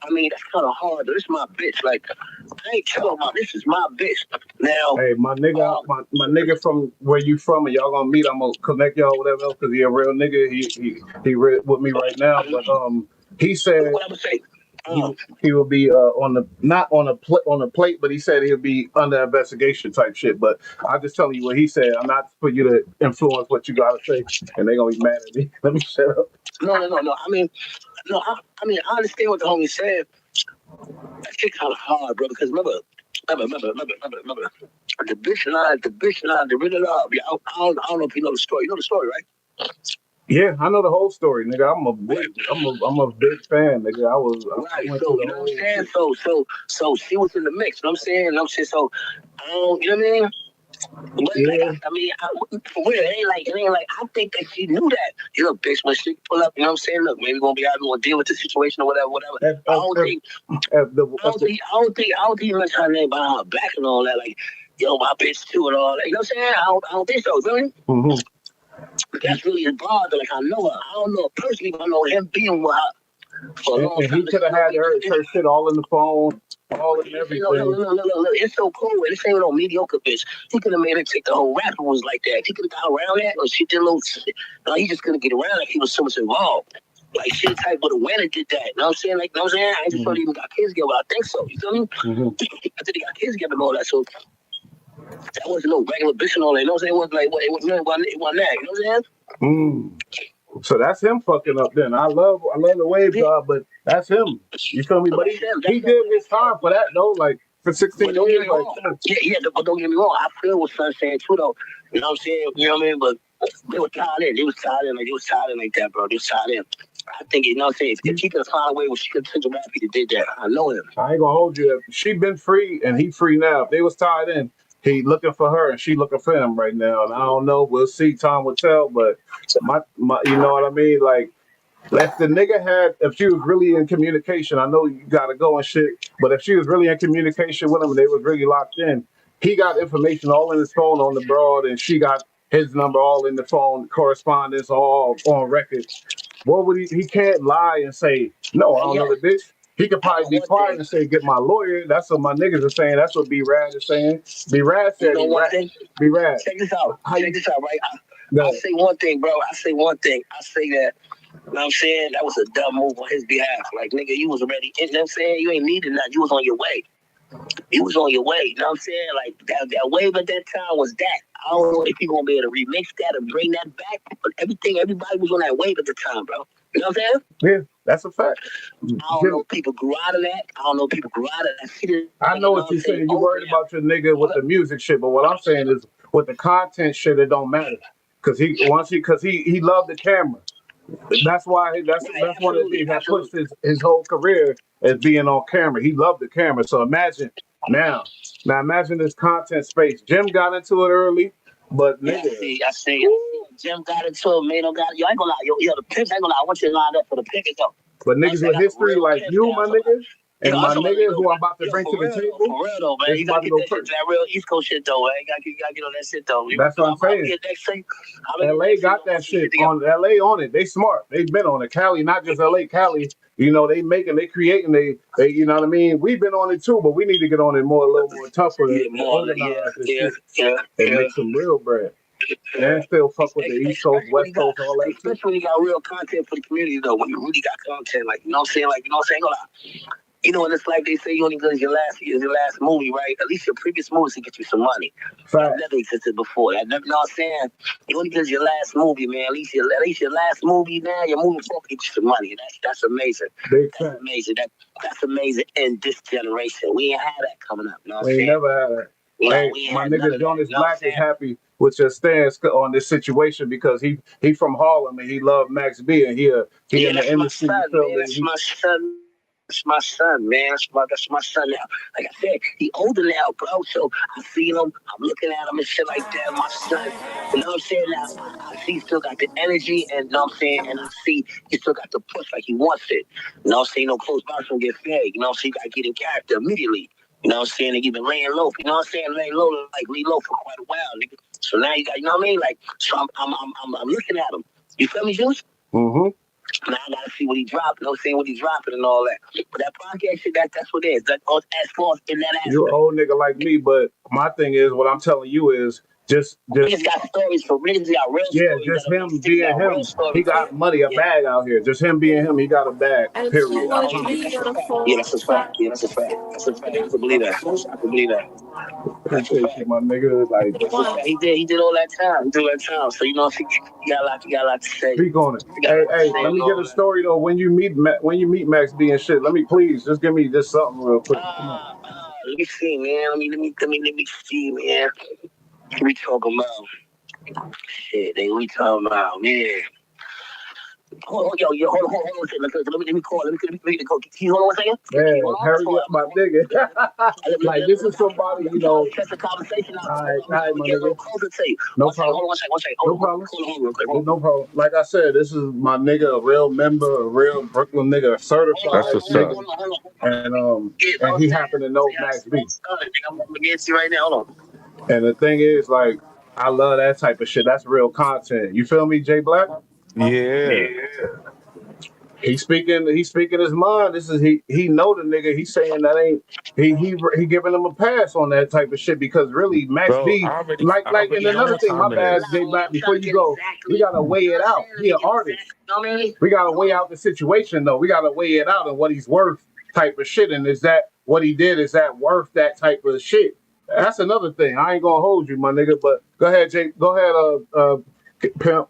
I mean, that's kind of hard. This is my bitch. Like, I ain't talking about this is my bitch. Now, hey, my nigga, my nigga from where you from, and y'all gonna meet. I'm gonna connect y'all, whatever else, because he a real nigga. He with me right now. But he said what I would say. He will be on the not on a plate, but he said he'll be under investigation type shit. But I'll just tell you what he said. I'm not for you to influence what you gotta say, and they gonna be mad at me. Let me shut up. No. I mean, I understand what the homie said. That shit kind of hard, bro. Because remember, the bitch line, the real love. Yeah, I don't know if you know the story. You know the story, right? Yeah, I know the whole story, nigga. I'm a big fan, nigga. I went so through you the know whole what I'm saying? So she was in the mix. You know what I'm saying? You know what I'm saying? So I don't, you know what I mean? But yeah. For real, it ain't like I think that she knew that. You know, bitch, when she pull up, you know what I'm saying? Look, maybe we're gonna be out, we're gonna deal with the situation or whatever. I don't think you mention her name behind her back and all that. Like, yo, my bitch too and all that. You know what I'm saying? I don't think so, really. But that's really his brother. Like, I know her. I don't know her personally, but I know him being with her for a long time. And he could have had her shit all in the phone, all in everything. Look, it's so cool. This ain't no mediocre bitch. He could have made her take the whole rapper was like that. He could have got around that, or she did a little shit. No, he just couldn't get around it. He was so much involved. Like, she the type of the winner did that. You know what I'm saying? Like, you know what I'm saying? I ain't just thought he even got kids together. I think so. You feel me? I think he got kids together and all that. So that wasn't no regular bitch and all that. You know what I'm saying? It wasn't like, it wasn't that. You know what I'm saying? So that's him fucking up. Then I love the wave job, but that's him. You feel me? But he did his time for that though. Like for 16 years. But don't get me wrong. I feel what Son's saying too, though. You know what I'm saying? You know what I mean? But they were tied in. They was tied in like that, bro. They was tied in. I think, you know what I'm saying? If he could find a way where she could touch a rap, he did that. I know him. I ain't gonna hold you. She been free and he free now. If they was tied in, he looking for her and she looking for him right now. And I don't know. We'll see. Time will tell. But my you know what I mean? Like, if the nigga if she was really in communication, I know you gotta go and shit, but if she was really in communication with him and they was really locked in, he got information all in his phone on the broad and she got his number all in the phone, correspondence all on record. What would he can't lie and say, no, I don't know the bitch. He could probably be quiet and say, get my lawyer. That's what my niggas are saying. That's what B Rad is saying. B Rad said, B Rad. Check this out, right? I say one thing, bro. I say that, you know what I'm saying? That was a dumb move on his behalf. Like, nigga, you was already, you know what I'm saying? You ain't needed nothing. You was on your way. You was on your way. You know what I'm saying? Like, that wave at that time was that. I don't know if you're going to be able to remix that or bring that back. But everybody was on that wave at the time, bro. You know what I'm saying? Yeah, that's a fact. I don't know if people grew out of that. I I know what you're saying. You're worried about your nigga with the music shit, but what I'm saying is with the content shit, it don't matter. Cause he loved the camera. That's why that's one of the things that pushed his whole career as being on camera. He loved the camera. So imagine imagine this content space. Jim got into it early, but nigga. I see. Jim got into it, man. Yo, I ain't gonna lie. Yo, the pimps, I ain't gonna lie. I want you to line up for the pickers, though. But niggas with history like you, my nigga, and my nigga who I'm about to bring to the table. For real, though, man. You gotta get that real East Coast shit, though, man. You gotta get on that shit, though. That's what I'm saying. LA got that shit on LA on it. They smart. They've been on it. Cali, not just LA, Cali. You know, they creating, they you know what I mean? We've been on it too, but we need to get on it a little more tougher and organize this shit and make some real bread. And still fuck with the East Coast, West Coast, all that shit. Especially when you got real content for the community, though. When you really got content, like, you know what I'm saying? Like, you know what I'm saying? You know, and it's like they say you only good as your last movie, right? At least your previous movies to get you some money. That never existed before. You know what I'm saying? You only good as your last movie, man. At least your last movie, man. Your movie before get you some money. That's amazing. That's amazing. That's amazing in this generation. We ain't had that coming up. You know what I'm saying? We ain't never had that. Hey, my nigga Jonas Black is happy. with your stance on this situation because he from Harlem and he loved Max B and he Yeah, in the that's my industry. You son, feel man. me? That's my son. That's my son, man. That's my son now. Like I said, he older now, bro. So I see him. I'm looking at him and shit like that. My son. You know what I'm saying? Now I see he still got the energy, and you know what I'm saying. And I see he still got the push like he wants it. You know what I'm saying? No close box don't get fed. You know what I'm saying? You gotta get in character immediately. You know what I'm saying? And you've been laying low. You know what I'm saying? Laying low, like lay low for quite a while, nigga. So now you got, you know what I mean? Like, so I'm looking at him. You feel me, Juice? Mm-hmm. Now I gotta see what he dropping, you know what I'm saying, what he dropping and all that. But that podcast shit, that's what it is. That as far as in that aspect. You an old nigga like me, but my thing is, what I'm telling you is just Niggas got stories for real, got real yeah, stories. just That him niggas being got real him. He stories, man. got money, a Yeah. bag out here. Just him being him, he got a bag. Period. I don't know. Yeah, that's a fact. Yeah, that's a fact. That's a fact. I can believe that. I can believe that. That's a Appreciate fact. you, my nigga. Like, That's a fact. He did all that time. He did all that time. So you know, he got a lot to say. speak on it. He got a Hey, lot to hey, say let and me get all a that. story though. When you meet Max B and shit, let me please just give me just something real quick. Come on. Let me see, man. Let me see, man. We talking about shit. We talking about, man. Hold on, hold on. Let me call. Let me call. Can you hold on 1 second? Can you hold Man, on? That's hurry all. up, my nigga. Like this is somebody, Let you me try know. to test the conversation out. All right, I'm gonna my get a nigga. little closer to you. No One second. problem. Hold on. 1 second. No problem. Hold on real quick. Hold on. No problem. Like I said, this is my nigga, a real member, a real Brooklyn nigga, a That's certified what's up. nigga, Yeah, and he happened to know yeah, Max B. I'm gonna get to you right now. Hold on. And the thing is, like, I love that type of shit. That's real content. You feel me, Jay Black? Yeah. He's speaking his mind. This is he know the nigga. He's saying that ain't he giving him a pass on that type of shit because really Max Bro, B I like and already know another what thing, my time it bad, is. Jay Black, before you go, we gotta weigh it out. He an artist. We gotta weigh out the situation though. We gotta weigh it out and what he's worth type of shit. And is that what he did? Is that worth that type of shit? That's another thing. I ain't gonna hold you, my nigga. But go ahead, Jay. Go ahead, pimp.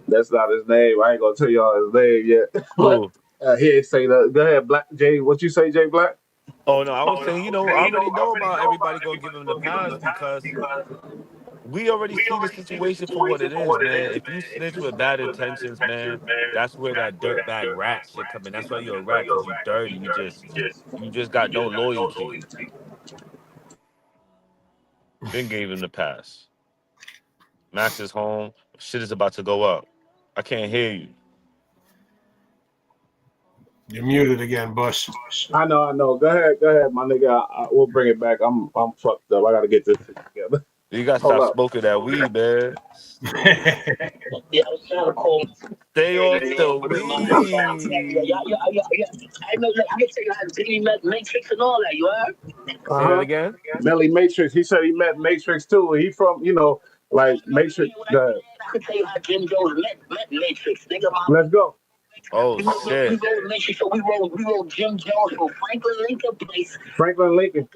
That's not his name. I ain't gonna tell y'all his name yet. But Who? he ain't say that. Go ahead, Black Jay. What you say, Jay Black? Oh no, I was saying, I already know about everybody gonna give him the pass because we already see the situation for what it is, man. If you snitch with bad intentions, man, that's where that dirtbag rat shit come in. That's why you're a rat, because you dirty. You just got no loyalty. Then gave him the pass. Max is home. Shit is about to go up. I can't hear you. You're muted again, Bush. I know. Go ahead, my nigga. We'll bring it back. I'm fucked up. I gotta get this shit together. You gotta Hold stop up. smoking that weed, man. Yeah, I was trying to call. Stay off the Yeah. weed. I know. I can tell you how Jimmy met Matrix and all that. You heard? Say that Uh-huh. again. Melly Matrix. He said he met Matrix too. He from, like Matrix. I can tell you how Jim Jones met Matrix. Nigga, Let's go. Oh we shit. rode Matrix. So we rode Jim Jones from Franklin Lincoln Place. Franklin Lincoln.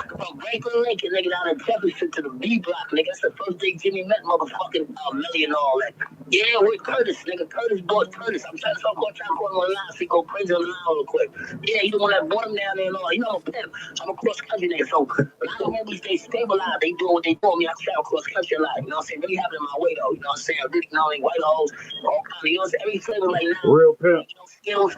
From Franklin Lincoln, nigga, down in Jefferson to the B block, nigga. That's the first day Jimmy met motherfucking Melly and all that. Yeah, with Curtis, nigga. Curtis bought Curtis. I'm trying to call him online so he go crazy on the line real quick. Yeah, he the one that bought him down there and all. You know, I'm a pimp. I'm a cross country nigga. So a lot of movies, they stabilize. They doing what they do. Me, I travel cross country a lot. You know what I'm saying? Really having my way though. You know what I'm saying? Really, white hoes, all kind of, you know what I'm saying? Every flavor like now. Real pimp. Skills,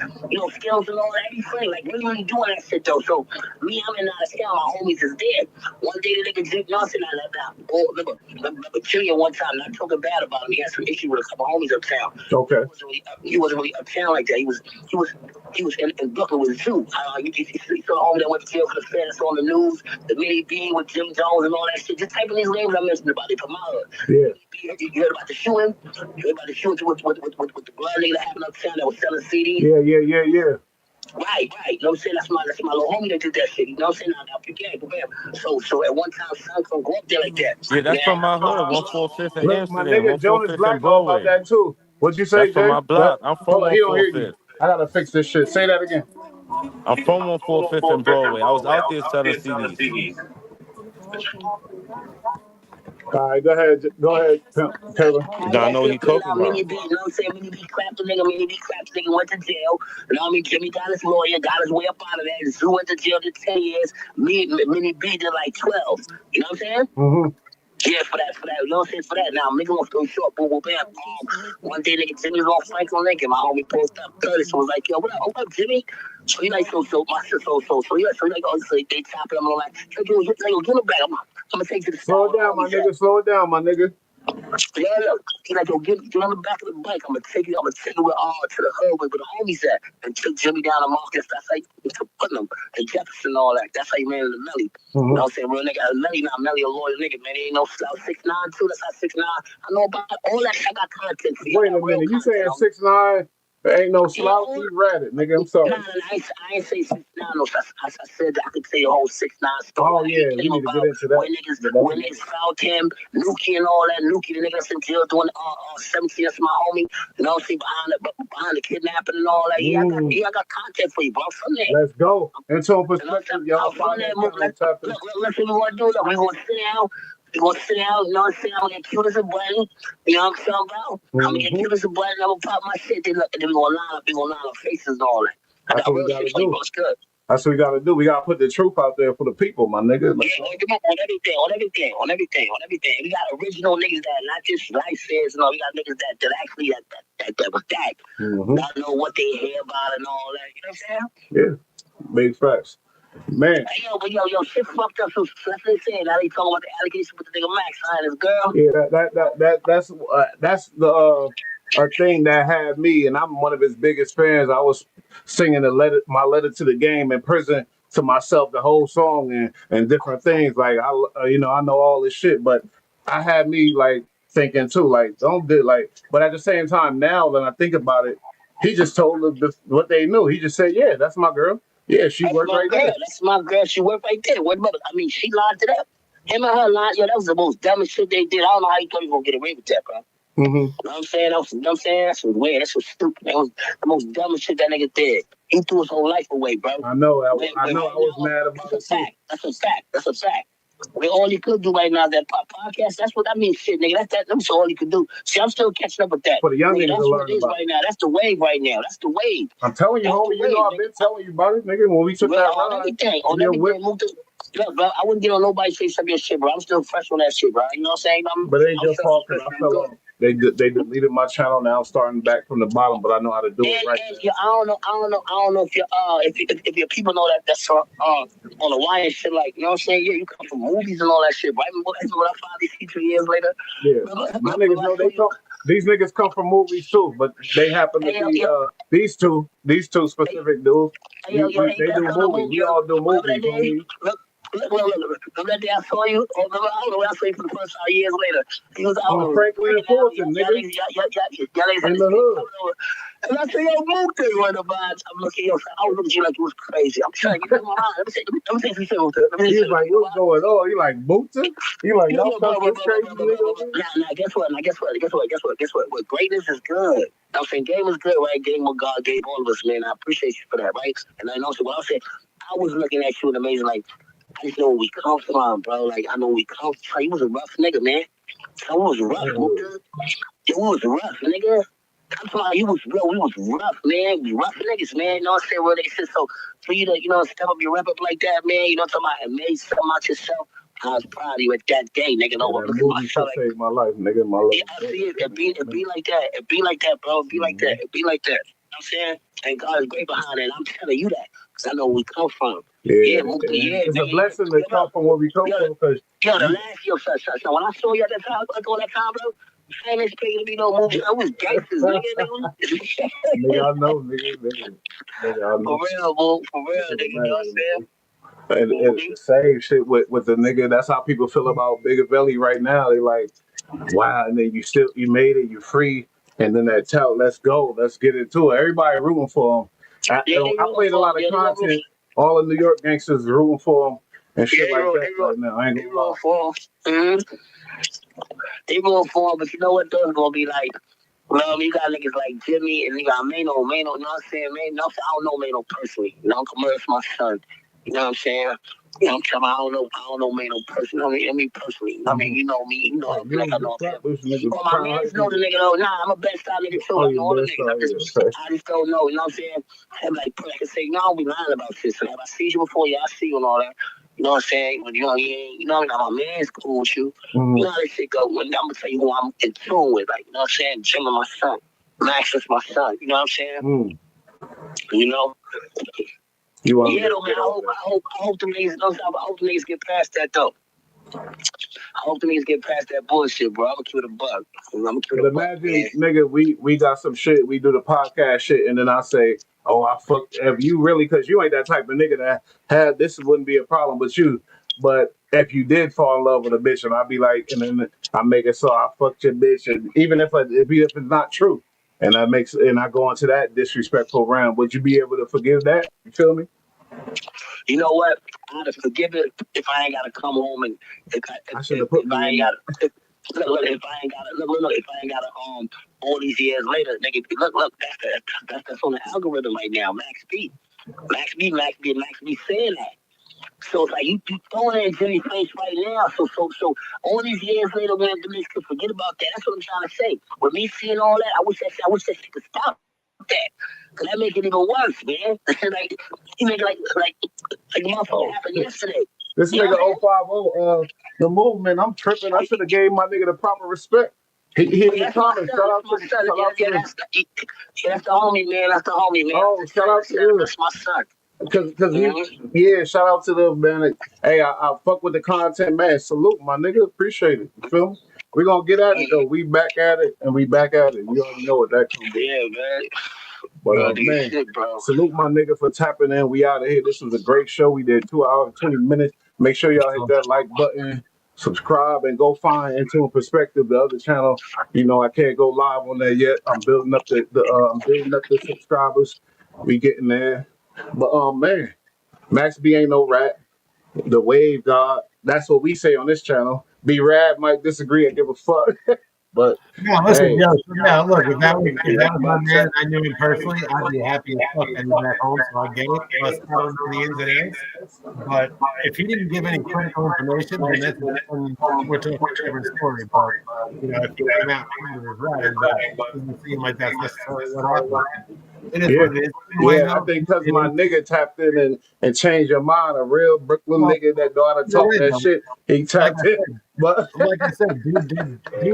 skills and all that. Every flavor, like really doing that shit though. So me, I'm in out of scale. My homies is dead. One day the nigga Jim Johnson, I left out. Oh, remember Junior one time, not talking bad about him. He had some issue with a couple homies uptown. Okay. He wasn't really uptown like that. He was in Brooklyn with Zoo. You saw the homie that went to jail for the fairness on the news, the Mini B with Jim Jones and all that shit. Just type in these names I mentioned about it. Come out. Yeah. You heard about the shooting? You heard about the shooting with the blood nigga that happened uptown that was selling CDs? Yeah. Right. You know what I'm saying? That's my little homie that did that shit. You know what I'm saying? I forget. So at one time, son couldn't go up there like that. Yeah, that's from my hood, Man. 145th in Look, my Amsterdam, nigga Jonas 145th in Black know about Broadway. that too. What'd you say, That's from Jay? my block. I'm from Hold on, he don't hear you. 145th. I gotta fix this shit. Say that again. I'm from 145th in Broadway. I was out there selling CDs. All right, go ahead, Kevin. Nah, I know what he talking Mini about. B, you know what I'm saying? Mini B clapped the nigga. Mini B clapped the nigga, went to jail. You know what I mean? Jimmy got his lawyer, got his way up out of that. Zoo went to jail to 10 years. Mini B did like 12. You know what I'm saying? Mm-hmm. Yeah, for that. You know what I'm saying? For that. Now, nigga wants to go short, boom, boom, bam. One day, nigga, Jimmy was on Franklin Lincoln. My homie posted up 30, so was like, yo, what up, Jimmy? So he like, so, my sister, so he like, oh, so they chopping him. I'm like, yo, give him back. I'm gonna take you to the Slow it down, my nigga. Slow it down, my nigga. Yeah, look. He like, yo, get on the back of the bike. I'm gonna take you with to the hood where the homies at. And took Jimmy down to Marcus. That's how you took Putnam and Jefferson and all that. That's how you made it to Melly. You know what I'm saying? Real nigga, Melly, not Melly, a loyal nigga, man. He ain't no slouch. 6'9" too. That's how 6'9". I know about all that. I got content for you. Wait a minute. You saying 6'9"? Ain't no slouch. He ratted, nigga. I'm sorry. Nah, I ain't say 6'9". No, I said that I could tell you a whole 6'9" story. Oh yeah, we need to get into that. When niggas found him, Nuki and all that. Nuki, the nigga that's in jail doing 17. That's my homie. You know what I'm saying? Behind the kidnapping and all that. Yeah, I got content for you, bro. From there. Let's go. Into a perspective, y'all. Look, let's what we want to do. Look, we want to sit down. We gonna sit down, you know what I'm saying? I'm gonna get cute as a button. You know what I'm talking about? I'm gonna get cute as a button. I'm gonna pop my shit. Then we gonna line up faces and all that. That's what we gotta do. That's what we gotta do. We gotta put the truth out there for the people, my nigga. Yeah, on everything. We got original niggas that not just life says, we got niggas that actually that was that. Not know what they hear about and all that. You know what I'm saying? Yeah, big facts. Man. Hey, yo, shit fucked up. So that's what they saying. Now they talking about the allegation with the nigga Max and his girl. Yeah, that's the thing that had me, and I'm one of his biggest fans. I was singing my letter to the game in prison to myself, the whole song and different things. Like I know all this shit, but I had me like thinking too, like don't do like. But at the same time, now that I think about it, he just told them what they knew. He just said, "Yeah, that's my girl." Yeah, she worked right there. That's my girl. She worked right there. What about? I mean, she lined it up. Him and her line. Yo, that was the most dumbest shit they did. I don't know how you thought you gonna get away with that, bro. Mm-hmm. You know what I'm saying? That's weird. That's stupid. That was the most dumbest shit that nigga did. He threw his whole life away, bro. I know. I was mad about it too. That's a fact. All he could do right now is that podcast. That's what I mean. Shit, nigga. That's all he could do. See, I'm still catching up with that. For the young niggas that's to what learn it is about. Right now. That's the wave right now. That's the wave. I'm telling you, homie. You know I've been telling you about it, nigga. When we took that ride, on everything. Look, bro, I wouldn't get on nobody's face of your shit, bro. I'm still fresh on that shit, bro. You know what I'm saying? But it ain't your fault because I fell off. They deleted my channel. Now I'm starting back from the bottom, but I know how to do it right now. Yeah, I don't know if your people know that's on the wire and shit. Like, you know what I'm saying? Yeah, you come from movies and all that shit, right? What I finally see 2 years later. Yeah, my niggas know they come. These niggas come from movies too, but they happen to be these two specific dudes. They do movies. We all do movies, homie. Look, that day I saw you, I don't know when I saw you for the first time years later. He was out on Franklin and Fulton, nigga. In the hood. And I said, yo, Mook, they were the vibes. I'm looking, I was looking at you like it was crazy. I'm trying to get in my mind. Let me say some shit with her. He's like, what's going on? You like, Mookta? You like, y'all this crazy nigga? Now, guess what? What greatness is good. I'm saying game is good, right? Game what God gave all of us, man. I appreciate you for that, right? And I know, so what I said, I was looking at you and amazing, like, I just know where we come from, bro. Like, I know where we come from. You was a rough nigga, man. I was rough, nigga. You was rough, nigga. I'm talking you was real. We was rough, man. We rough niggas, man. You know what I'm saying? Where they said so for you to, step up your rep up like that, man. You know what I'm talking about? And made something out yourself. I was proud of you at that day, nigga. No, that movie saved my life, nigga. My life. Yeah, I see it. It be like that. It be like that, bro. It be like that. It be like that. You know what I'm saying? And God is great behind it. And I'm telling you that because I know where we come from. Yeah, it's a blessing to come from where we come from. Cause the last year, so when I saw you at that time, all that time, bro, I ain't expecting to be no movie. I was gangsters, nigga. Nigga, I know, nigga. I know. For real, bro. For real, nigga. You know what I'm saying? And the same shit with the nigga. That's how people feel about Bigger Belly right now. They like, wow, and then you made it, you free, and then that tell, let's go, let's get into it. Everybody rooting for him. I played a lot of content. All the New York gangsters rooting for him and shit like that right now. I ain't gonna lie. They rooting for him, but you know what? Those gonna be like. Well, you got niggas like Jimmy and you got Mano, you know what I'm saying? I don't know Mano personally. You know, I'm commercial my son. You know what I'm saying? You know, I'm talking about, I don't know, man, no person. I mean, personally. I mean, you know me, you know, You like was I the know him. Flatbush nigga. Oh, my mans know the nigga, though. Nah, I'm a best style nigga, too. Oh, I you know all the best niggas. out, I just don't know, you know what I'm saying? I'm like, I can say, no, I don't be lying about shit. So if I see you before, yeah, I see you and all that. You know what I'm saying? But, you know, my man's cool with you. Mm-hmm. You know how this shit go. When I'm going to tell you who I'm in tune with. Like, you know what I'm saying? Jim is my son. Max is my son. You know what I'm saying? You know? Yeah, though, man. I hope the niggas, I hope the niggas get past that, though. I hope the niggas get past that bullshit, bro. I'm gonna keep it a bug. Imagine, nigga, we got some shit. We do the podcast shit, and then I say, "Oh, I fucked." If you really, because you ain't that type of nigga that had this, wouldn't be a problem with you. But if you did fall in love with a bitch, and I'd be like, and then I make it so I fucked your bitch, and even if it's not true, and I go into that disrespectful round, would you be able to forgive that? You feel me? You know what? I'd have forgive it if I ain't gotta come home and if I ain't gotta if I ain't gotta all these years later, nigga. Look, that's on the algorithm right now. Max B saying that. So it's like you throwing it in Jimmy's face right now. So all these years later, man, the niggas could forget about that. That's what I'm trying to say. With me seeing all that, I wish that shit could stop that. Cause that make it even worse, man. Like you make like the motherfucker happened yesterday. This nigga 050, the movement. I'm tripping. I should have gave my nigga the proper respect. He in the comments. Shout out to that's the homie, man. That's the homie, man. Oh, shout out to him. That's my son. Because shout out to them, man. Hey, I fuck with the content, man. Salute, my nigga. Appreciate it. You feel me? We gonna get at it though. We back at it, and we back at it. You already know what that comes with. Yeah, man. But man, salute my nigga for tapping in. We out of here. This was a great show. We did 2 hours and 20 minutes. Make sure y'all hit that like button, subscribe, and go find Into a Perspective, the other channel. You know, I can't go live on there yet. I'm building up the subscribers. We getting there. But man, Max B ain't no rat. The wave god. That's what we say on this channel. B Rad might disagree and give a fuck. But no, listen, look, if that was my man, I knew him personally, I'd be happy as fuck that he's back home, so I get it. Plus, I don't know the ins and outs. But if he didn't give any critical information, then we're talking a different story. But if he came out and was right, but it doesn't seem like that's necessarily what happened. It is what it is. Yeah, I think because my nigga tapped in and changed your mind, a real Brooklyn nigga that know how to talk that shit, he tapped in. But like I said, dude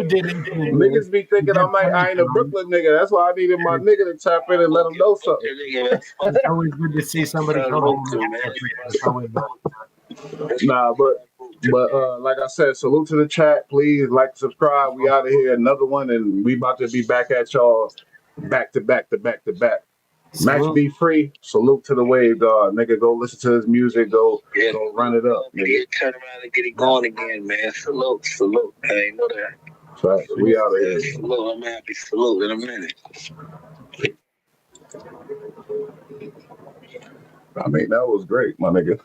did niggas be thinking I ain't a Brooklyn nigga. That's why I needed my nigga to tap in and let him know something. It's always good to see somebody come home. Nah, but like I said, salute to the chat. Please like, subscribe. We out of here. Another one, and we about to be back at y'all back to back to back to back. Max be free. Salute to the wave god. Nigga, go listen to his music. Go run it up. Nigga. Turn around and get it going again, man. Salute. I know that. Right, we out of here. Salute. I'm happy. Salute in a minute. I mean, that was great, my nigga.